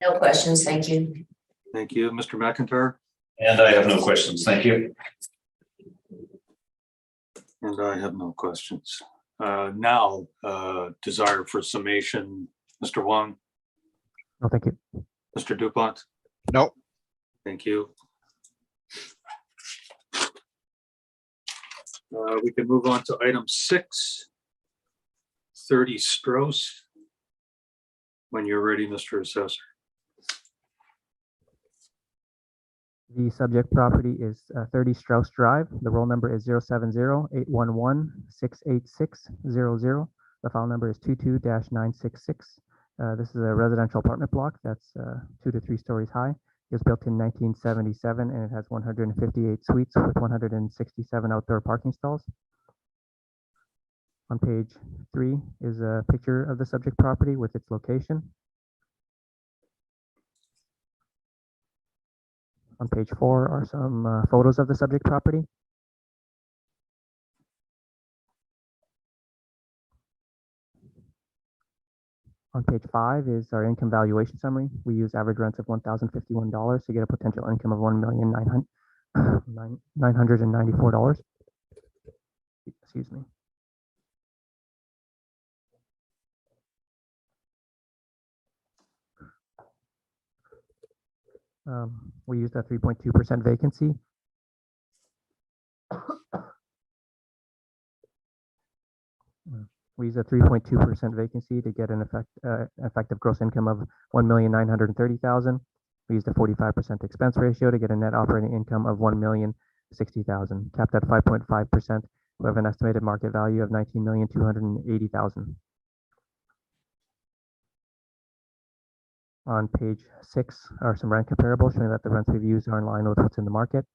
No questions, thank you. Thank you. Mr. McIntyre? And I have no questions. Thank you. And I have no questions. Now, desire for summation, Mr. Wong, No, thank you. Mr. Dupont? No. Thank you. We can move on to item 6, 30 Strauss. When you're ready, Mr. Assessor. The subject property is 30 Strauss Drive. The roll number is 070-811-68600. The file number is 22-966. This is a residential apartment block that's 2 to 3 stories high. It was built in 1977 and it has 158 suites with 167 outdoor parking stalls. On page 3 is a picture of the subject property with its location. On page 4 are some photos of the subject property. On page 5 is our income valuation summary. We use average rents of $1,051 to get a potential income of $1,994. Excuse me. We used a 3.2% vacancy. We use a 3.2% vacancy to get an effective gross income of $1,930,000. We used a 45% expense ratio to get a net operating income of $1,060,000. Capped at 5.5%, we have an estimated market value of $19,280,000. On page 6 are some rent comparables showing that the rents we've used are in line with what's in the market.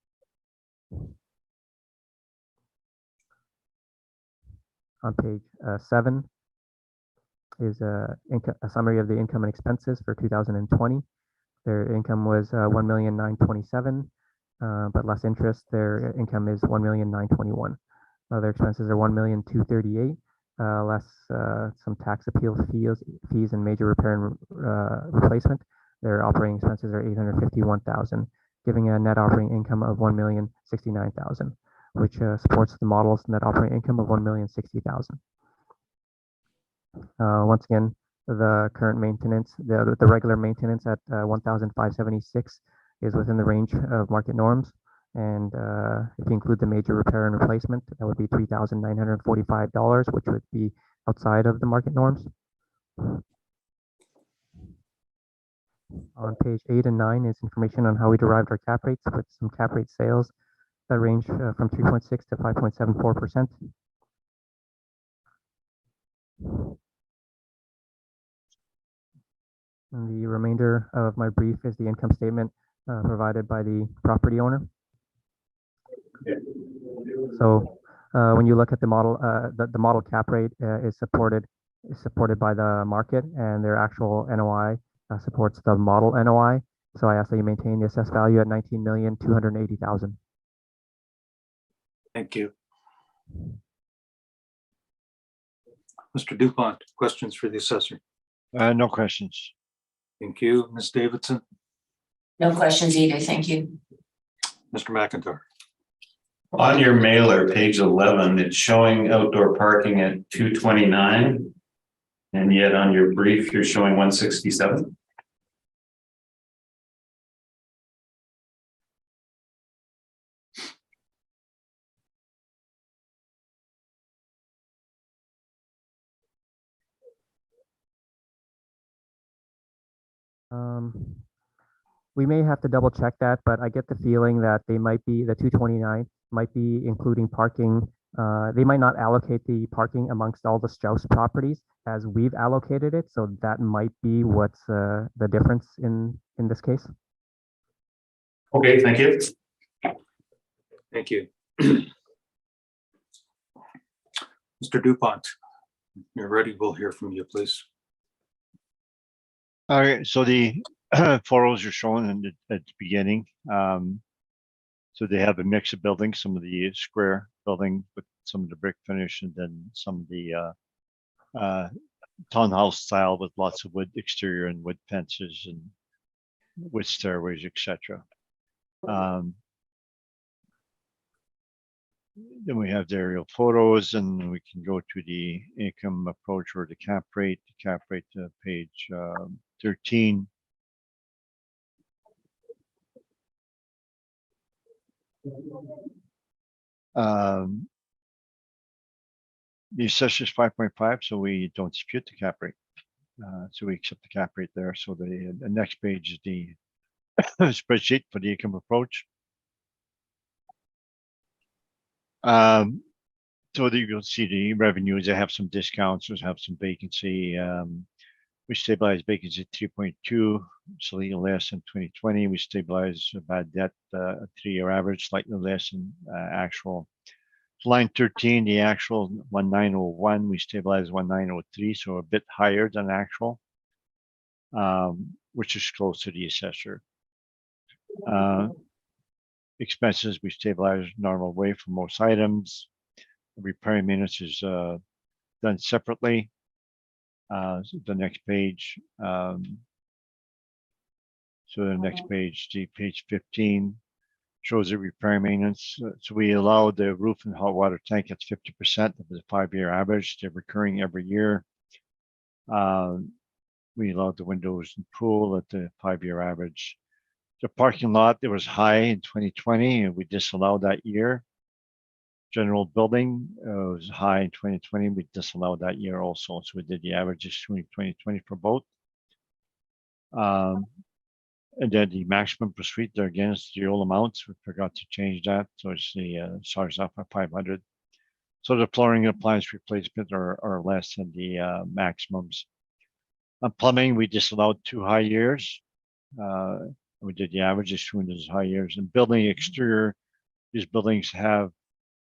On page 7 is a summary of the income and expenses for 2020. Their income was $1,927,000, but less interest, their income is $1,921,000. Their expenses are $1,238,000. Less some tax appeal fees and major repair and replacement. Their operating expenses are $851,000, giving a net operating income of $1,069,000, which supports the model's net operating income of $1,060,000. Once again, the current maintenance, the regular maintenance at $1,576 is within the range of market norms. And if you include the major repair and replacement, that would be $3,945, which would be outside of the market norms. On page 8 and 9 is information on how we derived our cap rates with some cap rate sales that range from 3.6 to 5.74%. And the remainder of my brief is the income statement provided by the property owner. So when you look at the model, the model cap rate is supported by the market, and their actual NOI supports the model NOI. So I ask that you maintain the assessed value at 19,280,000. Thank you. Mr. Dupont, questions for the assessor? No questions. Thank you. Ms. Davidson, No questions either, thank you. Mr. McIntyre. On your mailer, page 11, it's showing outdoor parking at 229. And yet on your brief, you're showing 167. We may have to double check that, but I get the feeling that they might be, the 229 might be including parking. They might not allocate the parking amongst all the Strauss properties as we've allocated it. So that might be what's the difference in this case. Okay, thank you. Thank you. Mr. Dupont, you're ready. We'll hear from you, please. All right, so the photos are shown at the beginning. So they have a mix of buildings, some of the square building with some of the brick finish, and then some of the townhouse style with lots of wood exterior and wood fences and wood stairways, etc. Then we have the aerial photos, and we can go to the income approach or the cap rate. The cap rate page 13. The assessor is 5.5, so we don't dispute the cap rate. So we accept the cap rate there. So the next page is the spreadsheet for the income approach. So that you'll see the revenues. They have some discounts, they have some vacancy. We stabilize vacancy at 3.2, slightly less than 2020. We stabilize bad debt a 3-year average, slightly less than actual. Line 13, the actual 1901, we stabilize 1903, so a bit higher than actual, which is close to the assessor. Expenses, we stabilize normal way for most items. Repair and maintenance is done separately. So the next page. So the next page, the page 15, shows the repair and maintenance. So we allow the roof and hot water tank at 50% of the 5-year average. They're recurring every year. We allowed the windows and pool at the 5-year average. The parking lot, it was high in 2020, and we disallowed that year. General building was high in 2020. We disallowed that year also. So we did the averages between 2020 for both. And then the maximum per suite, there again, it's the old amounts. We forgot to change that. So it's the starts off at 500. So the flooring appliance replacement are less than the maximums. On plumbing, we disallowed 2 high years. We did the averages between those high years. And building exterior, these buildings have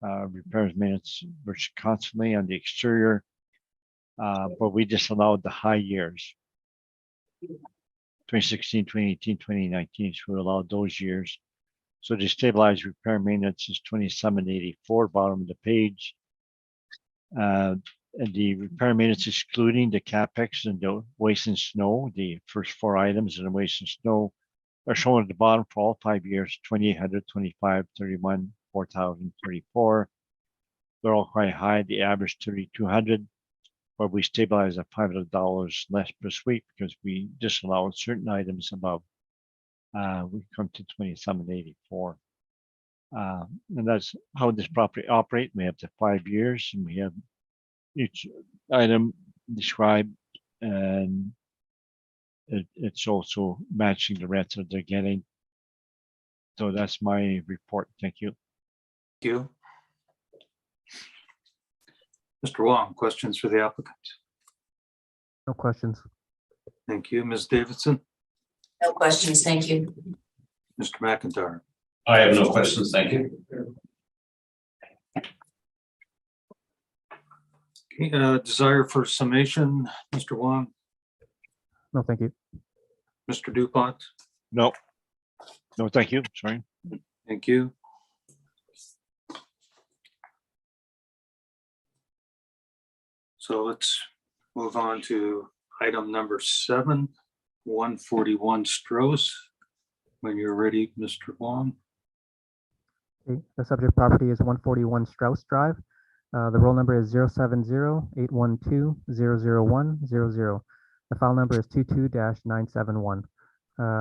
repairs maintenance virtually constantly on the exterior, but we disallowed the high years. 2016, 2018, 2019, so we allowed those years. So the stabilized repair maintenance is 2784, bottom of the page. And the repair maintenance excluding the capex and the waste and snow, the first 4 items in the waste and snow are shown at the bottom for all 5 years, 2,800, 25, 31, 4,000, 34. They're all quite high. The average 3,200, but we stabilize at $500 less per suite because we disallowed certain items above. We come to 2,784. And that's how this property operates. We have the 5 years, and we have each item described, and it's also matching the rents that they're getting. So that's my report. Thank you. Thank you. Mr. Wong, questions for the applicant? No questions. Thank you. Ms. Davidson, No questions, thank you. Mr. McIntyre. I have no questions, thank you. Okay, desire for summation, Mr. Wong, No, thank you. Mr. Dupont. No. No, thank you. Sorry. Thank you. So let's move on to item number 7, 141 Strauss. When you're ready, Mr. Wong. Okay, the subject property is 141 Strauss Drive. The roll number is 070-812-00100. The file number is 22-971.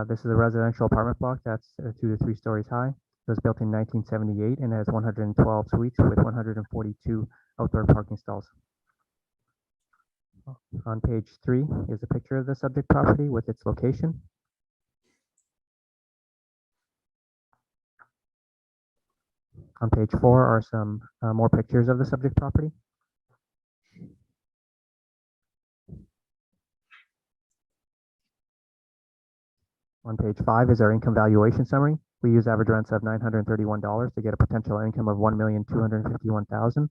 This is a residential apartment block that's 2 to 3 stories high. It was built in 1978 and has 112 suites with 142 outdoor parking stalls. On page 3 is a picture of the subject property with its location. On page 4 are some more pictures of the subject property. On page 5 is our income valuation summary. We use average rents of $931 to get a potential income of $1,251,000.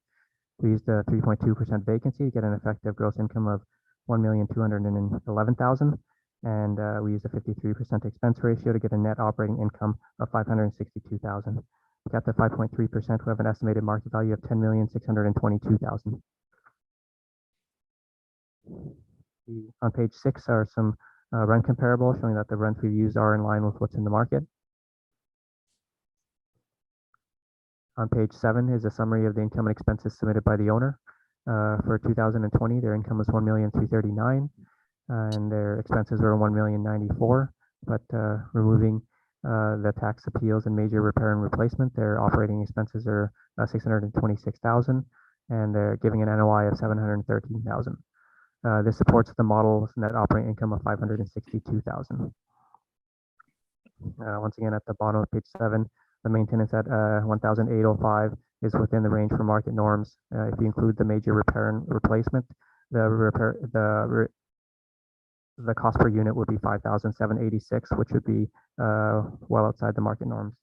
We used a 3.2% vacancy to get an effective gross income of $1,211,000. And we used a 53% expense ratio to get a net operating income of $562,000. We got the 5.3%, we have an estimated market value of $10,622,000. On page 6 are some rent comparables showing that the rents we've used are in line with what's in the market. On page 7 is a summary of the income and expenses submitted by the owner. For 2020, their income was $1,339,000 and their expenses were $1,094,000. But removing the tax appeals and major repair and replacement, their operating expenses are $626,000 and they're giving an NOI of $713,000. This supports the model's net operating income of $562,000. Once again, at the bottom of page 7, the maintenance at $1,805 is within the range for market norms. If you include the major repair and replacement, the cost per unit would be $5,786, which would be well outside the market norms.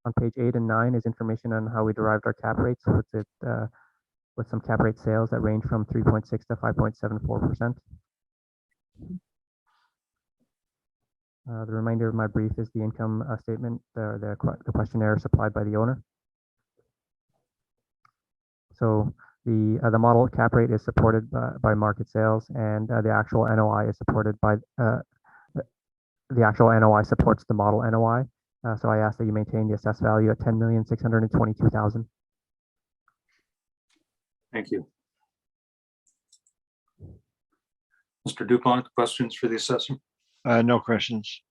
On page 8 and 9 is information on how we derived our cap rates with some cap rate sales that range from 3.6 to 5.74%. The remainder of my brief is the income statement, the questionnaire supplied by the owner. So the model cap rate is supported by market sales, and the actual NOI is supported by the actual NOI supports the model NOI. So I ask that you maintain the assessed value at $10,622,000. Thank you. Mr. Dupont, questions for the assessor? No questions.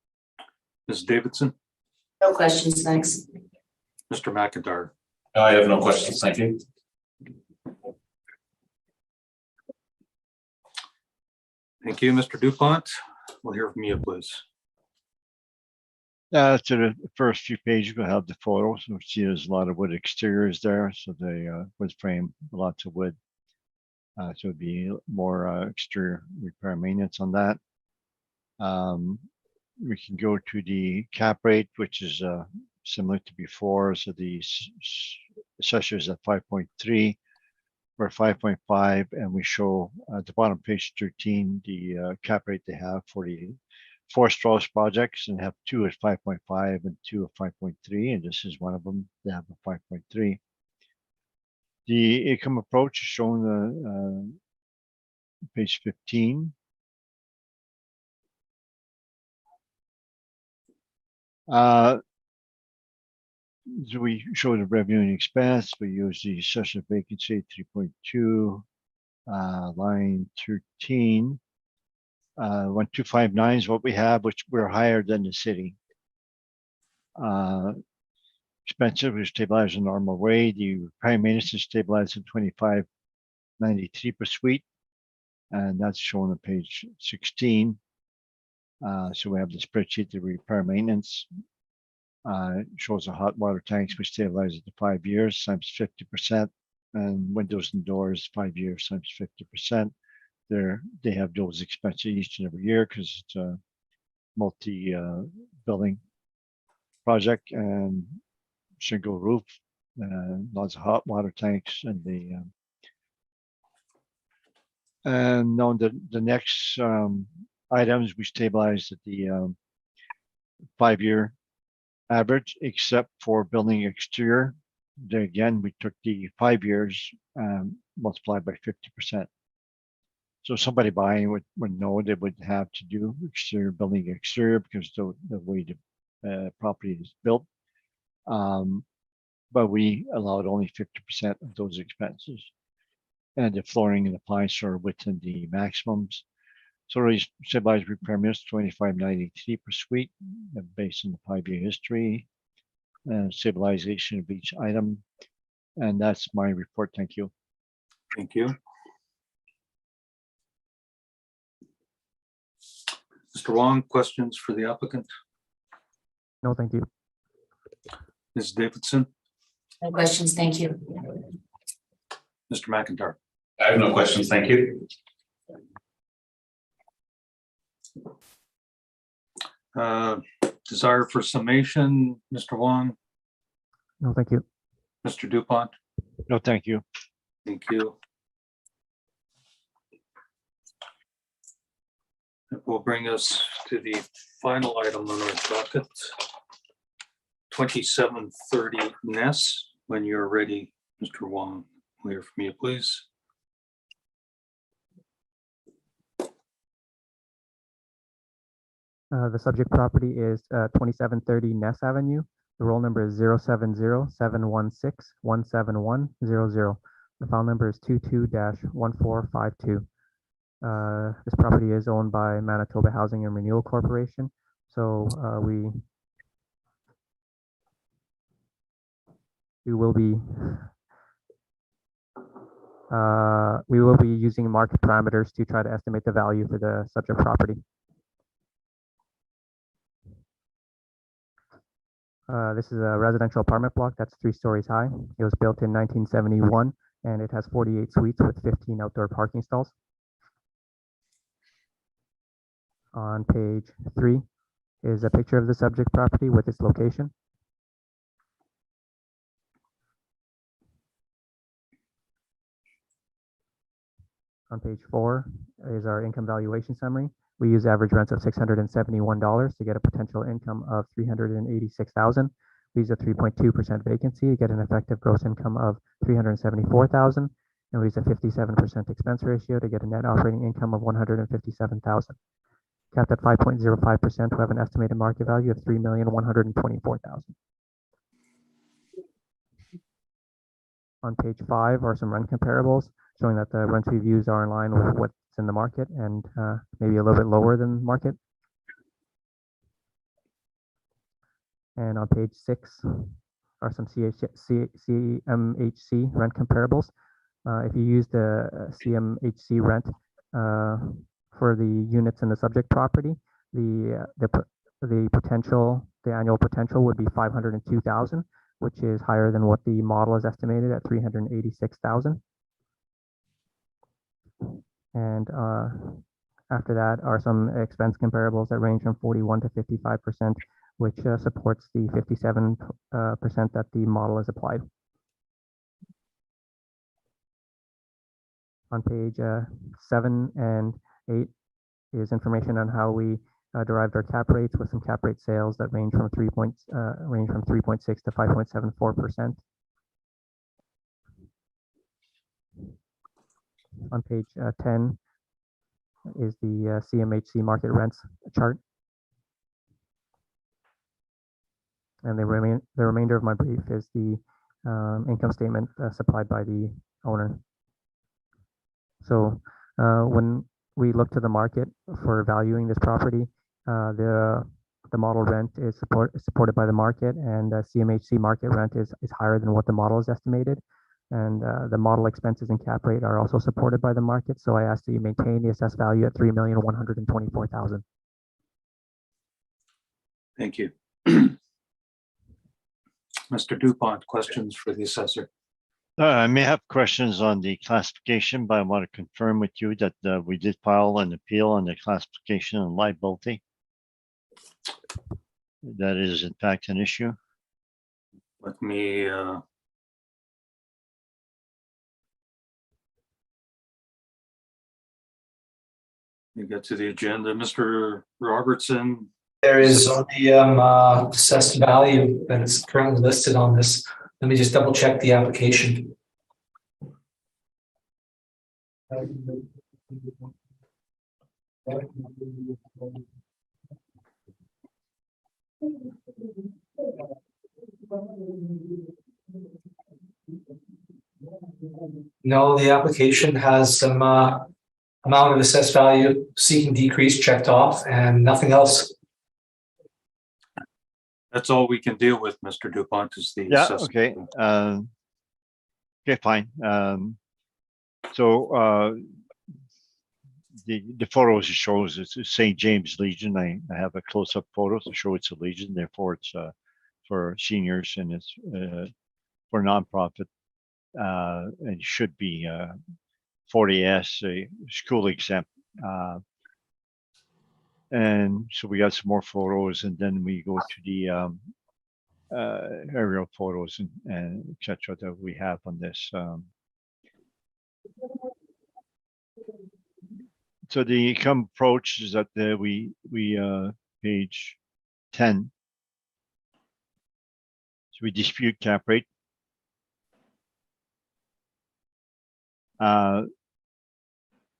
Ms. Davidson, No questions, thanks. Mr. McIntyre. I have no questions. Thank you. Thank you, Mr. Dupont. We'll hear from you, please. To the first few pages, we'll have the photos. You'll see there's a lot of wood exteriors there. So they wood frame, lots of wood. So it'd be more exterior repair maintenance on that. We can go to the cap rate, which is similar to before. So the assessors at 5.3 or 5.5, and we show at the bottom page 13 the cap rate they have for the 4 Strauss projects, and have 2 at 5.5 and 2 at 5.3, and this is one of them. They have a 5.3. The income approach is shown page 15. So we show the revenue and expense. We use the assessor vacancy 3.2, line 13. 1259 is what we have, which we're higher than the city. Expensive, we stabilize in normal way. The repair maintenance is stabilized at $25.93 per suite, and that's shown on page 16. So we have the spreadsheet, the repair maintenance. Shows the hot water tanks, we stabilize at the 5 years times 50%, and windows and doors 5 years times 50%. They have those expenses each and every year because it's a multi-building project, and shingle roof, lots of hot water tanks, and and on the next items, we stabilized at the 5-year average, except for building exterior. There again, we took the 5 years multiplied by 50%. So somebody buying would know they would have to do exterior building exterior because the way the property is built. But we allowed only 50% of those expenses. And the flooring and appliances are within the maximums. So we stabilized repair minutes $25.93 per suite, based on the 5-year history and stabilization of each item. And that's my report. Thank you. Thank you. Mr. Wong, questions for the applicant? No, thank you. Ms. Davidson, No questions, thank you. Mr. McIntyre. I have no questions, thank you. Desire for summation, Mr. Wong, No, thank you. Mr. Dupont. No, thank you. Thank you. That will bring us to the final item on our docket. 2730 Ness. When you're ready, Mr. Wong, we'll hear from you, please. The subject property is 2730 Ness Avenue. The roll number is 070-716-17100. The file number is 22-1452. This property is owned by Manitoba Housing and Renewal Corporation. So we will be using market parameters to try to estimate the value for the subject property. This is a residential apartment block that's 3 stories high. It was built in 1971 and it has 48 suites with 15 outdoor parking stalls. On page 3 is a picture of the subject property with its location. On page 4 is our income valuation summary. We use average rents of $671 to get a potential income of $386,000. We use a 3.2% vacancy to get an effective gross income of $374,000. And we use a 57% expense ratio to get a net operating income of $157,000. Capped at 5.05%, we have an estimated market value of $3,124,000. On page 5 are some rent comparables showing that the rents we've used are in line with what's in the market and maybe a little bit lower than market. And on page 6 are some CMHC rent comparables. If you use the CMHC rent for the units in the subject property, the annual potential would be $502,000, which is higher than what the model is estimated at $386,000. And after that are some expense comparables that range from 41 to 55%, which supports the 57% that the model is applied. On page 7 and 8 is information on how we derived our cap rates with some cap rate sales that range from 3.6 to 5.74%. On page 10 is the CMHC market rents chart. And the remainder of my brief is the income statement supplied by the owner. So when we look to the market for valuing this property, the model rent is supported by the market, and the CMHC market rent is higher than what the model is estimated. And the model expenses and cap rate are also supported by the market. So I ask that you maintain the assessed value at $3,124,000. Thank you. Mr. Dupont, questions for the assessor? I may have questions on the classification, but I want to confirm with you that we did file an appeal on the classification and liability. That is in fact an issue. Let me We get to the agenda. Mr. Robertson, There is on the assessed value that is currently listed on this. Let me just double check the application. No, the application has some amount of assessed value seeking decrease checked off and nothing else. that's all we can deal with, Mr. Dupont, is the Yeah, assessment. okay. Okay, fine. So the photos it shows it's St. James Legion. I have a close-up photo to show it's a Legion, therefore it's for seniors and it's for nonprofit and should be 40S school exempt. And so we got some more photos, and then we go to the aerial photos and et cetera that we have on this. So the income approach is that we page 10. So we dispute cap rate.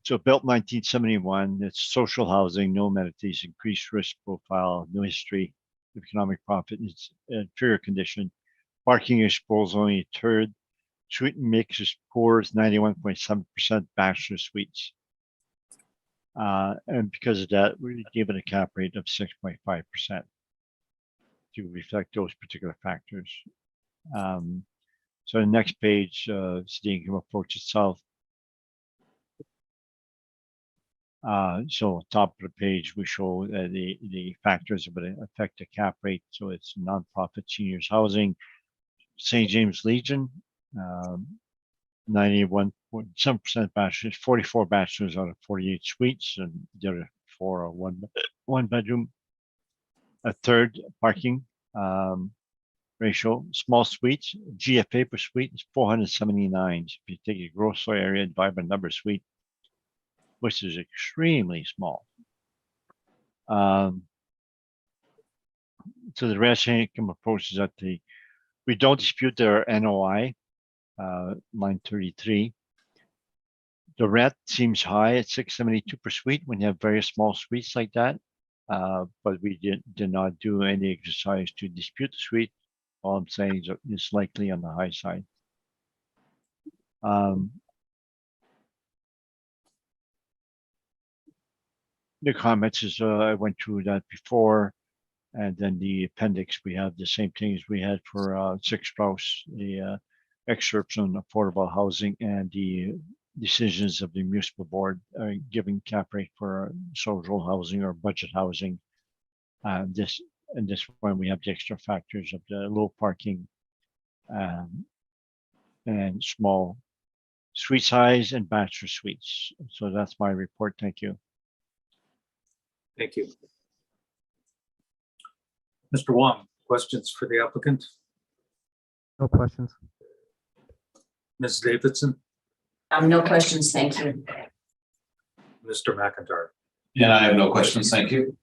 So built 1971, it's social housing, no amenities, increased risk profile, no history of economic profit, it's inferior condition. Parking exposed only a third. Suite mix is poor, is 91.7% bachelor suites. And because of that, we give it a cap rate of 6.5% to reflect those particular factors. So the next page is the income approach itself. So top of the page, we show the factors that would affect the cap rate. So it's nonprofit seniors housing, St. James Legion, 91.7% bachelors, 44 bachelors out of 48 suites, and the other 4 are one bedroom. A third parking ratio, small suites, GFA per suite is 479. If you take a gross floor area divided by number of suite, which is extremely small. So the rest income approach is that we don't dispute their NOI, line 33. The rent seems high at 672 per suite when you have very small suites like that. But we did not do any exercise to dispute the suite. All I'm saying is it's likely on the high side. The comments is I went through that before, and then the appendix we have the same thing as we had for 6 Strauss, the excerpts on affordable housing and the decisions of the municipal board giving cap rate for social housing or budget housing. This one we have the extra factors of the low parking and small suite size and bachelor suites. So that's my report. Thank you. Thank you. Mr. Wong, questions for the applicant? No questions. Ms. Davidson, No questions, thank you. Mr. McIntyre. And I have no questions, thank you.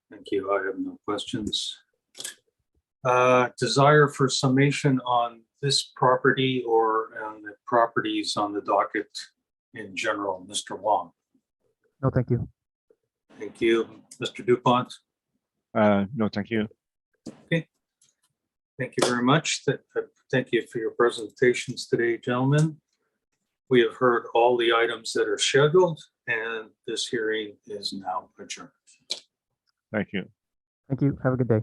Thank you. I have no questions. Desire for summation on this property or on the properties on the docket in general, Mr. Wong. No, thank you. Thank you. Mr. Dupont. No, thank you. Thank you very much. Thank you for your presentations today, gentlemen. We have heard all the items that are scheduled, and this hearing is now adjourned. Thank you. Thank you. Have a good day.